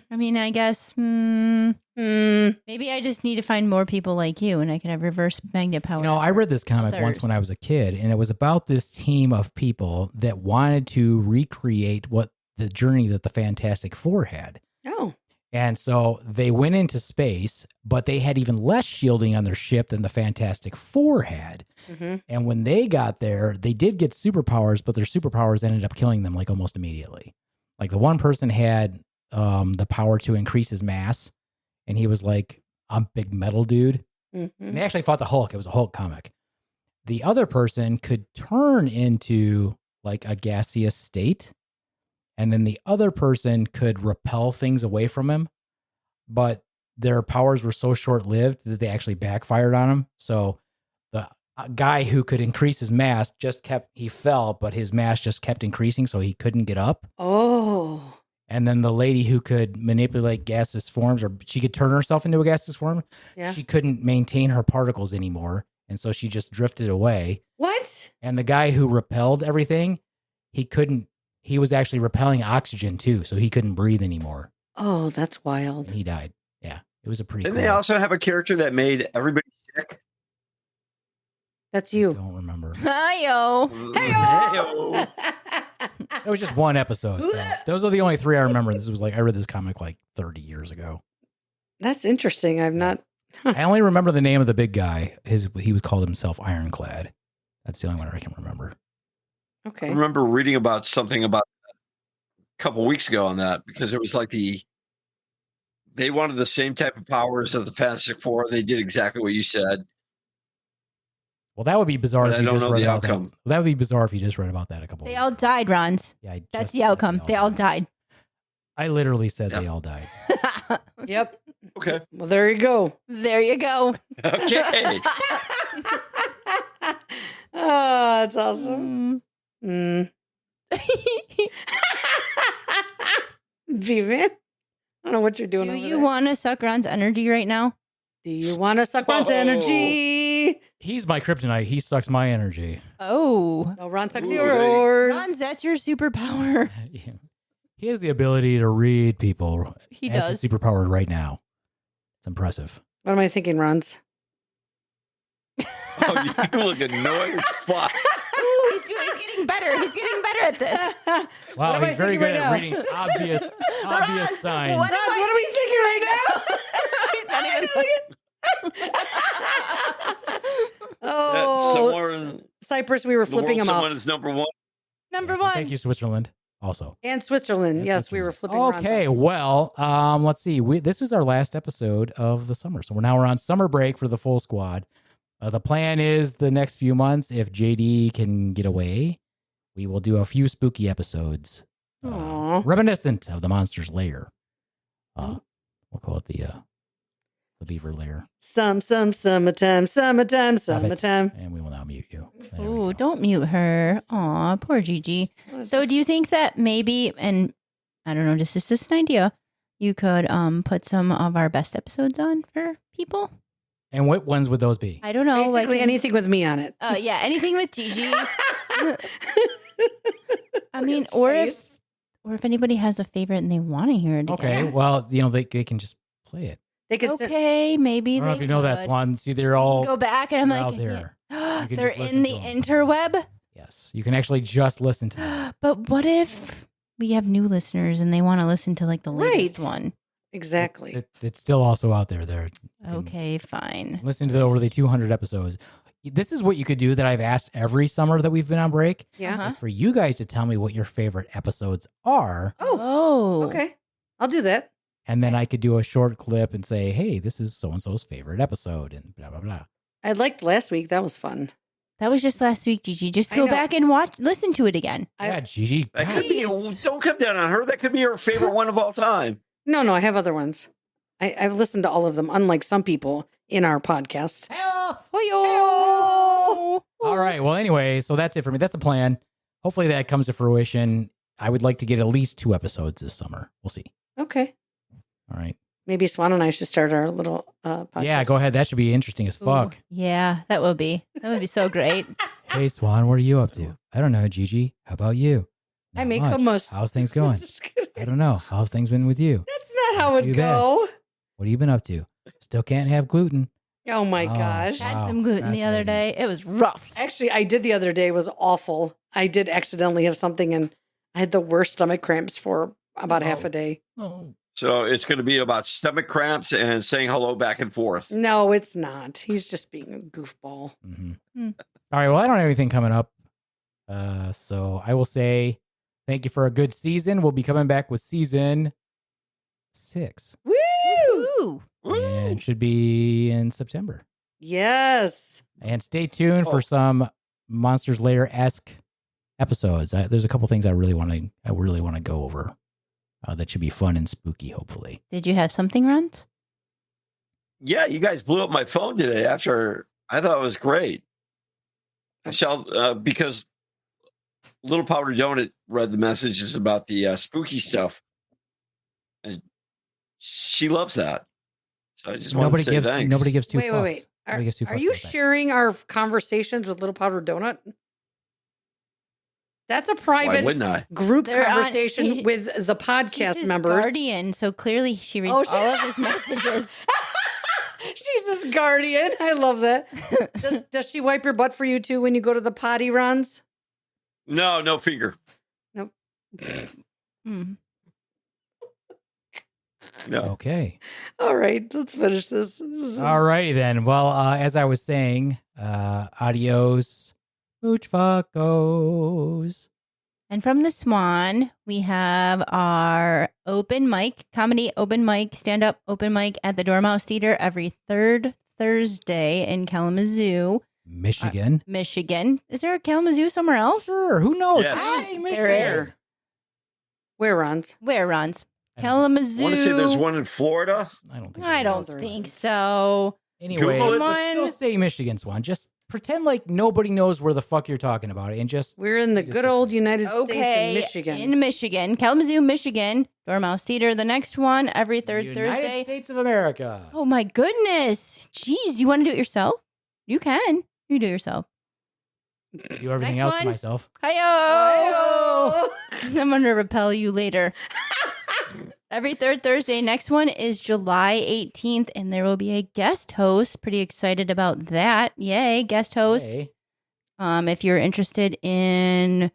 Speaker 3: I mean, I guess. Maybe I just need to find more people like you, and I can have reverse magnet power.
Speaker 2: You know, I read this comic once
Speaker 3: Others.
Speaker 2: when I was a kid, and it was about this team of people that wanted to recreate what the journey that the Fantastic Four had.
Speaker 4: Oh,
Speaker 2: And so they went into space, but they had even less shielding on their ship than the Fantastic Four had.
Speaker 4: Mm-hmm.
Speaker 2: And when they got there, they did get superpowers, but their superpowers ended up killing them like almost immediately. Like the one person had the power to increase his mass, and he was like a big metal dude.
Speaker 4: Mm-hmm.
Speaker 2: And they actually fought the Hulk. It was a Hulk comic. The other person could turn into like a gaseous state, and then the other person could repel things away from him, but their powers were so short-lived that they actually backfired on him. So the guy who could increase his mass he fell, but his mass just kept increasing, so he couldn't get up.
Speaker 4: Oh.
Speaker 2: And then the lady who could manipulate gaseous forms, or she could turn herself into a gaseous form,
Speaker 4: Yeah.
Speaker 2: she couldn't maintain her particles anymore. And so she just drifted away.
Speaker 4: What?
Speaker 2: And the guy who repelled everything, he was actually repelling oxygen too. So he couldn't breathe anymore.
Speaker 4: Oh, that's wild.
Speaker 2: And he died. Yeah. It was a pretty
Speaker 5: Didn't
Speaker 2: cool.
Speaker 5: they also have a character that made everybody sick?
Speaker 4: That's
Speaker 2: I
Speaker 4: you.
Speaker 2: don't remember.
Speaker 3: Hi-yo.
Speaker 5: Hey-o.
Speaker 2: It was just one episode. So those are the only three I remember. This was like, I read this comic like 30 years ago.
Speaker 4: That's interesting. I've not.
Speaker 2: I only remember the name of the big guy. He was called himself Ironclad. That's the only one I can remember.
Speaker 5: I
Speaker 4: Okay.
Speaker 5: remember reading about something about a couple weeks ago on that, because it was like they wanted the same type of powers of the Fantastic Four. They did exactly what you said.
Speaker 2: Well, that would be bizarre
Speaker 5: But
Speaker 2: if
Speaker 5: I
Speaker 2: you
Speaker 5: don't
Speaker 2: just
Speaker 5: know
Speaker 2: read
Speaker 5: the
Speaker 2: about that.
Speaker 5: outcome.
Speaker 2: Well, that would be bizarre if you just read about that a couple
Speaker 3: They
Speaker 2: weeks
Speaker 3: all
Speaker 2: ago.
Speaker 3: died, Ronz.
Speaker 2: Yeah, I
Speaker 3: That's
Speaker 2: just
Speaker 3: the
Speaker 2: said
Speaker 3: outcome. They all died.
Speaker 2: I literally said
Speaker 5: Yep.
Speaker 2: they all died.
Speaker 4: Yep.
Speaker 5: Okay.
Speaker 4: Well, there you go.
Speaker 3: There you go.
Speaker 5: Okay.
Speaker 4: Oh, that's awesome.
Speaker 3: Mm.
Speaker 4: Beaveman. I don't know what you're doing
Speaker 3: Do
Speaker 4: over
Speaker 3: you
Speaker 4: there.
Speaker 3: want to suck Ron's energy right now?
Speaker 4: Do you want to suck Ron's
Speaker 5: Whoa.
Speaker 4: energy?
Speaker 2: He's my kryptonite. He sucks my energy.
Speaker 3: Oh.
Speaker 4: No, Ron sucks
Speaker 5: Ooh,
Speaker 4: yours.
Speaker 3: Ron's, that's your superpower.
Speaker 2: He has the ability to read people.
Speaker 3: He
Speaker 2: has
Speaker 3: does.
Speaker 2: the superpower right now. It's impressive.
Speaker 4: What am I thinking, Ron's?
Speaker 5: Oh, you look annoyed as fuck.
Speaker 3: Ooh, he's getting better. He's getting better at this.
Speaker 2: Wow,
Speaker 4: am I
Speaker 2: he's very
Speaker 4: thinking
Speaker 2: good
Speaker 4: right
Speaker 2: at
Speaker 4: now?
Speaker 2: reading obvious
Speaker 3: Ron,
Speaker 2: signs.
Speaker 3: what
Speaker 4: Ron's, what are we thinking right now?
Speaker 3: He's not even looking.
Speaker 4: Oh,
Speaker 5: Somewhere in
Speaker 4: Cyprus, we were
Speaker 5: the
Speaker 4: flipping
Speaker 5: world,
Speaker 4: him
Speaker 5: someone
Speaker 4: off.
Speaker 5: is number one.
Speaker 3: Number
Speaker 2: Yes,
Speaker 3: one.
Speaker 2: Thank you, Switzerland. Also.
Speaker 4: And Switzerland.
Speaker 2: And
Speaker 4: Yes, we were
Speaker 2: Switzerland.
Speaker 4: flipping
Speaker 2: Okay,
Speaker 4: Ron's off.
Speaker 2: well, let's see. This was our last episode of the summer. So we're on summer break for the full squad. The plan is the next few months, if JD can get away, we will do a few spooky episodes
Speaker 4: Aw.
Speaker 2: reminiscent of the Monster's Lair. We'll call it the Beaver Lair.
Speaker 4: Summertime, summertime,
Speaker 2: Stop it.
Speaker 4: summertime.
Speaker 2: And we will now mute you. There we
Speaker 3: Oh,
Speaker 2: go.
Speaker 3: don't mute her. Aw, poor Gigi. So do you think that maybe, and I don't know, this is just an idea, you could put some of our best episodes on for people?
Speaker 2: And what ones would those be?
Speaker 3: I don't know.
Speaker 4: Basically anything with me on it.
Speaker 3: Yeah, anything with Gigi. I mean,
Speaker 4: His
Speaker 3: or
Speaker 4: face.
Speaker 3: if anybody has a favorite and they want to hear it
Speaker 2: Okay,
Speaker 3: again.
Speaker 2: well, they can just play it.
Speaker 4: They could send-
Speaker 3: Okay, maybe
Speaker 2: I don't know
Speaker 3: they
Speaker 2: if you know that,
Speaker 3: could.
Speaker 2: Swan. See, they're all
Speaker 3: Go back and I'm
Speaker 2: they're
Speaker 3: like,
Speaker 2: out there.
Speaker 3: yeah.
Speaker 2: You could
Speaker 3: They're
Speaker 2: just listen
Speaker 3: in
Speaker 2: to
Speaker 3: the
Speaker 2: 'em.
Speaker 3: interweb.
Speaker 2: Yes, you can actually just listen to them.
Speaker 3: But what if we have new listeners and they want to listen to like the latest
Speaker 4: Right.
Speaker 3: one?
Speaker 4: exactly.
Speaker 2: It's still also out there. There. You can
Speaker 3: Okay, fine.
Speaker 2: Listen to the over the 200 episodes. This is what you could do that I've asked every summer that we've been on break.
Speaker 4: Yeah.
Speaker 3: Uh-huh.
Speaker 2: Is for you guys to tell me what your favorite episodes are,
Speaker 4: Oh, okay. I'll do that.
Speaker 2: and then I could do a short clip and say, "Hey, this is so and so's favorite episode," and blah blah blah.
Speaker 4: I liked last week. That was fun.
Speaker 3: That was just last week, Gigi. Just
Speaker 4: I
Speaker 3: go
Speaker 4: know.
Speaker 3: back and listen to it again.
Speaker 2: Yeah, Gigi.
Speaker 5: That
Speaker 2: God,
Speaker 5: could be. Don't come down on her. That could be her favorite one of all time.
Speaker 4: No, I have other ones. I've listened to all of them, unlike some people in our podcast.
Speaker 3: Hoyo!
Speaker 2: All right. Well, anyway, so that's it for me. That's the plan. Hopefully that comes to fruition. I would like to get at least 2 episodes this summer. We'll see.
Speaker 4: Okay.
Speaker 2: All right.
Speaker 4: Maybe Swan and I should start our little podcast.
Speaker 2: Yeah, go ahead. That should be interesting as fuck.
Speaker 3: Yeah, that would be. That would be so great.
Speaker 2: Hey, Swan, what are you up to? I don't know, Gigi. How about you?
Speaker 4: I
Speaker 2: Not
Speaker 4: make
Speaker 2: much.
Speaker 4: hummus.
Speaker 2: How's things going?
Speaker 4: Just kidding.
Speaker 2: I don't know. How's things been with you?
Speaker 4: That's not how it
Speaker 2: Too bad.
Speaker 4: go.
Speaker 2: What have you been up to? Still can't have gluten.
Speaker 4: Oh my
Speaker 2: Oh,
Speaker 4: gosh.
Speaker 2: wow.
Speaker 3: Had some gluten the other
Speaker 2: fascinating.
Speaker 3: day. It was rough.
Speaker 4: Actually, I did the other day. It was awful. I did accidentally have something and I had the worst stomach cramps for about half a day.
Speaker 2: Oh.
Speaker 5: So it's going to be about stomach cramps and saying hello back and forth.
Speaker 4: No, it's not. He's just being a goofball.
Speaker 2: All right. Well, I don't have anything coming up. So I will say thank you for a good season. We'll be coming back with season 6.
Speaker 4: Woo!
Speaker 3: Ooh.
Speaker 2: And should be in September.
Speaker 4: Yes.
Speaker 2: And stay tuned for some Monsters Lair-esque episodes. There's a couple things I really want to go over. That should be fun and spooky, hopefully.
Speaker 3: Did you have something, Ronz?
Speaker 5: Yeah, you guys blew up my phone today after I thought it was great. I shall, because Little Powder Donut read the messages about the spooky stuff. And she loves that. So I just want to say thanks.
Speaker 2: Nobody gives two
Speaker 4: Wait.
Speaker 2: Nobody gives two
Speaker 4: Are
Speaker 2: fucks
Speaker 4: you
Speaker 2: about that.
Speaker 4: sharing our conversations with Little Powder Donut? That's a
Speaker 5: Why
Speaker 4: private
Speaker 5: wouldn't I?
Speaker 4: group
Speaker 3: They're on-
Speaker 4: conversation with the podcast
Speaker 3: She's his
Speaker 4: members.
Speaker 3: guardian, so clearly she reads
Speaker 4: Oh,
Speaker 3: all of his messages.
Speaker 4: She's his guardian. I love that. Does she wipe your butt for you too when you go to the potty runs?
Speaker 5: No finger.
Speaker 4: Nope.
Speaker 3: Hmm.
Speaker 5: No.
Speaker 2: Okay.
Speaker 4: All right, let's finish this.
Speaker 2: All righty then. Well, as I was saying, adios, mooch fuckos.
Speaker 3: And from the Swan, we have our open mic, comedy open mic, stand-up open mic at the Dormouse Theater every third Thursday in Kalamazoo,
Speaker 2: Michigan.
Speaker 3: Michigan. Is there a Kalamazoo somewhere else?
Speaker 2: Sure. Who knows?
Speaker 5: Yes.
Speaker 2: Hey,
Speaker 3: There
Speaker 2: Michigan.
Speaker 3: is.
Speaker 4: Where runs?
Speaker 3: Where, Ronz?
Speaker 2: I don't know.
Speaker 3: Kalamazoo.
Speaker 5: I want to say there's one in Florida.
Speaker 2: I don't think.
Speaker 3: I
Speaker 2: there
Speaker 3: don't
Speaker 2: is.
Speaker 4: there
Speaker 3: think
Speaker 4: isn't.
Speaker 3: so.
Speaker 2: Anyway,
Speaker 5: Google it.
Speaker 2: still say Michigan, Swan. Just pretend like nobody knows where the fuck you're talking about, and just
Speaker 4: We're in the
Speaker 2: Just
Speaker 4: good
Speaker 2: a-
Speaker 4: old United States
Speaker 3: Okay,
Speaker 4: in Michigan.
Speaker 3: in Michigan, Kalamazoo, Michigan, Dormouse Theater. The next one every third
Speaker 2: United
Speaker 3: Thursday.
Speaker 2: States of America.
Speaker 3: Oh my goodness! Jeez, you want to do it yourself? You can. You do it yourself.
Speaker 2: Do everything
Speaker 3: Next
Speaker 2: else
Speaker 3: one.
Speaker 2: to myself.
Speaker 3: Hi-yo! I'm going to repel you later. Every third Thursday. Next one is July 18th, and there will be a guest host. Pretty excited about that. Yay, guest host.
Speaker 2: Hey.
Speaker 3: If you're interested in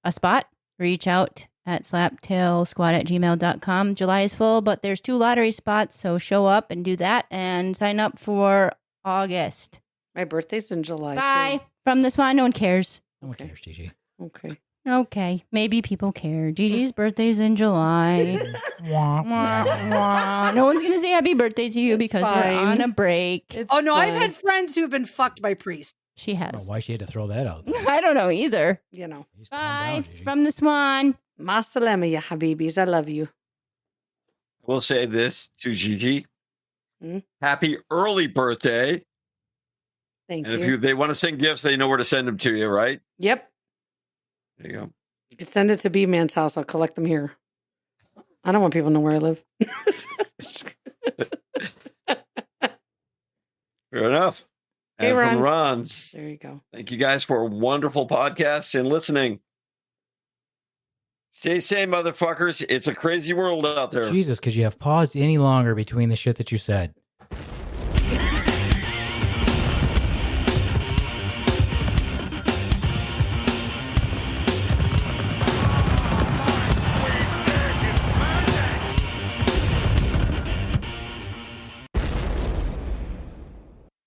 Speaker 3: a spot, reach out at slaptailsquad@gmail.com. July is full, but there's 2 lottery spots, so show up and do that and sign up for August.
Speaker 4: My birthday's in July.
Speaker 3: Bye. From the Swan, no one cares.
Speaker 2: No one
Speaker 4: Okay.
Speaker 2: cares, Gigi.
Speaker 4: Too. Okay.
Speaker 3: Okay, maybe people care. Gigi's birthday's in July.
Speaker 2: Wah,
Speaker 3: Wah,
Speaker 2: wah.
Speaker 3: wah. No one's gonna say happy birthday to you
Speaker 4: It's
Speaker 3: because
Speaker 4: fine.
Speaker 3: we're on a break.
Speaker 4: Oh no, I've fine. had friends who've been fucked by priests.
Speaker 3: She
Speaker 2: I don't know
Speaker 3: has.
Speaker 2: why she had to throw that out there.
Speaker 3: I don't know either.
Speaker 4: You know.
Speaker 2: Just calm
Speaker 3: Bye
Speaker 2: down, Gigi.
Speaker 3: from the Swan.
Speaker 4: Ma salama, ya habibis. I love you.
Speaker 5: I will say this to Gigi.
Speaker 4: Hmm?
Speaker 5: Happy early birthday.
Speaker 4: Thank
Speaker 5: And
Speaker 4: you.
Speaker 5: if they want to send gifts, they know where to send them to you, right?
Speaker 4: Yep.
Speaker 5: There you go.
Speaker 4: You can send it to Beaveman's house. I'll collect them here. I don't want people to know where I live.
Speaker 5: Fair enough.
Speaker 4: Hey,
Speaker 5: And from
Speaker 4: Ronz.
Speaker 5: Ronz,
Speaker 4: There you go.
Speaker 5: thank you guys for wonderful podcasts and listening. Stay safe, motherfuckers. It's a crazy world out there.
Speaker 2: Jesus, could you have paused any longer between the shit that you said?